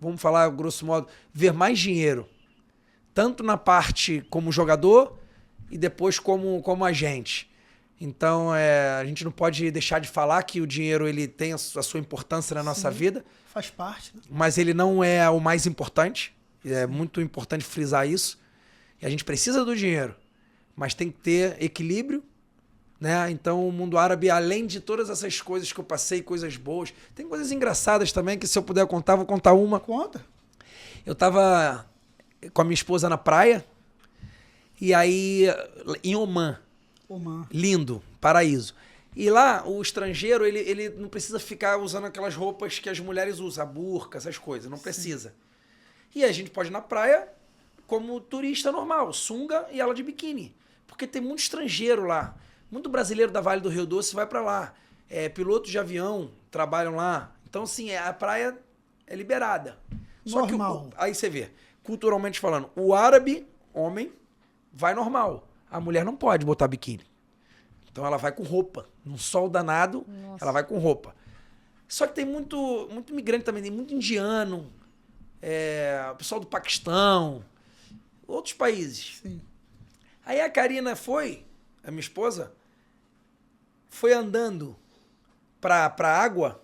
vamos falar grosso modo, ver mais dinheiro. Tanto na parte como jogador e depois como agente. Então, a gente não pode deixar de falar que o dinheiro ele tem a sua importância na nossa vida. Faz parte. Né? Mas ele não é o mais importante. É muito importante frisar isso. E a gente precisa do dinheiro, mas tem que ter equilíbrio. Né? Então, o mundo árabe, além de todas essas coisas que eu passei, coisas boas, tem coisas engraçadas também, que se eu puder contar, vou contar uma. Conta. Eu tava com a minha esposa na praia, e aí em Omã. Lindo, paraíso. E lá, o estrangeiro, ele não precisa ficar usando aquelas roupas que as mulheres usam, a burca, essas coisas, não precisa. E a gente pode ir na praia como turista normal, sunga e ela de biquíni. Porque tem muito estrangeiro lá. Muito brasileiro da Vale do Rio Doce vai para lá. Pilotos de avião trabalham lá. Então, assim, a praia é liberada. Normal. Só que aí você vê, culturalmente falando, o árabe, homem, vai normal. A mulher não pode botar biquíni. Então ela vai com roupa. Num sol danado, ela vai com roupa. Só que tem muito imigrante também, tem muito indiano, o pessoal do Paquistão, outros países. Sim. Aí a Karina a minha esposa, foi andando pra água,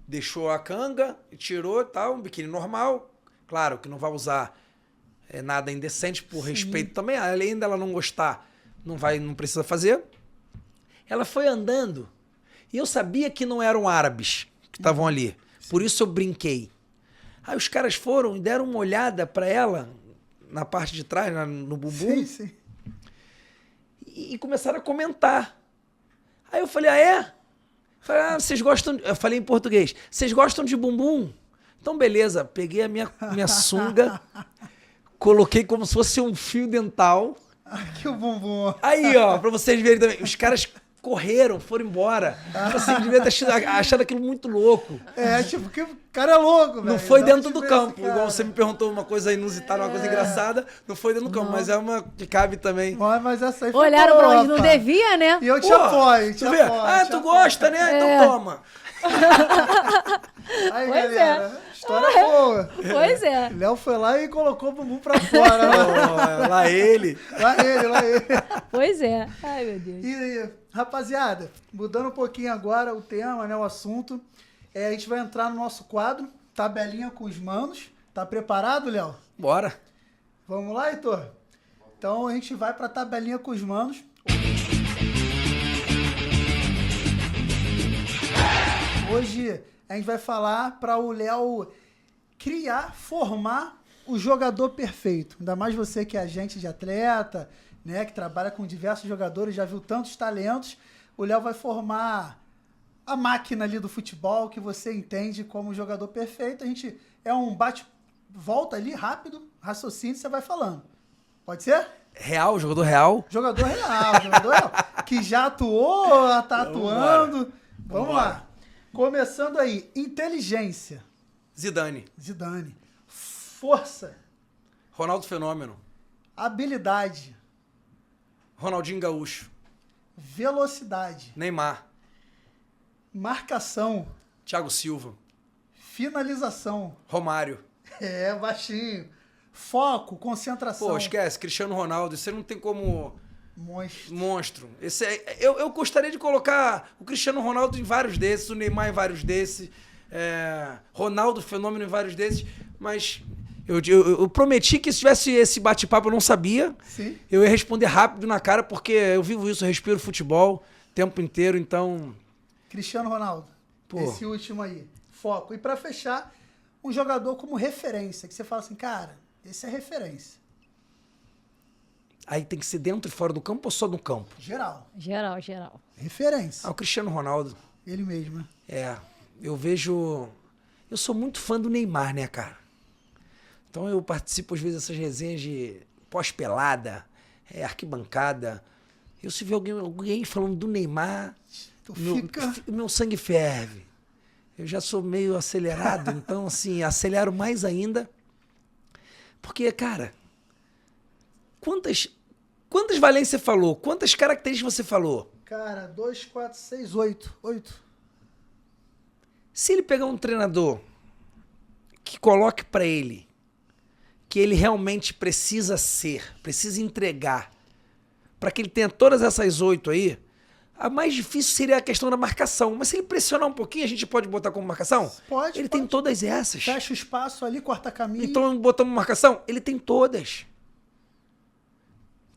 deixou a canga, tirou tal, um biquíni normal. Claro que não vai usar nada indecente por respeito também. Além dela não gostar, não precisa fazer. Ela foi andando e eu sabia que não eram árabes que estavam ali. Por isso eu brinquei. Aí os caras foram e deram uma olhada para ela na parte de trás, no bumbum. Sim. E começaram a comentar. Aí eu falei, é? Falei, vocês gostam... Eu falei em português. Vocês gostam de bumbum? Então, beleza. Peguei a minha sunga, coloquei como se fosse um fio dental. Aqui o bumbum. Aí, ó, pra vocês verem também. Os caras correram, foram embora. Tipo assim, devia ter achado aquilo muito louco. Tipo, que o cara é louco, velho. Não foi dentro do campo. Igual você me perguntou uma coisa inusitada, uma coisa engraçada. Não foi dentro do campo, mas é uma que cabe também. Mas essa aí foi Olharam boa, pra onde não rapaz. devia, né? E eu te apoio, Tu vê? Tu gosta, né? Então toma. Aí, Pois galera, história boa. Pois é. Léo foi lá e colocou o bumbum pra fora. Né? Lá ele. Lá ele. Pois é. Ai, meu Deus. E, rapaziada, mudando um pouquinho agora o tema, né, o assunto, a gente vai entrar no nosso quadro, Tabelinha com os Manos. Tá preparado, Léo? Bora. Vamos lá, Heitor? Então a gente vai pra Tabelinha com os Manos. Hoje a gente vai falar para o Léo formar o jogador perfeito. Ainda mais você que é agente de atleta, né, que trabalha com diversos jogadores, já viu tantos talentos. O Léo vai formar a máquina ali do futebol que você entende como jogador perfeito. A gente é um bate-volta ali rápido, raciocínio, você vai falando. Pode ser? Real, jogador real? Jogador real. Que já atuou, tá atuando. Vamos lá. Começando aí. Inteligência. Zidane. Força. Ronaldo Fenômeno. Habilidade. Ronaldinho Gaúcho. Velocidade. Neymar. Marcação. Thiago Silva. Finalização. Romário. Baixinho. Foco, concentração. Pô, esquece, Cristiano Ronaldo, isso aí não tem como... Monstro. Esse eu gostaria de colocar o Cristiano Ronaldo em vários desses, o Neymar em vários desses, Ronaldo Fenômeno em vários desses, mas eu prometi que se tivesse esse bate-papo eu não sabia. Sim. Eu ia responder rápido na cara, porque eu vivo isso, eu respiro futebol o tempo inteiro, então... Cristiano Ronaldo, esse último aí, foco. E pra fechar, um jogador como referência, que você fala assim, cara, esse é referência. Aí tem que ser dentro e fora do campo ou só no campo? Geral. O Referência. Cristiano Ronaldo. Ele mesmo, né? Eu vejo... Eu sou muito fã do Neymar, né, cara? Então eu participo às vezes dessas resenhas de pós-pelada, arquibancada. Eu se ver alguém falando do Neymar, meu sangue ferve. Eu já sou meio acelerado, então assim, acelero mais ainda. Porque, cara, quantas valências você falou? Quantas características você falou? Cara, 2, 4, 6, 8. 8. Se ele pegar um treinador que coloque pra ele que ele realmente precisa entregar, para que ele tenha todas essas 8 aí, a mais difícil seria a questão da marcação. Mas se ele pressionar um pouquinho, a gente pode botar como marcação? Pode. Ele tem todas essas. Fecha o espaço ali, corta caminho. Então botamos marcação? Ele tem todas.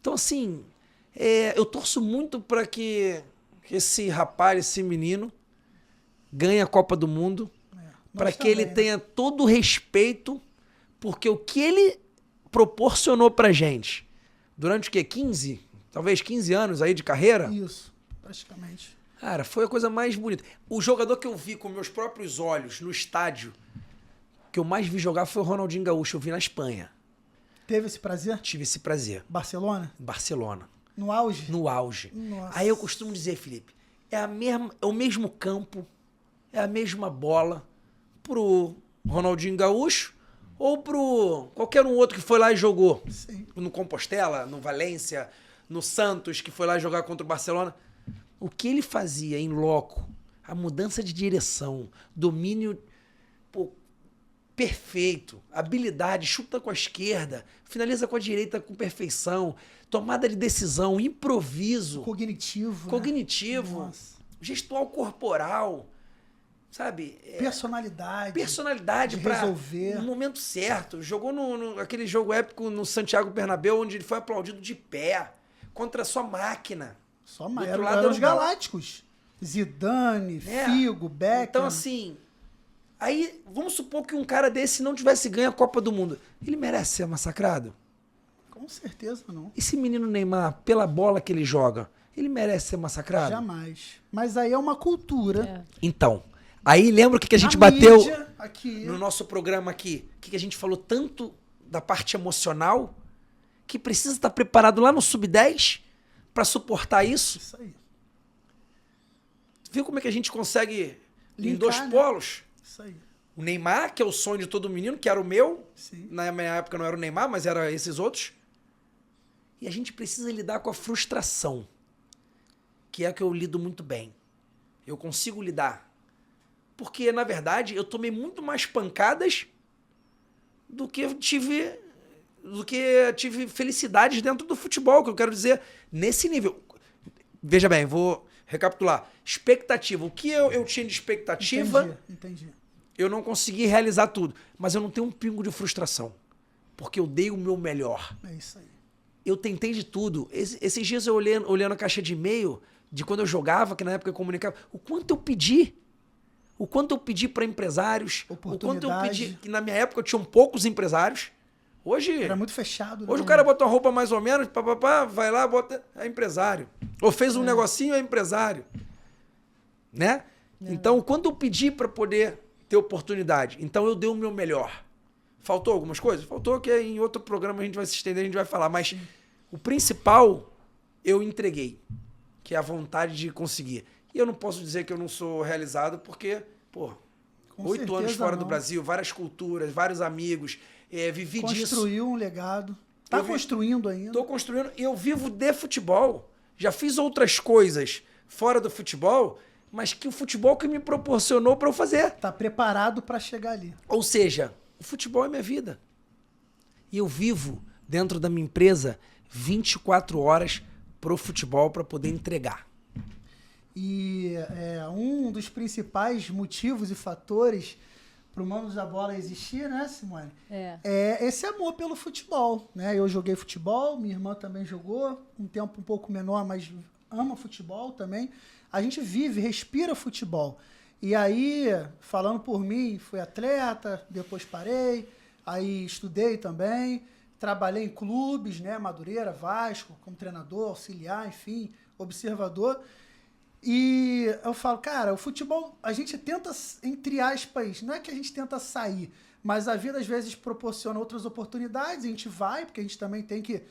Então, assim, eu torço muito para que esse rapaz, esse menino, ganhe a Copa do Mundo, para que ele tenha todo o respeito, porque o que ele proporcionou pra gente durante o quê? 15? Talvez 15 anos aí de carreira? Isso, praticamente. Cara, foi a coisa mais bonita. O jogador que eu vi com meus próprios olhos no estádio, que eu mais vi jogar foi o Ronaldinho Gaúcho, eu vi na Espanha. Teve esse prazer? Tive esse prazer. Barcelona? Barcelona. No auge? No auge. Nossa. Aí eu costumo dizer, Felipe, é o mesmo campo, é a mesma bola pro Ronaldinho Gaúcho ou pro qualquer um outro que foi lá e jogou. Sim. No Compostela, no Valência, no Santos, que foi lá jogar contra o Barcelona. O que ele fazia em loco, a mudança de direção, domínio perfeito, habilidade, chuta com a esquerda, finaliza com a direita com perfeição, tomada de decisão, improviso. Cognitivo. Né? Gestual corporal, sabe? Personalidade para resolver no momento certo. Jogou aquele jogo épico no Santiago Bernabéu, onde ele foi aplaudido de pé contra a sua máquina. Eram os galácticos. Zidane, Figo, Beckham. Então, assim, aí vamos supor que um cara desse não tivesse ganho a Copa do Mundo. Ele merece ser massacrado? Com certeza não. Esse menino Neymar, pela bola que ele joga, ele merece ser massacrado? Jamais. Mas aí é uma cultura. Então, aí lembra o que a gente bateu no nosso programa aqui? Que a gente falou tanto da parte emocional, que precisa estar preparado lá no Sub-10 para suportar isso? Isso aí. Viu como é que a gente consegue em Linkar, dois polos? Isso aí. O Neymar, que é o sonho de todo menino, que era o meu. Sim. Na minha época não era o Neymar, mas era esses outros. E a gente precisa lidar com a frustração, que é a que eu lido muito bem. Eu consigo lidar. Porque, na verdade, eu tomei muito mais pancadas do que tive felicidades dentro do futebol, que eu quero dizer, nesse nível. Veja bem, vou recapitular. Expectativa. O que eu tinha de expectativa, Entendi. Eu não consegui realizar tudo. Mas eu não tenho um pingo de frustração. Porque eu dei o meu melhor. É isso aí. Eu tentei de tudo. Esses dias eu olhando a caixa de e-mail de quando eu jogava, que na época eu comunicava, o quanto eu pedi. o quanto eu pedi para empresários, o quanto eu pedi... Que na minha época eu tinha poucos empresários. Hoje... Era muito fechado. Né? Hoje o cara bota uma roupa mais ou menos, vai lá, bota... É empresário. Ou fez um negocinho, é empresário. Né? Então, quando eu pedi para poder ter oportunidade, então eu dei o meu melhor. Faltou algumas coisas? Faltou, que em outro programa a gente vai se estender, a gente vai falar. Mas o principal eu entreguei, que é a vontade de conseguir. E eu não posso dizer que eu não sou realizado, porque, pô, 8 anos fora do Brasil, várias culturas, vários amigos, vivi disso. Construiu um legado. Tá construindo ainda. Estou construindo. E eu vivo de futebol. Já fiz outras coisas fora do futebol, mas que o futebol que me proporcionou para eu fazer. Tá preparado para chegar ali. Ou seja, o futebol é minha vida. E eu vivo dentro da minha empresa 24 horas pro futebol para poder entregar. E um dos principais motivos e fatores para o Manos da Bola existir, né, Simone? É esse amor pelo futebol, né? Eu joguei futebol, minha irmã também jogou, um tempo um pouco menor, mas ama futebol também. A gente vive, respira futebol. E aí, falando por mim, fui atleta, depois parei, aí estudei também, trabalhei em clubes, né, Madureira, Vasco, como treinador, auxiliar, enfim, observador. E eu falo, cara, o futebol, a gente tenta, entre aspas, não é que a gente tenta sair, mas a vida às vezes proporciona outras oportunidades, a gente vai, porque a gente também tem que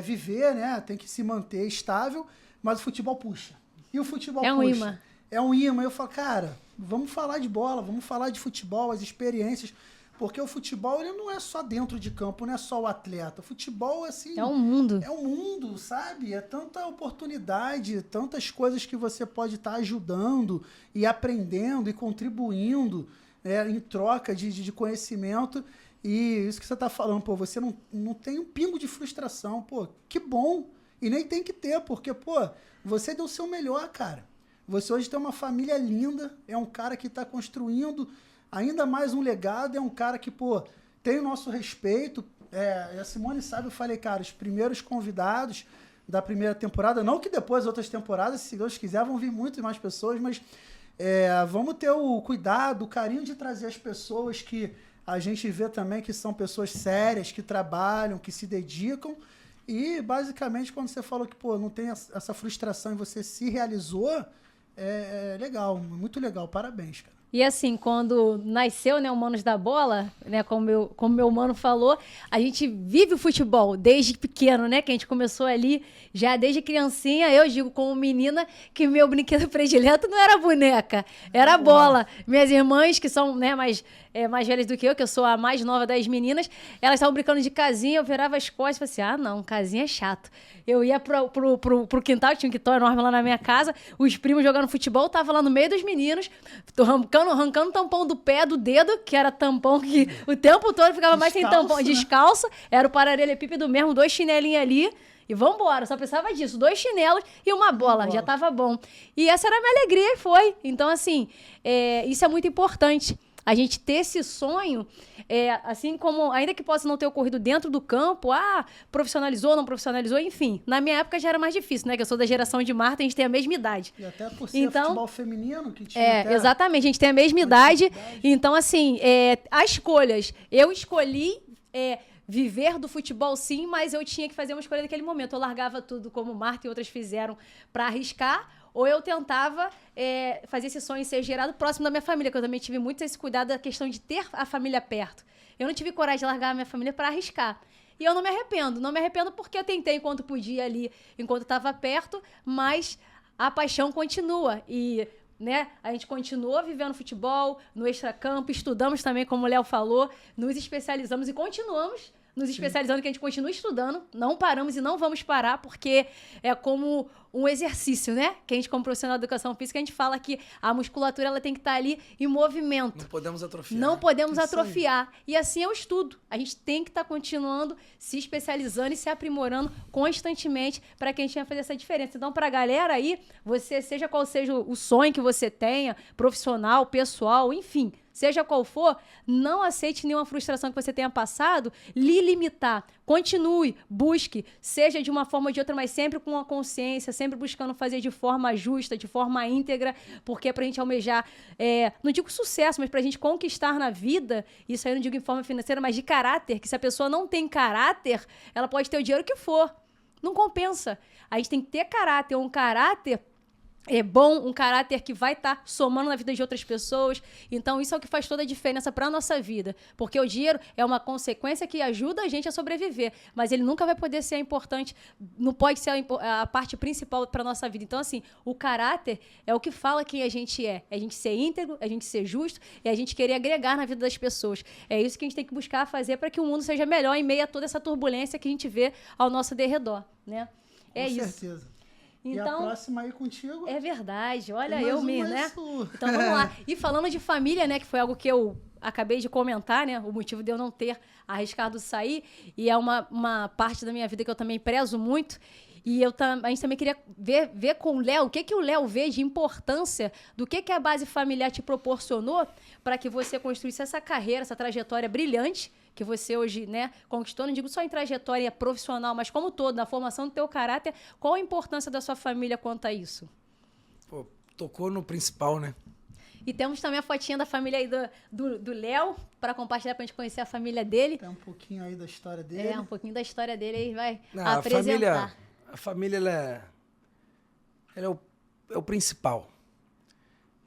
viver, né, tem que se manter estável, mas o futebol puxa. E o futebol puxa. Imã. É um imã. Eu falo, cara, vamos falar de bola, vamos falar de futebol, as experiências. Porque o futebol ele não é só dentro de campo, não é só o atleta. O futebol, assim... É um mundo. É um mundo, sabe? É tanta oportunidade, tantas coisas que você pode estar ajudando e aprendendo e contribuindo, né, em troca de conhecimento. E isso que você está falando, pô, você não tem um pingo de frustração. Pô, que bom! E nem tem que ter, porque, pô, você deu o seu melhor, cara. Você hoje tem uma família linda, é um cara que está construindo ainda mais um legado, é um cara que, pô, tem o nosso respeito. A Simone sabe, eu falei, cara, os primeiros convidados da primeira temporada, não que depois outras temporadas, se Deus quiser, vão vir muito mais pessoas, mas vamos ter o cuidado, o carinho de trazer as pessoas que a gente vê também que são pessoas sérias, que trabalham, que se dedicam. E, basicamente, quando você falou que, pô, não tem essa frustração e você se realizou, legal, muito legal, parabéns, cara. E assim, quando nasceu, né, o Manos da Bola, né, como meu mano falou, a gente vive o futebol desde pequeno, né, que a gente começou ali já desde criancinha. Eu digo como menina que meu brinquedo predileto não era boneca, era bola. Minhas irmãs, que são, né, mais velhas do que eu sou a mais nova das meninas, elas estavam brincando de casinha, eu virava as costas e falei assim, não, casinha é chato. Eu ia pro quintal, tinha um quintal enorme lá na minha casa, os primos jogando futebol, tava lá no meio dos meninos, arrancando o tampão do pé, do dedo, que era tampão que o tempo todo ficava mais sem tampão, né? Descalça, era o paralelepípedo mesmo, 2 chinelinhos ali, e vambora, só precisava disso, 2 chinelos e uma bola, já tava bom. E essa era a minha alegria, e foi. Então, assim, isso é muito importante. A gente ter esse sonho, assim como, ainda que possa não ter ocorrido dentro do campo, profissionalizou, não profissionalizou, enfim. Na minha época já era mais difícil, né? Que eu sou da geração de Marta, a gente tem a mesma idade. E até por ser futebol feminino, que tinha exatamente, a gente tem a mesma idade. Então, assim, as escolhas. Eu escolhi viver do futebol, sim, mas eu tinha que fazer uma escolha naquele momento. Eu largava tudo, como Marta e outras fizeram, para arriscar, ou eu tentava fazer esse sonho ser gerado próximo da minha família, que eu também tive muito esse cuidado da questão de ter a família perto. Eu não tive coragem de largar a minha família para arriscar. E eu não me arrependo porque eu tentei enquanto podia ali, enquanto estava perto, mas a paixão continua. E, né, a gente continua vivendo futebol, no extracampo, estudamos também, como o Léo falou, nos especializamos e continuamos nos especializando, que a gente continua estudando, não paramos e não vamos parar, porque é como um exercício, né? Que a gente, como profissional de educação física, a gente fala que a musculatura ela tem que estar ali em movimento. Não podemos atrofiar. Não podemos atrofiar. E assim é o estudo. A gente tem que estar continuando se especializando e se aprimorando constantemente para que a gente venha fazer essa diferença. Então, para a galera aí, seja qual seja o sonho que você tenha, profissional, pessoal, enfim, seja qual for, não aceite nenhuma frustração que você tenha passado lhe limitar. Continue, busque, seja de uma forma ou de outra, mas sempre com a consciência, sempre buscando fazer de forma justa, de forma íntegra, porque é pra gente almejar, não digo sucesso, mas pra gente conquistar na vida, isso aí eu não digo em forma financeira, mas de caráter, que se a pessoa não tem caráter, ela pode ter o dinheiro que for. Não compensa. A gente tem que ter caráter, um caráter bom, um caráter que vai estar somando na vida de outras pessoas. Então, isso é o que faz toda a diferença para a nossa vida. Porque o dinheiro é uma consequência que ajuda a gente a sobreviver. Mas ele nunca vai poder ser importante, não pode ser a parte principal para a nossa vida. Então, assim, o caráter é o que fala quem a gente é. É a gente ser íntegro, é a gente ser justo, é a gente querer agregar na vida das pessoas. É isso que a gente tem que buscar fazer para que o mundo seja melhor em meio a toda essa turbulência que a gente vê ao nosso derredor, né? Com certeza. Então, e a próxima aí contigo? É verdade, olha eu mesmo, né? Isso. Então vamos lá. E falando de família, né, que foi algo que eu acabei de comentar, né? O motivo de eu não ter arriscado sair, e é uma parte da minha vida que eu também prezo muito. E a gente também queria ver com o Léo, o que o Léo vê de importância do que a base familiar te proporcionou para que você construísse essa carreira, essa trajetória brilhante que você hoje, né, conquistou. Não digo só em trajetória profissional, mas como todo, na formação do teu caráter. Qual a importância da sua família quanto a isso? Pô, tocou no principal, né? E temos também a fotinha da família aí do Léo, para compartilhar, pra gente conhecer a família dele. Tem um pouquinho aí da história dele. Um pouquinho da história dele aí, vai Não, apresentar. A família, ela é o principal.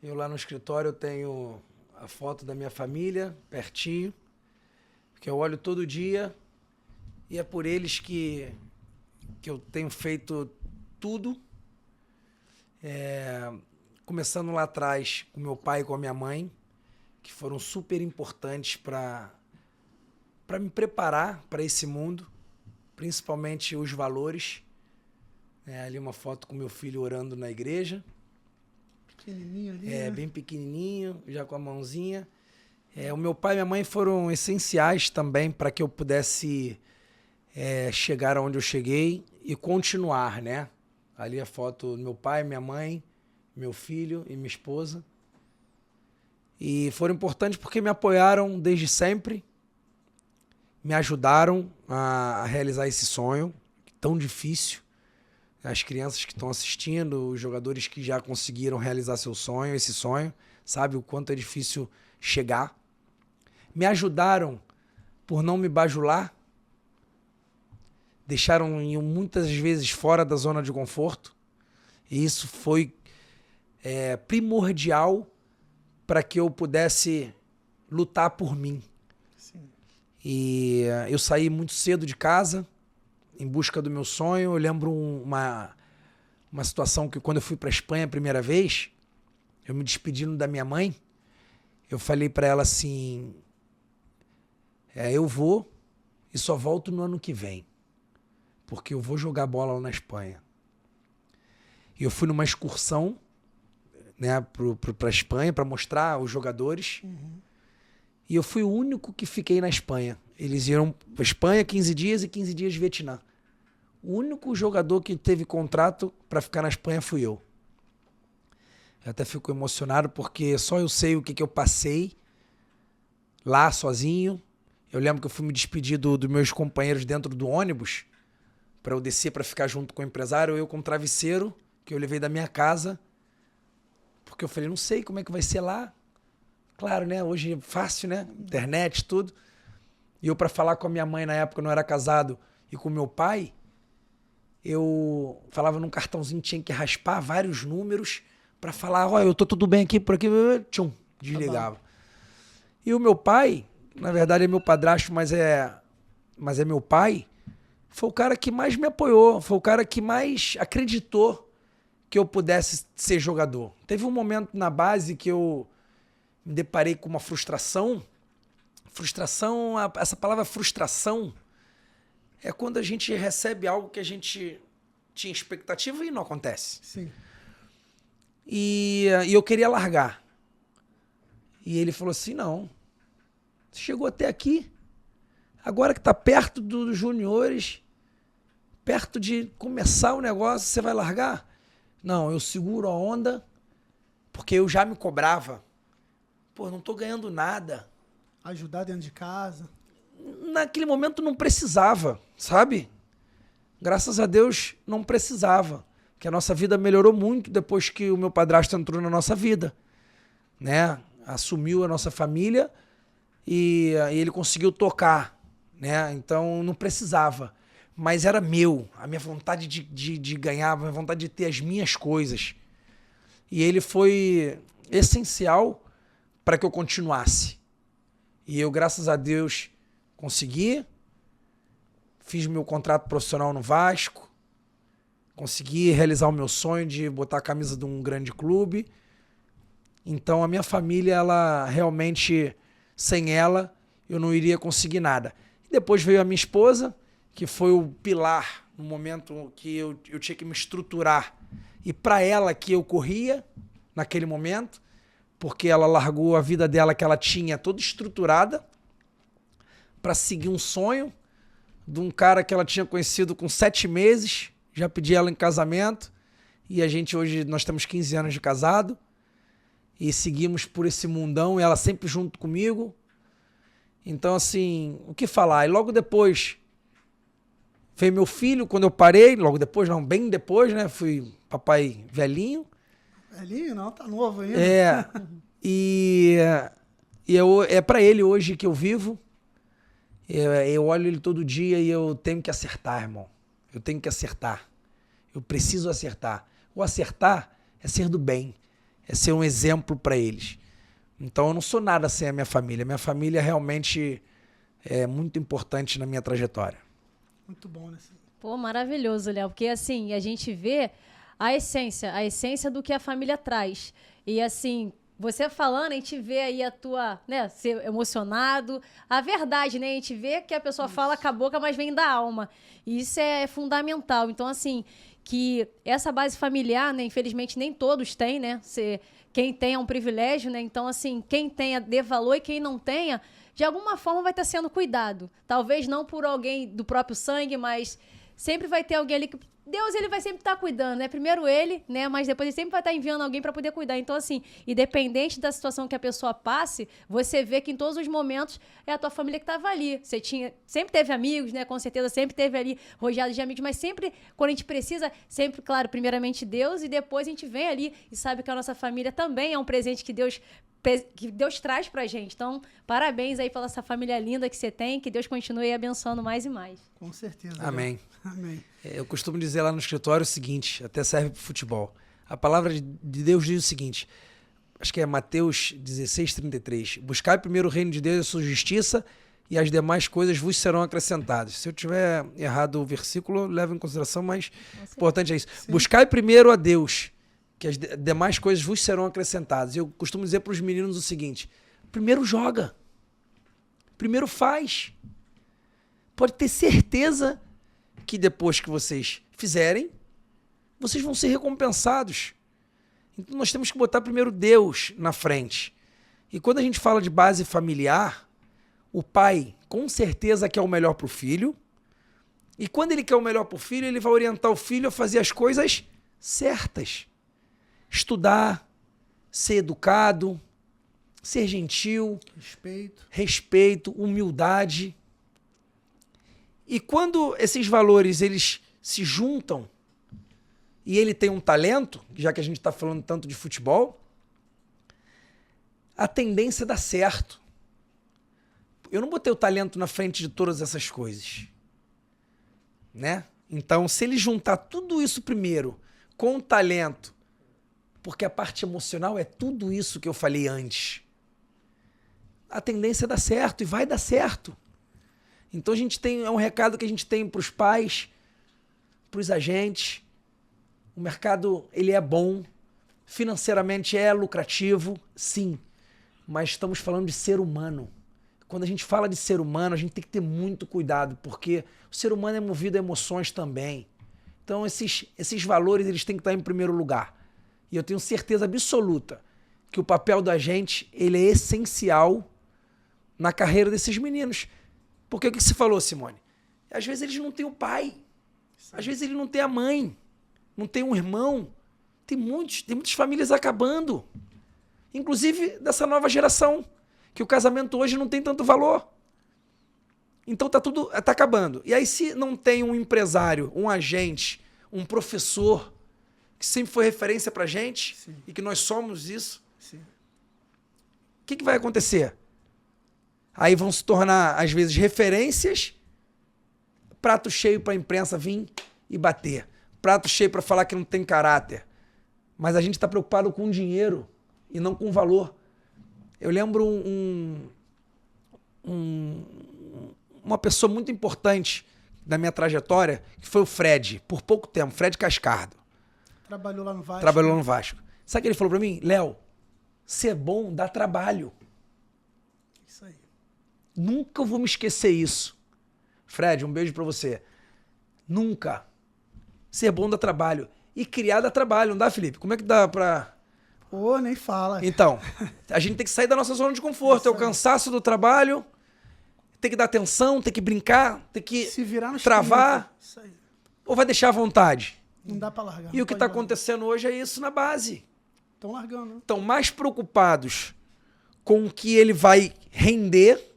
Eu lá no escritório tenho a foto da minha família, pertinho, que eu olho todo dia, e é por eles que eu tenho feito tudo. Começando lá atrás com meu pai e com a minha mãe, que foram super importantes para me preparar para esse mundo, principalmente os valores. Ali uma foto com meu filho orando na igreja. Pequenininho ali, né? Bem pequenininho, já com a mãozinha. O meu pai e minha mãe foram essenciais também para que eu pudesse chegar aonde eu cheguei e continuar, né? Ali a foto do meu pai, minha mãe, meu filho e minha esposa. E foram importantes porque me apoiaram desde sempre, me ajudaram a realizar esse sonho tão difícil. As crianças que estão assistindo, os jogadores que já conseguiram realizar seu sonho, esse sonho, sabe o quanto é difícil chegar. Me ajudaram por não me bajular, deixaram muitas vezes fora da zona de conforto, e isso foi primordial para que eu pudesse lutar por mim. Sim. E eu saí muito cedo de casa, em busca do meu sonho. Eu lembro uma situação que quando eu fui para a Espanha a primeira vez, eu me despedindo da minha mãe, eu falei para ela assim, eu vou e só volto no ano que vem, porque eu vou jogar bola lá na Espanha. E eu fui numa excursão, né, para a Espanha para mostrar os jogadores. Uhum. E eu fui o único que fiquei na Espanha. Eles iam para Espanha 15 dias e 15 dias de Vietnã. O único jogador que teve contrato para ficar na Espanha fui eu. Eu até fico emocionado porque só eu sei o que eu passei lá sozinho. Eu lembro que eu fui me despedir dos meus companheiros dentro do ônibus para eu descer para ficar junto com o empresário, eu com um travesseiro que eu levei da minha casa, porque eu falei, não sei como é que vai ser lá. Claro, né? Hoje é fácil, né? Internet, tudo. E eu, para falar com a minha mãe, na época eu não era casado, e com meu pai, eu falava num cartãozinho, tinha que raspar vários números para falar, olha, eu tô tudo bem aqui, por aqui, tchum, desligava. E o meu pai, na verdade é meu padrasto, mas é meu pai, foi o cara que mais me apoiou, foi o cara que mais acreditou que eu pudesse ser jogador. Teve um momento na base que eu me deparei com uma frustração. Frustração, essa palavra frustração é quando a gente recebe algo que a gente tinha expectativa e não acontece. Sim. E eu queria largar. E ele falou assim, não, você chegou até aqui, agora que está perto dos juniores, perto de começar o negócio, você vai largar? Não, eu seguro a onda, porque eu já me cobrava Pô, não tô ganhando nada. Ajudar dentro de casa. Naquele momento não precisava, sabe? Graças a Deus não precisava. Porque a nossa vida melhorou muito depois que o meu padrasto entrou na nossa vida, né? Assumiu a nossa família e ele conseguiu tocar, né? Então não precisava. Mas era meu, a minha vontade de ganhar, a minha vontade de ter as minhas coisas. E ele foi essencial para que eu continuasse. E eu, graças a Deus, consegui. Fiz meu contrato profissional no Vasco. Consegui realizar o meu sonho de botar a camisa de um grande clube. Então a minha família, ela realmente, sem ela, eu não iria conseguir nada. E depois veio a minha esposa, que foi o pilar no momento que eu tinha que me estruturar. E para ela que eu corria naquele momento, porque ela largou a vida dela que ela tinha toda estruturada para seguir um sonho de um cara que ela tinha conhecido com 7 meses, já pedi ela em casamento, e a gente hoje, nós temos 15 anos de casado, e seguimos por esse mundão, e ela sempre junto comigo. Então, assim, o que falar? E logo depois veio meu filho, quando eu parei, logo depois, não, bem depois, né? Fui papai velhinho. Velhinho não, tá novo ainda. É para ele hoje que eu vivo. Eu olho ele todo dia e eu tenho que acertar, irmão. Eu tenho que acertar. Eu preciso acertar. O acertar é ser do bem, é ser um exemplo para eles. Então eu não sou nada sem a minha família. Minha família realmente é muito importante na minha trajetória. Muito bom, né? Pô, maravilhoso, Léo. Porque assim, a gente vê a essência do que a família traz. E assim, você falando, a gente vê aí a tua, né, ser emocionado. A verdade, né? A gente vê que a pessoa fala com a boca, mas vem da alma. E isso é fundamental. Então, assim, que essa base familiar, né, infelizmente nem todos têm, né? Quem tem é um privilégio, né? Então, assim, quem tenha dê valor e quem não tenha, de alguma forma vai estar sendo cuidado. Talvez não por alguém do próprio sangue, mas sempre vai ter alguém ali que Deus, ele vai sempre estar cuidando, né? Primeiro ele, né? Mas depois ele sempre vai estar enviando alguém para poder cuidar. Então, assim, independente da situação que a pessoa passe, você vê que em todos os momentos é a tua família que estava ali. Você sempre teve amigos, né? Com certeza sempre teve ali rodeado de amigos, mas sempre, quando a gente precisa, sempre, claro, primeiramente Deus, e depois a gente vem ali e sabe que a nossa família também é um presente que Deus traz pra gente. Então, parabéns aí pela essa família linda que você tem, que Deus continue abençoando mais e mais. Com certeza. Amém. Amém. Eu costumo dizer lá no escritório o seguinte, até serve para o futebol. A palavra de Deus diz o seguinte, acho que é Mateus 16:33. Buscai primeiro o reino de Deus e a sua justiça, e as demais coisas vos serão acrescentadas. Se eu tiver errado o versículo, levo em consideração, mas o importante é isso. Sim. Buscai primeiro a Deus, que as demais coisas vos serão acrescentadas. Eu costumo dizer para os meninos o seguinte, primeiro joga, primeiro faz. Pode ter certeza que depois que vocês fizerem, vocês vão ser recompensados. Então nós temos que botar primeiro Deus na frente. E quando a gente fala de base familiar, o pai com certeza quer o melhor para o filho, e quando ele quer o melhor para o filho, ele vai orientar o filho a fazer as coisas certas. Estudar, ser educado, ser gentil, respeito, humildade. E quando esses valores eles se juntam e ele tem um talento, já que a gente está falando tanto de futebol, a tendência dá certo. Eu não botei o talento na frente de todas essas coisas, né? Então, se ele juntar tudo isso primeiro com o talento, porque a parte emocional é tudo isso que eu falei antes, a tendência dá certo e vai dar certo. Então é um recado que a gente tem para os pais, para os agentes. O mercado ele é bom, financeiramente é lucrativo, sim, mas estamos falando de ser humano. Quando a gente fala de ser humano, a gente tem que ter muito cuidado, porque o ser humano é movido a emoções também. Então esses valores eles têm que estar em primeiro lugar. E eu tenho certeza absoluta que o papel da gente ele é essencial na carreira desses meninos. Porque o que você falou, Simone? Às vezes eles não têm o pai. Às vezes ele não tem a mãe. Não tem um irmão. Tem muitas famílias acabando. inclusive dessa nova geração, que o casamento hoje não tem tanto valor. Então tá acabando. E aí se não tem um empresário, um agente, um professor, que sempre foi referência pra gente, sim, e que nós somos isso, sim, o que vai acontecer? Aí vão se tornar, às vezes, referências, prato cheio pra imprensa vir e bater, prato cheio pra falar que não tem caráter. Mas a gente tá preocupado com dinheiro e não com valor. Eu lembro uma pessoa muito importante da minha trajetória, que foi o Fred, por pouco tempo, Fred Cascardo. Trabalhou lá no Vasco. Trabalhou lá no Vasco. Sabe o que ele falou pra mim? Léo, ser bom dá trabalho. Isso aí. Nunca vou me esquecer isso. Fred, um beijo pra você. Nunca. Ser bom dá trabalho. E criar dá trabalho, não dá, Felipe? Como é que dá pra... Pô, nem fala. Então, a gente tem que sair da nossa zona de conforto. É o cansaço do trabalho, tem que dar atenção, tem que brincar, tem que se virar no travar. Isso aí. Ou vai deixar à vontade? Não dá pra largar. E o que está acontecendo hoje é isso na base. Estão largando. Né? Estão mais preocupados com o que ele vai render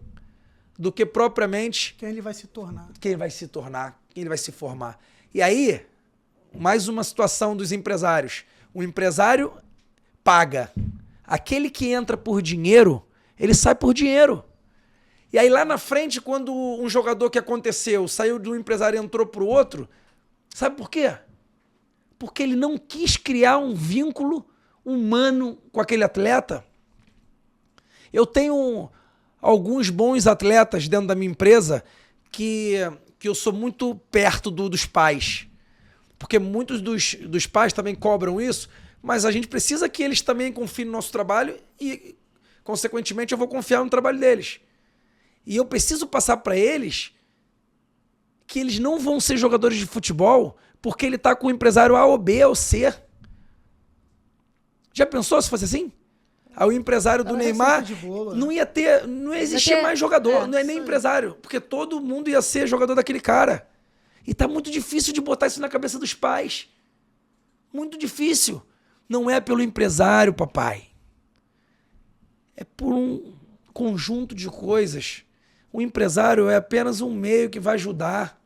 do que propriamente... Quem ele vai se tornar. Quem ele vai se tornar, quem ele vai se formar. E aí, mais uma situação dos empresários. O empresário paga. Aquele que entra por dinheiro, ele sai por dinheiro. E aí lá na frente, quando um jogador que aconteceu saiu de um empresário e entrou para o outro, sabe por quê? Porque ele não quis criar um vínculo humano com aquele atleta. Eu tenho alguns bons atletas dentro da minha empresa que eu sou muito perto dos pais. Porque muitos dos pais também cobram isso, mas a gente precisa que eles também confiem no nosso trabalho e, consequentemente, eu vou confiar no trabalho deles. E eu preciso passar para eles que eles não vão ser jogadores de futebol porque ele está com o empresário A ou B ou C. Já pensou se fosse assim? Aí o empresário do Neymar não ia existir mais jogador, não é nem empresário, porque todo mundo ia ser jogador daquele cara. E tá muito difícil de botar isso na cabeça dos pais. Muito difícil. Não é pelo empresário, papai. É por um conjunto de coisas. O empresário é apenas um meio que vai ajudar.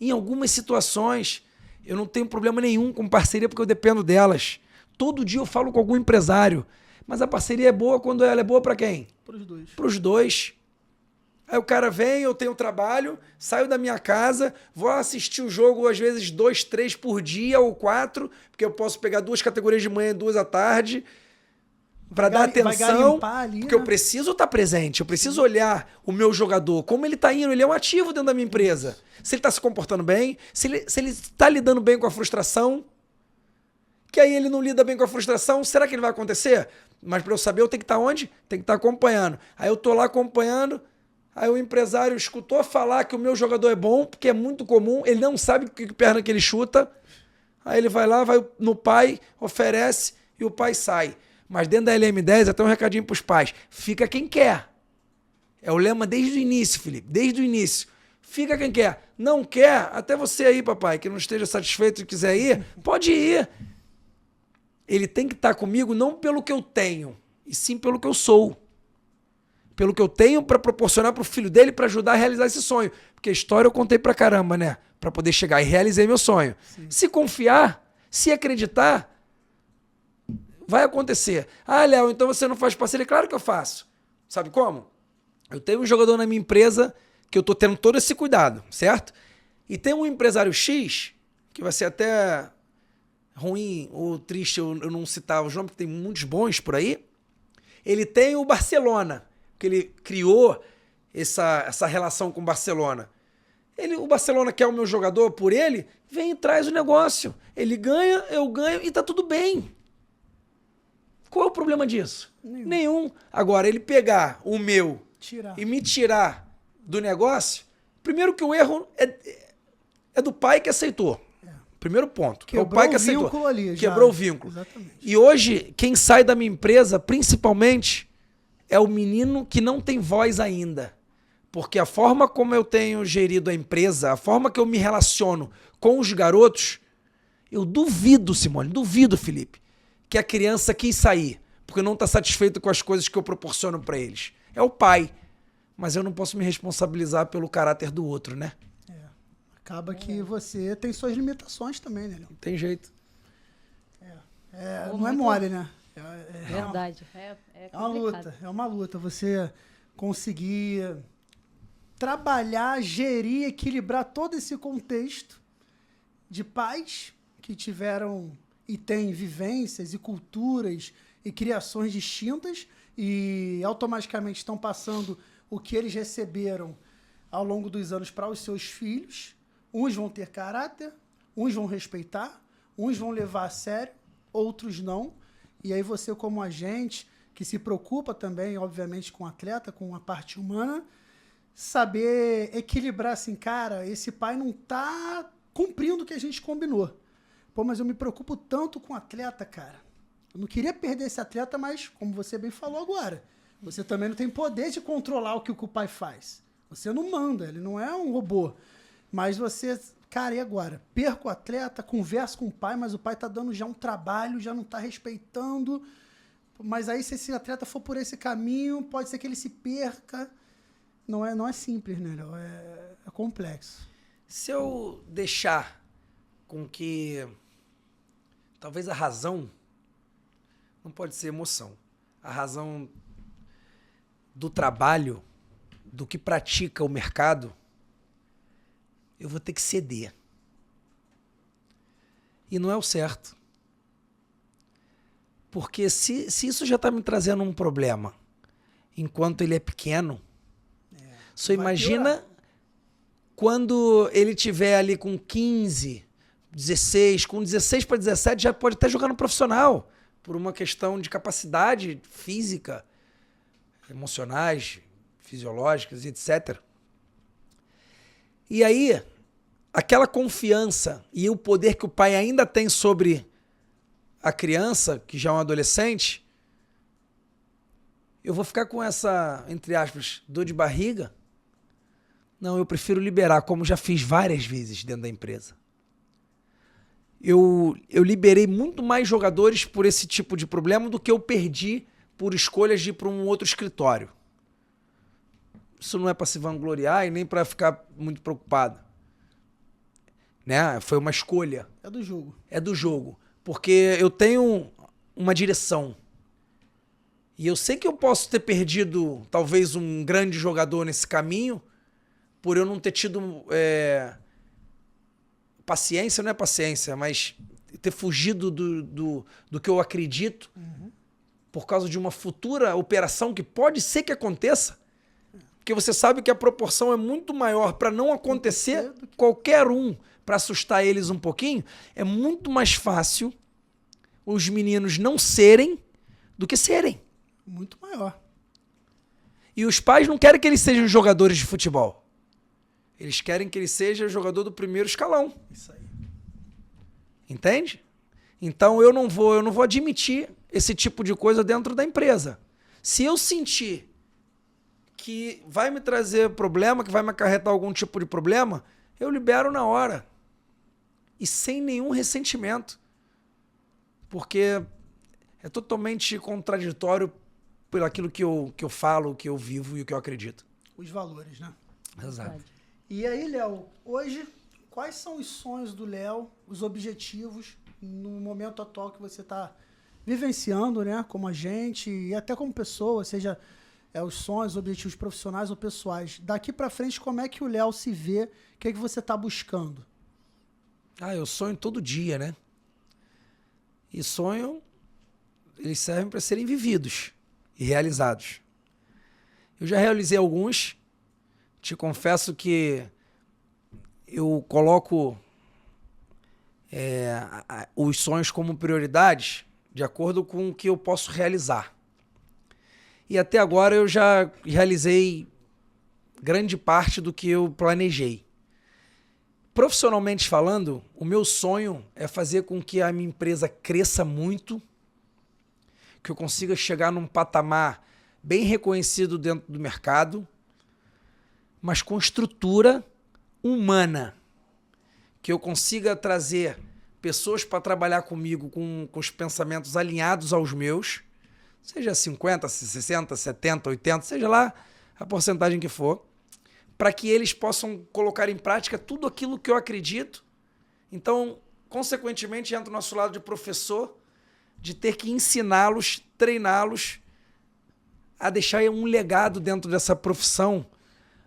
Em algumas situações, eu não tenho problema nenhum com parceria porque eu dependo delas. Todo dia eu falo com algum empresário. Mas a parceria é boa quando ela é boa para quem? Para os dois. Para os dois. Aí o cara vem, eu tenho trabalho, saio da minha casa, vou assistir o jogo às vezes 2, 3 por dia ou 4, porque eu posso pegar 2 categorias de manhã e 2 à tarde, para dar atenção, ali, porque eu preciso estar presente, eu preciso olhar o meu jogador, como ele está indo, ele é um ativo dentro da minha empresa. Se ele está se comportando bem, se ele está lidando bem com a frustração, que aí ele não lida bem com a frustração, será que ele vai acontecer? Mas para eu saber, eu tenho que estar onde? Tem que estar acompanhando. Aí eu estou lá acompanhando, aí o empresário escutou falar que o meu jogador é bom, porque é muito comum, ele não sabe que perna que ele chuta, aí ele vai lá, vai no pai, oferece e o pai sai. Mas dentro da LM10, até um recadinho para os pais, fica quem quer. É o lema desde o início, Felipe, desde o início. Fica quem quer. Não quer, até você aí, papai, que não esteja satisfeito e quiser ir, pode ir. Ele tem que estar comigo não pelo que eu tenho, e sim pelo que eu sou. Pelo que eu tenho para proporcionar para o filho dele para ajudar a realizar esse sonho. Porque a história eu contei pra caramba, né? Para poder chegar e realizei meu sonho. Sim. Se confiar, se acreditar, vai acontecer. Ah, Léo, então você não faz parceria? Claro que eu faço. Sabe como? Eu tenho um jogador na minha empresa que eu estou tendo todo esse cuidado, certo? E tem um empresário X, que vai ser até ruim ou triste eu não citar os nomes, porque tem muitos bons por aí. Ele tem o Barcelona, que ele criou essa relação com o Barcelona. O Barcelona quer o meu jogador por ele, vem e traz o negócio. Ele ganha, eu ganho e tá tudo bem. Qual é o problema disso? Nenhum. Agora, ele pegar o meu e me tirar do negócio, primeiro que o erro é do pai que aceitou. Primeiro ponto. Quebrou é o pai que aceitou. Quebrou o vínculo. Exatamente. E hoje, quem sai da minha empresa, principalmente, é o menino que não tem voz ainda. Porque a forma como eu tenho gerido a empresa, a forma que eu me relaciono com os garotos, eu duvido, Simone, duvido, Felipe, que a criança quis sair. porque não está satisfeito com as coisas que eu proporciono para eles. É o pai. Mas eu não posso me responsabilizar pelo caráter do outro, né? Acaba que você tem suas limitações também, né, Léo? Não tem jeito. Não é mole, né? Verdade. É uma luta, é uma luta. Você conseguir trabalhar, gerir, equilibrar todo esse contexto de pais que tiveram e têm vivências e culturas e criações distintas e automaticamente estão passando o que eles receberam ao longo dos anos para os seus filhos. Uns vão ter caráter, uns vão respeitar, uns vão levar a sério, outros não. E aí você, como agente, que se preocupa também, obviamente, com o atleta, com a parte humana, saber equilibrar assim, cara, esse pai não tá cumprindo o que a gente combinou. Pô, mas eu me preocupo tanto com o atleta, cara. Eu não queria perder esse atleta, mas, como você bem falou agora, você também não tem poder de controlar o que o pai faz. Você não manda, ele não é um robô. Mas você, cara, e agora? Perco o atleta, converso com o pai, mas o pai tá dando já um trabalho, já não tá respeitando. Mas aí, se esse atleta for por esse caminho, pode ser que ele se perca. Não é simples, né? É complexo. Se eu deixar com que talvez a razão não pode ser emoção. A razão do trabalho, do que pratica o mercado, eu vou ter que ceder. E não é o certo. Porque se isso já está me trazendo um problema, enquanto ele é pequeno, você imagina quando ele tiver ali com 15, 16, com 16 para 17 já pode até jogar no profissional, por uma questão de capacidade física, emocionais, fisiológicas, etc. E aí, aquela confiança e o poder que o pai ainda tem sobre a criança, que já é um adolescente, eu vou ficar com essa, entre aspas, dor de barriga? Não, eu prefiro liberar, como já fiz várias vezes dentro da empresa. Eu liberei muito mais jogadores por esse tipo de problema do que eu perdi por escolhas de ir para um outro escritório. Isso não é para se vangloriar e nem para ficar muito preocupado. Né? Foi uma escolha. É do jogo. É do jogo. Porque eu tenho uma direção. E eu sei que eu posso ter perdido talvez um grande jogador nesse caminho por eu não ter tido paciência, não é paciência, mas ter fugido do que eu acredito por causa de uma futura operação que pode ser que aconteça. Porque você sabe que a proporção é muito maior para não acontecer qualquer um, para assustar eles um pouquinho. É muito mais fácil os meninos não serem do que serem. Muito maior. E os pais não querem que eles sejam jogadores de futebol. Eles querem que ele seja jogador do primeiro escalão. Isso aí. Entende? Então eu não vou admitir esse tipo de coisa dentro da empresa. Se eu sentir que vai me trazer problema, que vai me acarretar algum tipo de problema, eu libero na hora. E sem nenhum ressentimento. Porque é totalmente contraditório por aquilo que eu falo, que eu vivo e o que eu acredito. Os valores, né? Exato. E aí, Léo, hoje, quais são os sonhos do Léo, os objetivos no momento atual que você está vivenciando, né? Como agente e até como pessoa, seja os sonhos, objetivos profissionais ou pessoais. Daqui para frente, como é que o Léo se vê? O que é que você está buscando? Eu sonho todo dia, né? E sonho, eles servem para serem vividos e realizados. Eu já realizei alguns. Te confesso que eu coloco os sonhos como prioridades de acordo com o que eu posso realizar. E até agora eu já realizei grande parte do que eu planejei. Profissionalmente falando, o meu sonho é fazer com que a minha empresa cresça muito, que eu consiga chegar num patamar bem reconhecido dentro do mercado, mas com estrutura humana, que eu consiga trazer pessoas para trabalhar comigo com os pensamentos alinhados aos meus, seja 50, 60, 70, 80, seja lá a porcentagem que for, para que eles possam colocar em prática tudo aquilo que eu acredito. Então, consequentemente, entra o nosso lado de professor, de ter que ensiná-los, treiná-los a deixar um legado dentro dessa profissão,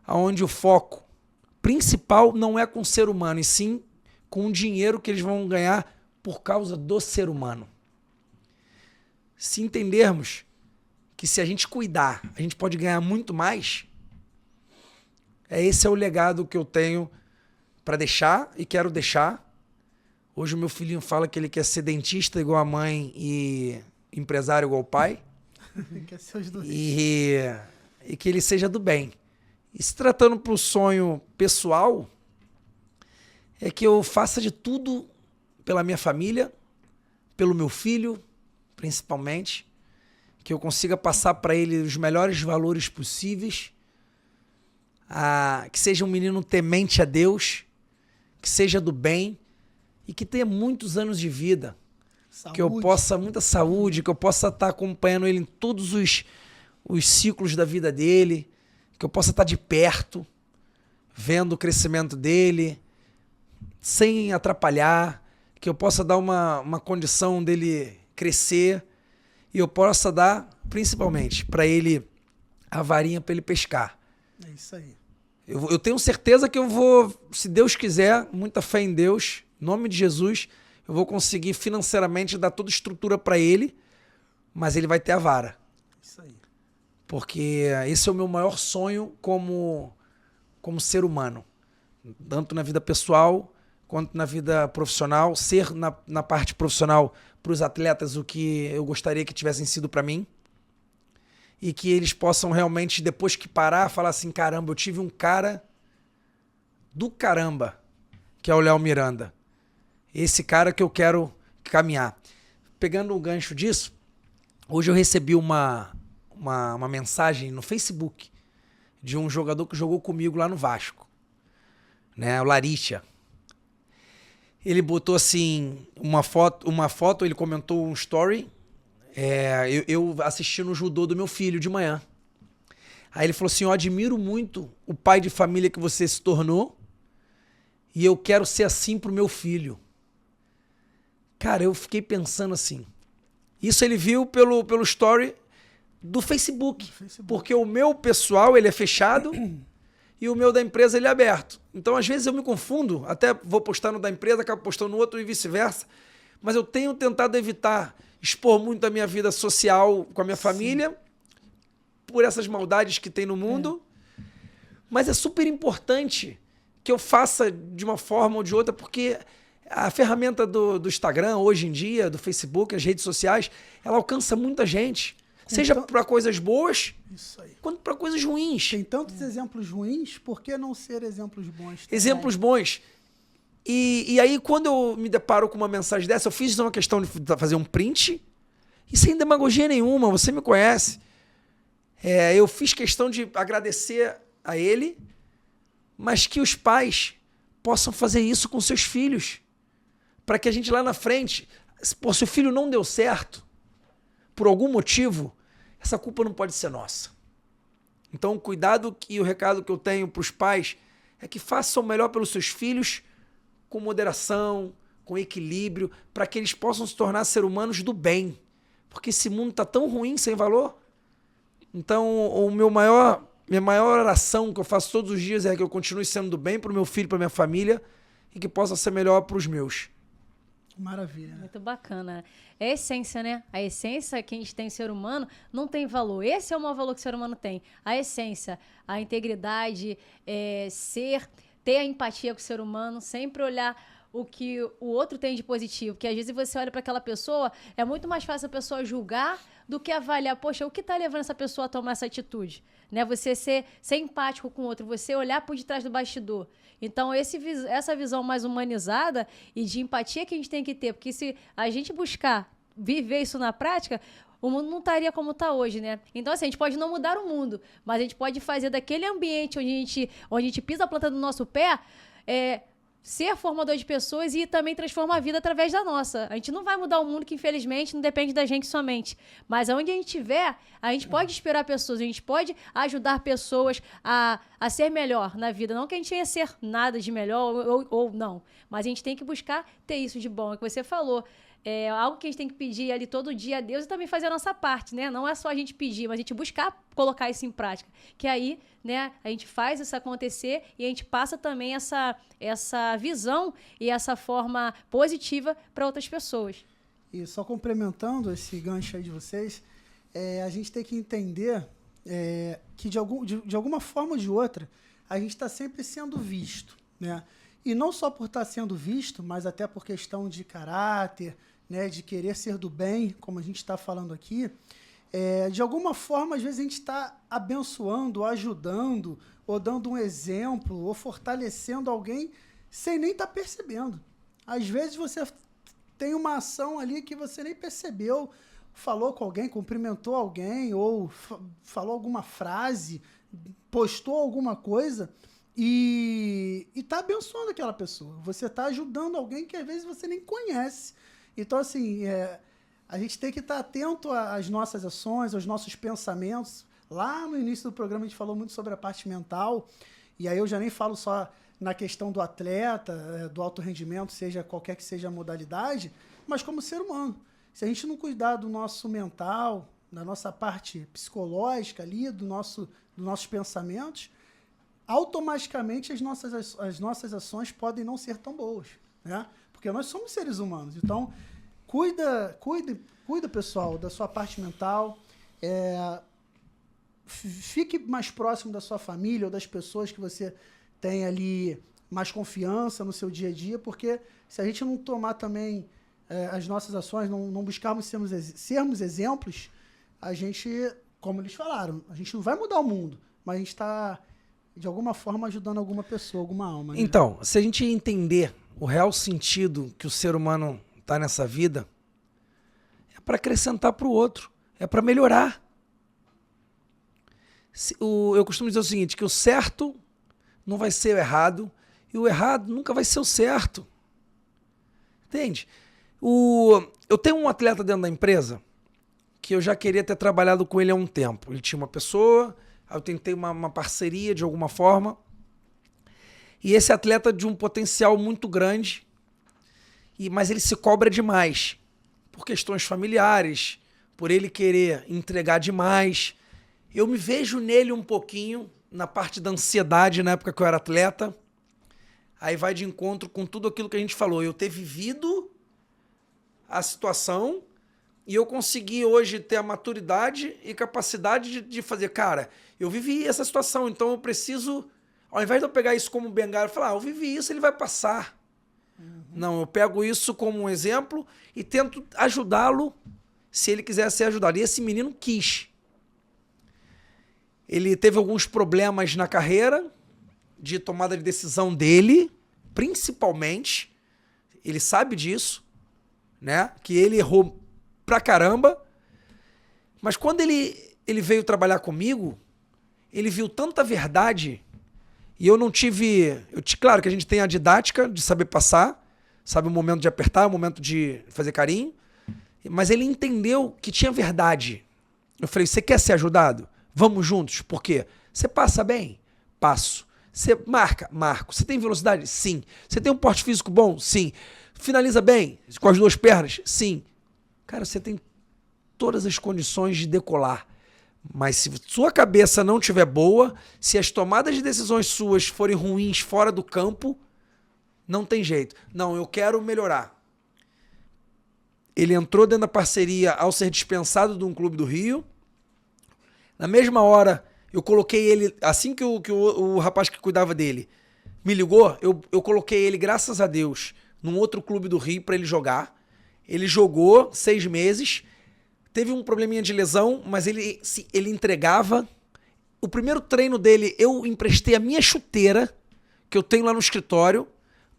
onde o foco principal não é com o ser humano, e sim com o dinheiro que eles vão ganhar por causa do ser humano. Se entendermos que se a gente cuidar, a gente pode ganhar muito mais, esse é o legado que eu tenho para deixar e quero deixar. Hoje o meu filhinho fala que ele quer ser dentista igual a mãe e empresário igual o pai. Quer ser os dois. E que ele seja do bem. E se tratando para o sonho pessoal, é que eu faça de tudo pela minha família, pelo meu filho, principalmente, que eu consiga passar para ele os melhores valores possíveis, que seja um menino temente a Deus, que seja do bem e que tenha muitos anos de vida. Saúde. Que eu possa, muita saúde, que eu possa estar acompanhando ele em todos os ciclos da vida dele, que eu possa estar de perto, vendo o crescimento dele, sem atrapalhar, que eu possa dar uma condição dele crescer e eu possa dar, principalmente, para ele a varinha para ele pescar. É isso aí. Eu tenho certeza que eu vou, se Deus quiser, muita fé em Deus, em nome de Jesus, eu vou conseguir financeiramente dar toda a estrutura para ele, mas ele vai ter a vara. Isso aí. Porque esse é o meu maior sonho como ser humano. Tanto na vida pessoal quanto na vida profissional. Ser na parte profissional para os atletas o que eu gostaria que tivessem sido para mim. E que eles possam realmente, depois que parar, falar assim, caramba, eu tive um cara do caramba, que é o Léo Miranda. Esse cara que eu quero caminhar. Pegando o gancho disso, hoje eu recebi uma mensagem no Facebook de um jogador que jogou comigo lá no Vasco, né, o Laricha. Ele botou assim, uma foto, ele comentou um story, eu assistindo o judô do meu filho de manhã. Aí ele falou assim, eu admiro muito o pai de família que você se tornou e eu quero ser assim pro meu filho. Cara, eu fiquei pensando assim, isso ele viu pelo story do Facebook, porque o meu pessoal ele é fechado e o meu da empresa ele é aberto. Então, às vezes eu me confundo, até vou postar no da empresa, acabo postando no outro e vice-versa, mas eu tenho tentado evitar expor muito a minha vida social com a minha família, por essas maldades que tem no mundo, mas é super importante que eu faça de uma forma ou de outra, porque a ferramenta do Instagram, hoje em dia, do Facebook, as redes sociais, ela alcança muita gente. Seja para coisas boas, quanto para coisas ruins. Tem tantos exemplos ruins, por que não ser exemplos bons também? Exemplos bons. E aí, quando eu me deparo com uma mensagem dessa, eu fiz uma questão de fazer um print, e sem demagogia nenhuma, você me conhece. Eu fiz questão de agradecer a ele, mas que os pais possam fazer isso com seus filhos. Para que a gente lá na frente, se o filho não deu certo, por algum motivo, essa culpa não pode ser nossa. Então, o cuidado e o recado que eu tenho para os pais é que façam o melhor pelos seus filhos com moderação, com equilíbrio, para que eles possam se tornar seres humanos do bem. Porque esse mundo está tão ruim, sem valor. Então, minha maior oração que eu faço todos os dias é que eu continue sendo do bem para o meu filho, para minha família e que possa ser melhor para os meus. Maravilha. Né? Muito bacana. É a essência, né? A essência que a gente tem ser humano não tem valor. Esse é o maior valor que o ser humano tem. A essência, a integridade, ter a empatia com o ser humano, sempre olhar o que o outro tem de positivo. Porque às vezes você olha para aquela pessoa, é muito mais fácil a pessoa julgar do que avaliar, poxa, o que está levando essa pessoa a tomar essa atitude? Né? Você ser empático com o outro, você olhar por detrás do bastidor. Então, essa visão mais humanizada e de empatia que a gente tem que ter, porque se a gente buscar viver isso na prática, o mundo não estaria como está hoje, né? Então, assim, a gente pode não mudar o mundo, mas a gente pode fazer daquele ambiente onde a gente pisa a planta do nosso pé, ser formador de pessoas e também transformar a vida através da nossa. A gente não vai mudar o mundo, que infelizmente não depende da gente somente. Mas aonde a gente estiver, a gente pode inspirar pessoas, a gente pode ajudar pessoas a ser melhor na vida. Não que a gente ia ser nada de melhor ou não, mas a gente tem que buscar ter isso de bom. É o que você falou. É algo que a gente tem que pedir ali todo dia a Deus e também fazer a nossa parte, né? Não é só a gente pedir, mas a gente buscar colocar isso em prática. Que aí, né, a gente faz isso acontecer e a gente passa também essa visão e essa forma positiva para outras pessoas. E só complementando esse gancho aí de vocês, a gente tem que entender que de alguma forma ou de outra, a gente está sempre sendo visto, né? E não só por estar sendo visto, mas até por questão de caráter, né, de querer ser do bem, como a gente está falando aqui, de alguma forma, às vezes, a gente está abençoando, ajudando, ou dando um exemplo, ou fortalecendo alguém sem nem estar percebendo. Às vezes você tem uma ação ali que você nem percebeu, falou com alguém, cumprimentou alguém, ou falou alguma frase, postou alguma coisa, e está abençoando aquela pessoa. Você está ajudando alguém que às vezes você nem conhece. Então, assim, a gente tem que estar atento às nossas ações, aos nossos pensamentos. Lá no início do programa a gente falou muito sobre a parte mental, e aí eu já nem falo só na questão do atleta, do alto rendimento, seja qualquer que seja a modalidade, mas como ser humano. Se a gente não cuidar do nosso mental, da nossa parte psicológica ali, dos nossos pensamentos, automaticamente as nossas ações podem não ser tão boas, né? Porque nós somos seres humanos. Então, cuida, pessoal, da sua parte mental. Fique mais próximo da sua família ou das pessoas que você tem ali mais confiança no seu dia a dia, porque se a gente não tomar também as nossas ações, não buscarmos sermos exemplos, a gente, como eles falaram, a gente não vai mudar o mundo, mas a gente está, de alguma forma, ajudando alguma pessoa, alguma alma. Né? Então, se a gente entender o real sentido que o ser humano está nessa vida, é para acrescentar para o outro, é para melhorar. Eu costumo dizer o seguinte, que o certo não vai ser o errado e o errado nunca vai ser o certo. Entende? Eu tenho um atleta dentro da empresa que eu já queria ter trabalhado com ele há um tempo. Ele tinha uma pessoa, eu tentei uma parceria de alguma forma. E esse atleta de um potencial muito grande, mas ele se cobra demais. Por questões familiares, por ele querer entregar demais. Eu me vejo nele um pouquinho, na parte da ansiedade, na época que eu era atleta. Aí vai de encontro com tudo aquilo que a gente falou. Eu ter vivido a situação e eu consegui hoje ter a maturidade e capacidade de fazer, cara, eu vivi essa situação, então eu preciso, ao invés de eu pegar isso como bengala e falar, eu vivi isso, ele vai passar. Não, eu pego isso como um exemplo e tento ajudá-lo se ele quiser ser ajudado. E esse menino quis. Ele teve alguns problemas na carreira de tomada de decisão dele, principalmente. Ele sabe disso, né? Que ele errou pra caramba. Mas quando ele veio trabalhar comigo, ele viu tanta verdade e eu não tive... Claro que a gente tem a didática de saber passar, sabe o momento de apertar, o momento de fazer carinho, mas ele entendeu que tinha verdade. Eu falei, você quer ser ajudado? Vamos juntos. Por quê? Você passa bem? Passo. Você marca? Marco. Você tem velocidade? Sim. Você tem um porte físico bom? Sim. Finaliza bem? Com as duas pernas? Sim. Cara, você tem todas as condições de decolar. Mas se sua cabeça não estiver boa, se as tomadas de decisões suas forem ruins fora do campo, não tem jeito. Não, eu quero melhorar. Ele entrou dentro da parceria ao ser dispensado de um clube do Rio. Na mesma hora, eu coloquei ele, assim que o rapaz que cuidava dele me ligou, eu coloquei ele, graças a Deus, num outro clube do Rio para ele jogar. Ele jogou 6 meses, teve um probleminha de lesão, mas ele entregava. O primeiro treino dele, eu emprestei a minha chuteira, que eu tenho lá no escritório,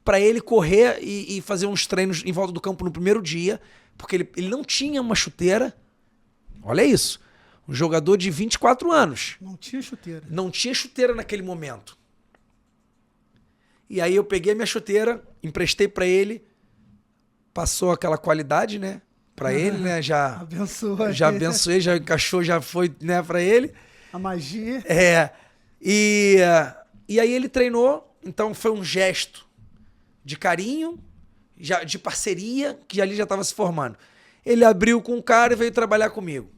para ele correr e fazer uns treinos em volta do campo no primeiro dia, porque ele não tinha uma chuteira. Olha isso. Um jogador de 24 anos. Não tinha chuteira. Não tinha chuteira naquele momento. E aí eu peguei a minha chuteira, emprestei pra ele, passou aquela qualidade, né? Pra ele, né? Já abençoei, já encaixou, já foi, né, pra ele. A magia. E aí ele treinou, então foi um gesto de carinho, de parceria, que ali já estava se formando. Ele abriu com o cara e veio trabalhar comigo.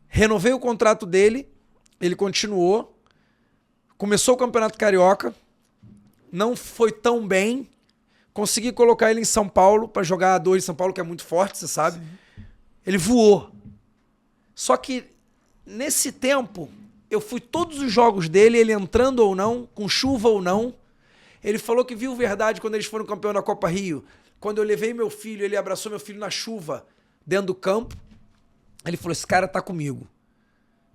Renovei o contrato dele, ele continuou, começou o Campeonato Carioca, não foi tão bem, consegui colocar ele em São Paulo para jogar a 2 em São Paulo, que é muito forte, você sabe. Sim. Ele voou. Só que nesse tempo, eu fui todos os jogos dele, ele entrando ou não, com chuva ou não. Ele falou que viu verdade quando eles foram campeão da Copa Rio. Quando eu levei meu filho, ele abraçou meu filho na chuva, dentro do campo. Ele falou, esse cara tá comigo.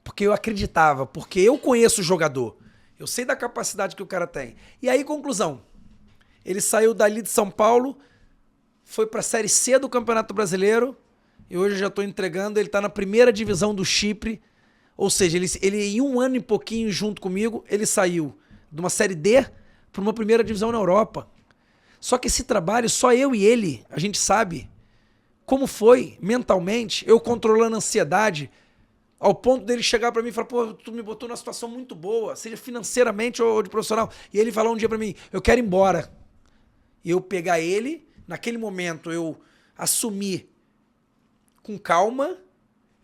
Porque eu acreditava, porque eu conheço o jogador. Eu sei da capacidade que o cara tem. E aí, conclusão. Ele saiu dali de São Paulo, foi pra Série C do Campeonato Brasileiro, e hoje eu já tô entregando, ele tá na primeira divisão do Chipre. Ou seja, ele em 1 ano e pouquinho junto comigo, ele saiu de uma Série D para uma primeira divisão na Europa. Só que esse trabalho, só eu e ele, a gente sabe como foi mentalmente, eu controlando a ansiedade, ao ponto dele chegar para mim e falar, pô, tu me botou numa situação muito boa, seja financeiramente ou de profissional. E ele falar um dia para mim, eu quero ir embora. E eu pegar ele, naquele momento eu assumir com calma,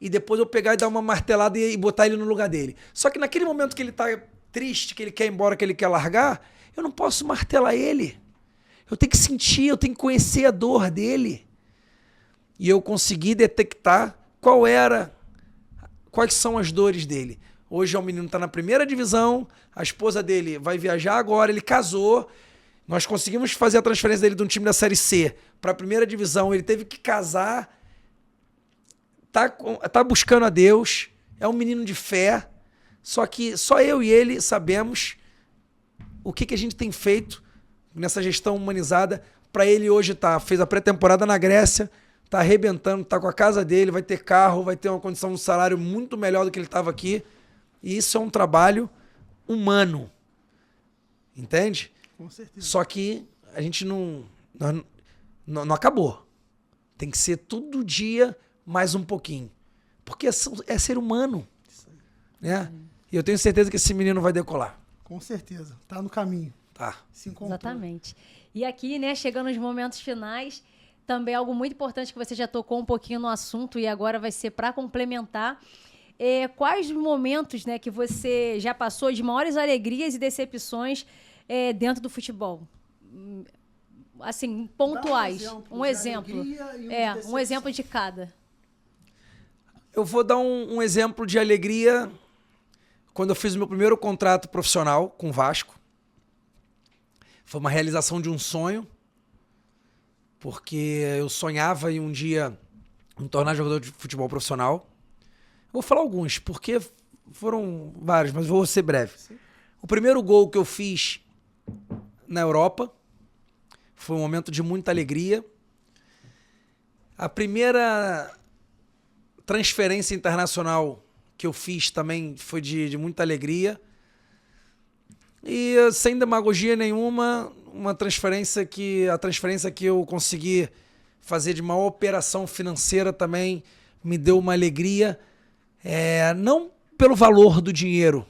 e depois eu pegar e dar uma martelada e botar ele no lugar dele. Só que naquele momento que ele tá triste, que ele quer ir embora, que ele quer largar, eu não posso martelar ele. Eu tenho que sentir, eu tenho que conhecer a dor dele. E eu consegui detectar quais são as dores dele. Hoje o menino tá na primeira divisão, a esposa dele vai viajar agora, ele casou, nós conseguimos fazer a transferência dele de um time da Série C para a primeira divisão, ele teve que casar, tá buscando a Deus, é um menino de fé, só que só eu e ele sabemos o que a gente tem feito nessa gestão humanizada para ele hoje fez a pré-temporada na Grécia, tá arrebentando, tá com a casa dele, vai ter carro, vai ter uma condição de salário muito melhor do que ele estava aqui, e isso é um trabalho humano, entende? Com certeza. Só que a gente não acabou, tem que ser todo dia mais um pouquinho. Porque é ser humano. Né? E eu tenho certeza que esse menino vai decolar. Com certeza. Tá no caminho. Tá. Se encontrou. Exatamente. E aqui, né, chegando nos momentos finais, também algo muito importante que você já tocou um pouquinho no assunto e agora vai ser para complementar. Quais momentos, né, que você já passou de maiores alegrias e decepções dentro do futebol? Assim, pontuais. Um exemplo. Um exemplo de cada. Eu vou dar um exemplo de alegria quando eu fiz o meu primeiro contrato profissional com o Vasco. Foi uma realização de um sonho, porque eu sonhava em um dia me tornar jogador de futebol profissional. Vou falar alguns, porque foram vários, mas vou ser breve. Sim. O primeiro gol que eu fiz na Europa foi um momento de muita alegria. A primeira transferência internacional que eu fiz também foi de muita alegria. E sem demagogia nenhuma, a transferência que eu consegui fazer de uma operação financeira também me deu uma alegria. Não pelo valor do dinheiro,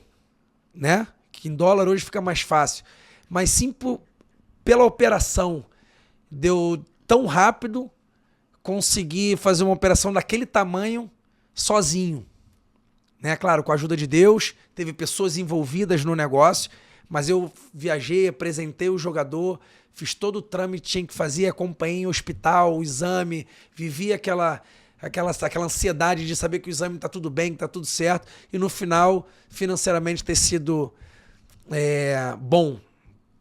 né? Que em dólar hoje fica mais fácil, mas sim pela operação. Deu tão rápido, consegui fazer uma operação daquele tamanho sozinho. Né? Claro, com a ajuda de Deus, teve pessoas envolvidas no negócio, mas eu viajei, apresentei o jogador, fiz todo o trâmite que tinha que fazer, acompanhei o hospital, o exame, vivi aquela ansiedade de saber que o exame está tudo bem, que está tudo certo, e no final, financeiramente, ter sido bom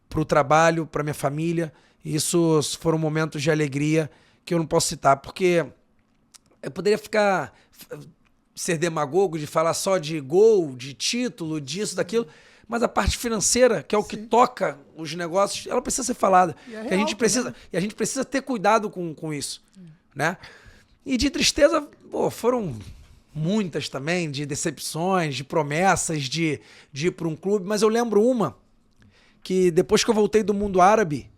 para o trabalho, para minha família. E isso foram momentos de alegria que eu não posso citar, porque eu poderia ser demagogo de falar só de gol, de título, disso, daquilo, mas a parte financeira, que é o que toca os negócios, ela precisa ser falada. E a gente precisa ter cuidado com isso. Né? E de tristeza, foram muitas também, de decepções, de promessas de ir para um clube, mas eu lembro uma que depois que eu voltei do mundo árabe,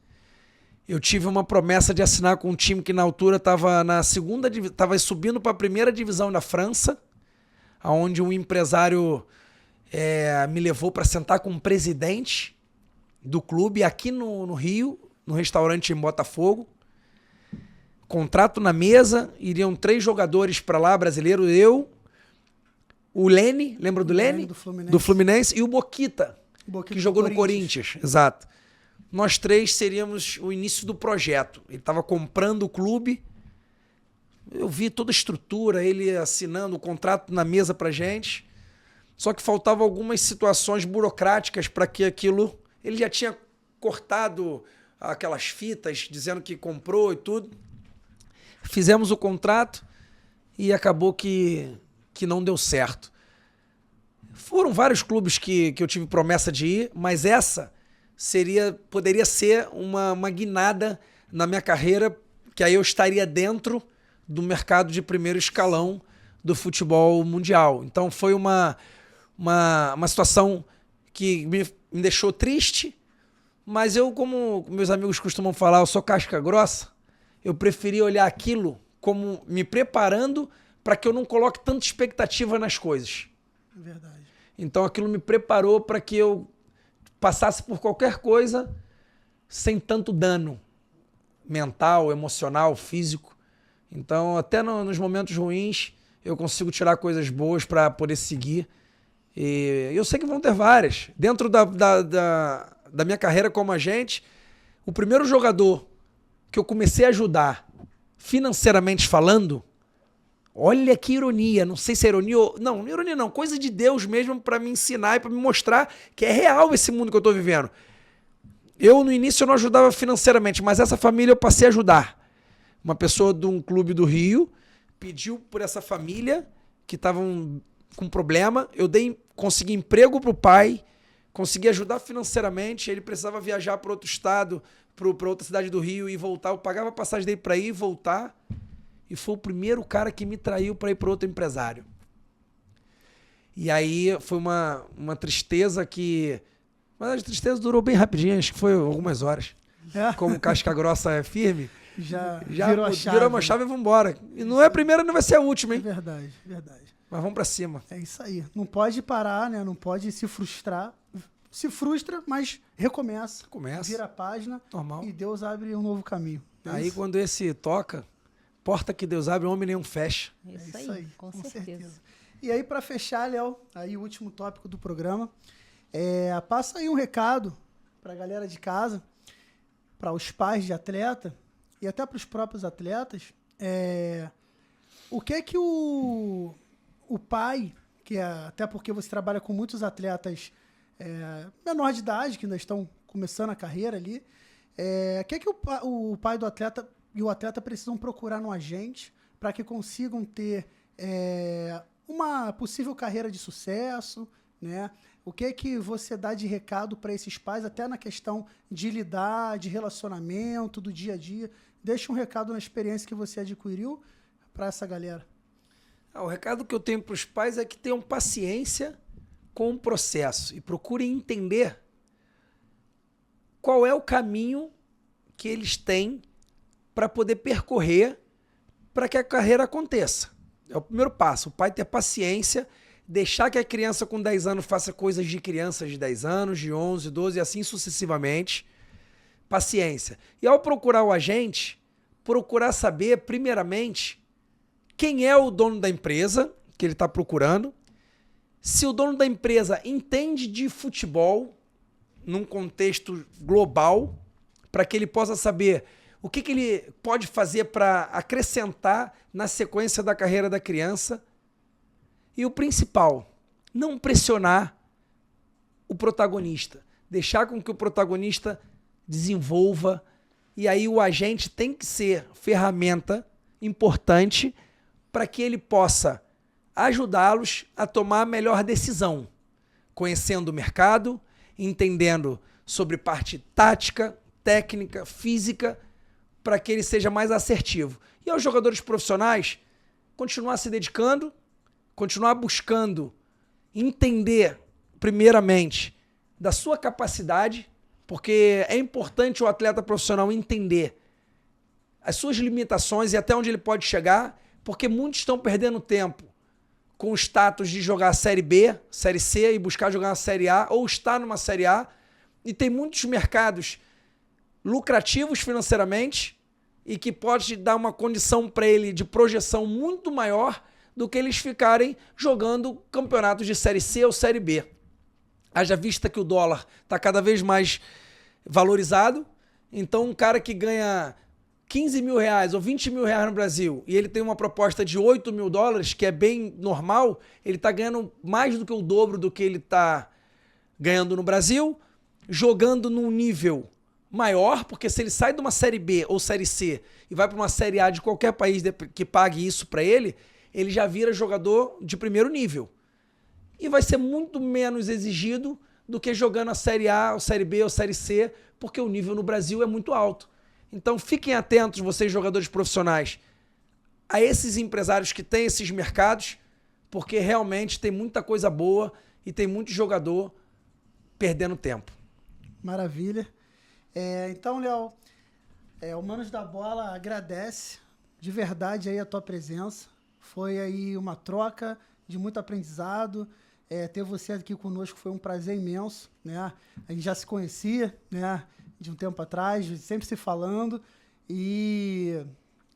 eu tive uma promessa de assinar com um time que na altura estava estava subindo para a primeira divisão da França, onde um empresário me levou para sentar com o presidente do clube aqui no Rio, no restaurante em Botafogo. Contrato na mesa, iriam 3 jogadores para lá, brasileiro, eu, o Lene, lembra do Lene? Do Fluminense, e o Boquita, que jogou no Corinthians. Exato. Nós 3 seríamos o início do projeto. Ele estava comprando o clube, eu vi toda a estrutura, ele assinando o contrato na mesa pra gente, só que faltavam algumas situações burocráticas para que aquilo... Ele já tinha cortado aquelas fitas, dizendo que comprou e tudo. Fizemos o contrato e acabou que não deu certo. Foram vários clubes que eu tive promessa de ir, mas essa poderia ser uma guinada na minha carreira, que aí eu estaria dentro do mercado de primeiro escalão do futebol mundial. Então foi uma situação que me deixou triste, mas eu, como meus amigos costumam falar, eu sou casca grossa, eu preferi olhar aquilo como me preparando para que eu não coloque tanta expectativa nas coisas. Verdade. Então aquilo me preparou para que eu passasse por qualquer coisa sem tanto dano mental, emocional, físico. Então até nos momentos ruins eu consigo tirar coisas boas para poder seguir. E eu sei que vão ter várias. Dentro da minha carreira como agente, o primeiro jogador que eu comecei a ajudar, financeiramente falando, olha que ironia, não sei se é ironia ou... Não, ironia não, coisa de Deus mesmo para me ensinar e para me mostrar que é real esse mundo que eu estou vivendo. Eu, no início, eu não ajudava financeiramente, mas essa família eu passei a ajudar. Uma pessoa de um clube do Rio pediu por essa família que estavam com problema, consegui emprego para o pai, consegui ajudar financeiramente, ele precisava viajar para outro estado, para outra cidade do Rio e voltar, eu pagava a passagem dele para ir e voltar, e foi o primeiro cara que me traiu para ir para outro empresário. E aí foi uma tristeza que... Mas a tristeza durou bem rapidinho, acho que foi algumas horas. Como casca grossa é firme, já virou a chave. Virou uma chave e vamos embora. E não é a primeira, não vai ser a última, hein? É verdade, verdade. Mas vamos pra cima. É isso aí. Não pode parar, né? Não pode se frustrar. Se frustra, mas recomeça. Vira a página. Normal. E Deus abre um novo caminho. Aí quando esse toca, porta que Deus abre, homem nenhum fecha. É isso aí, com certeza. E aí, para fechar, Léo, aí o último tópico do programa, passa aí um recado pra galera de casa, para os pais de atleta e até para os próprios atletas. O que é que o pai, até porque você trabalha com muitos atletas menor de idade, que ainda estão começando a carreira ali, o que é que o pai do atleta e o atleta precisam procurar no agente para que consigam ter uma possível carreira de sucesso, né? O que é que você dá de recado para esses pais, até na questão de lidar, de relacionamento, do dia a dia? Deixa um recado na experiência que você adquiriu para essa galera. O recado que eu tenho para os pais é que tenham paciência com o processo e procurem entender qual é o caminho que eles têm para poder percorrer para que a carreira aconteça. É o primeiro passo, o pai ter paciência, deixar que a criança com 10 anos faça coisas de crianças de 10 anos, de 11, 12 e assim sucessivamente. Paciência. E ao procurar o agente, procurar saber, primeiramente, quem é o dono da empresa que ele está procurando, se o dono da empresa entende de futebol num contexto global, para que ele possa saber o que ele pode fazer para acrescentar na sequência da carreira da criança. E o principal, não pressionar o protagonista, deixar com que o protagonista desenvolva, e aí o agente tem que ser ferramenta importante para que ele possa ajudá-los a tomar a melhor decisão, conhecendo o mercado, entendendo sobre parte tática, técnica, física, para que ele seja mais assertivo. E aos jogadores profissionais, continuar se dedicando, continuar buscando entender, primeiramente, da sua capacidade, Porque é importante o atleta profissional entender as suas limitações e até onde ele pode chegar, porque muitos estão perdendo tempo com o status de jogar a Série B, Série C e buscar jogar na Série A, ou estar numa Série A, e tem muitos mercados lucrativos financeiramente e que pode dar uma condição para ele de projeção muito maior do que eles ficarem jogando campeonatos de Série C ou Série B. Haja vista que o dólar está cada vez mais valorizado, então um cara que ganha 15 mil reais ou 20 mil reais no Brasil e ele tem uma proposta de 8 mil dólares, que é bem normal, ele está ganhando mais do que o dobro do que ele está ganhando no Brasil, jogando num nível maior, porque se ele sai de uma Série B ou Série C e vai para uma Série A de qualquer país que pague isso para ele, ele já vira jogador de primeiro nível. E vai ser muito menos exigido do que jogando a Série A, ou Série B ou Série C, porque o nível no Brasil é muito alto. Então fiquem atentos, vocês jogadores profissionais, a esses empresários que têm esses mercados, porque realmente tem muita coisa boa e tem muito jogador perdendo tempo. Maravilha. Então, Léo, o Manos da Bola agradece de verdade aí a tua presença. Foi aí uma troca de muito aprendizado. Ter você aqui conosco foi um prazer imenso, né? A gente já se conhecia, né? De um tempo atrás, sempre se falando, e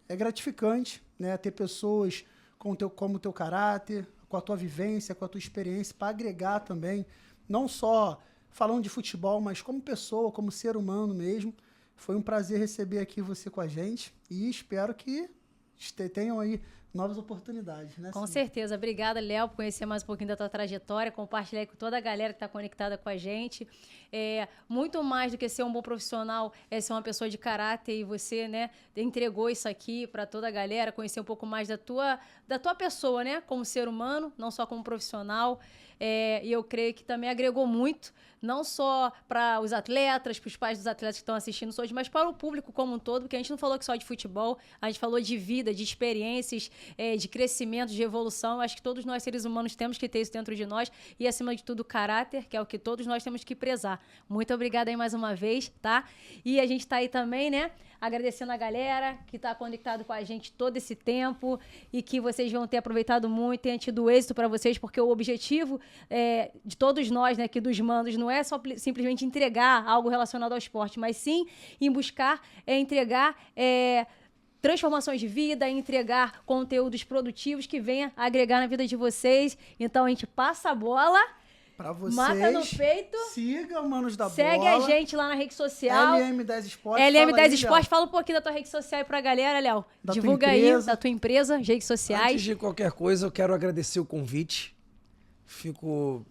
é gratificante, né? Ter pessoas como o teu caráter, com a tua vivência, com a tua experiência, para agregar também, não só falando de futebol, mas como pessoa, como ser humano mesmo. Foi um prazer receber aqui você com a gente e espero que tenham aí novas oportunidades, né? Com certeza. Obrigada, Léo, por conhecer mais um pouquinho da tua trajetória, compartilhar aí com toda a galera que está conectada com a gente. Muito mais do que ser um bom profissional, é ser uma pessoa de caráter, e você, né, entregou isso aqui para toda a galera, conhecer um pouco mais da tua pessoa, né, como ser humano, não só como profissional. E eu creio que também agregou muito, não só para os atletas, para os pais dos atletas que estão assistindo hoje, mas para o público como um todo, porque a gente não falou só de futebol, a gente falou de vida, de experiências, de crescimento, de evolução. Acho que todos nós, seres humanos, temos que ter isso dentro de nós e, acima de tudo, caráter, que é o que todos nós temos que prezar. Muito obrigada aí mais uma vez, tá? E a gente está aí também, né, agradecendo a galera que está conectado com a gente todo esse tempo e que vocês vão ter aproveitado muito, tenha tido êxito para vocês, porque o objetivo de todos nós, né, aqui dos Manos, não é só simplesmente entregar algo relacionado ao esporte, mas sim em buscar entregar transformações de vida, entregar conteúdos produtivos que venham agregar na vida de vocês. Então a gente passa a bola. Pra vocês, mata no peito. Siga o Manos da Segue Bola. a gente lá na rede social. LM10 Esporte. LM10 Esporte. Fala um pouquinho da tua rede social aí pra galera, Léo. Divulga aí da tua empresa, redes sociais. Antes de qualquer coisa, eu quero agradecer o convite. Fico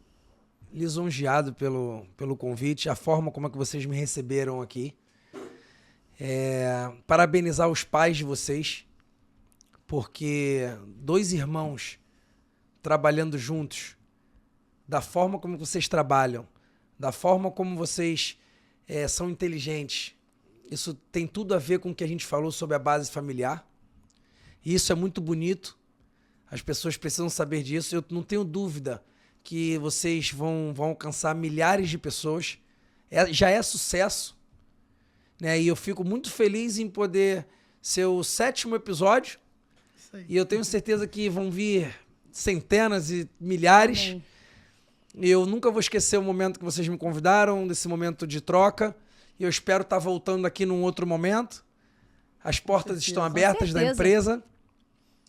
lisonjeado pelo convite, a forma como é que vocês me receberam aqui. Parabenizar os pais de vocês, porque 2 irmãos trabalhando juntos, da forma como vocês trabalham, da forma como vocês são inteligentes, isso tem tudo a ver com o que a gente falou sobre a base familiar. E isso é muito bonito. As pessoas precisam saber disso. Eu não tenho dúvida que vocês vão alcançar milhares de pessoas. Já é sucesso, né? E eu fico muito feliz em poder ser o 7º episódio. Isso aí. E eu tenho certeza que vão vir centenas e milhares. Amém. Eu nunca vou esquecer o momento que vocês me convidaram, desse momento de troca. E eu espero estar voltando aqui num outro momento. As portas estão abertas da empresa.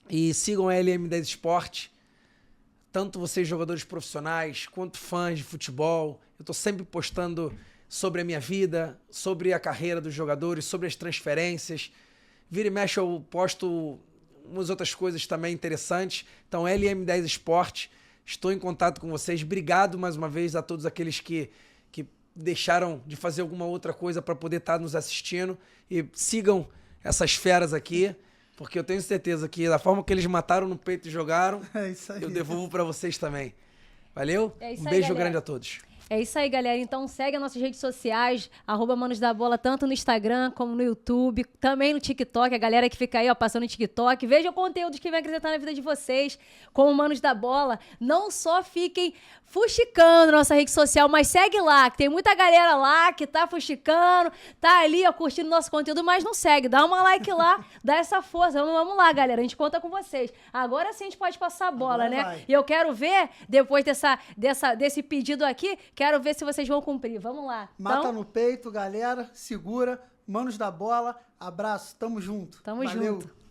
E sigam a LM10 Esporte. Tanto vocês, jogadores profissionais, quanto fãs de futebol. Eu estou sempre postando sobre a minha vida, sobre a carreira dos jogadores, sobre as transferências. Vira e mexe, eu posto umas outras coisas também interessantes. Então, LM10 Esporte. Estou em contato com vocês. Obrigado mais uma vez a todos aqueles que deixaram de fazer alguma outra coisa para poder estar nos assistindo. E sigam essas feras aqui, porque eu tenho certeza que da forma que eles mataram no peito e jogaram, É isso aí. eu devolvo para vocês também. Valeu? É isso Um aí, beijo galera. grande a todos. É isso aí, galera. Então segue as nossas redes sociais, @Manos da Bola, tanto no Instagram como no YouTube, também no TikTok, a galera que fica aí, ó, passando no TikTok. Veja o conteúdo que vem acrescentar na vida de vocês, como Manos da Bola. Não só fiquem fuxicando nossa rede social, mas segue lá, que tem muita galera lá que tá fuxicando, tá ali, ó, curtindo nosso conteúdo, mas não segue. Dá uma like lá, dá essa força. Vamos lá, galera. A gente conta com vocês. Agora sim a gente pode passar a bola, Agora né? vai. E eu quero ver, depois desse pedido aqui, quero ver se vocês vão cumprir. Vamos lá. Mata Então, no peito, galera. Segura. Manos da Bola. Abraço. Tamo junto. tamo Valeu. junto.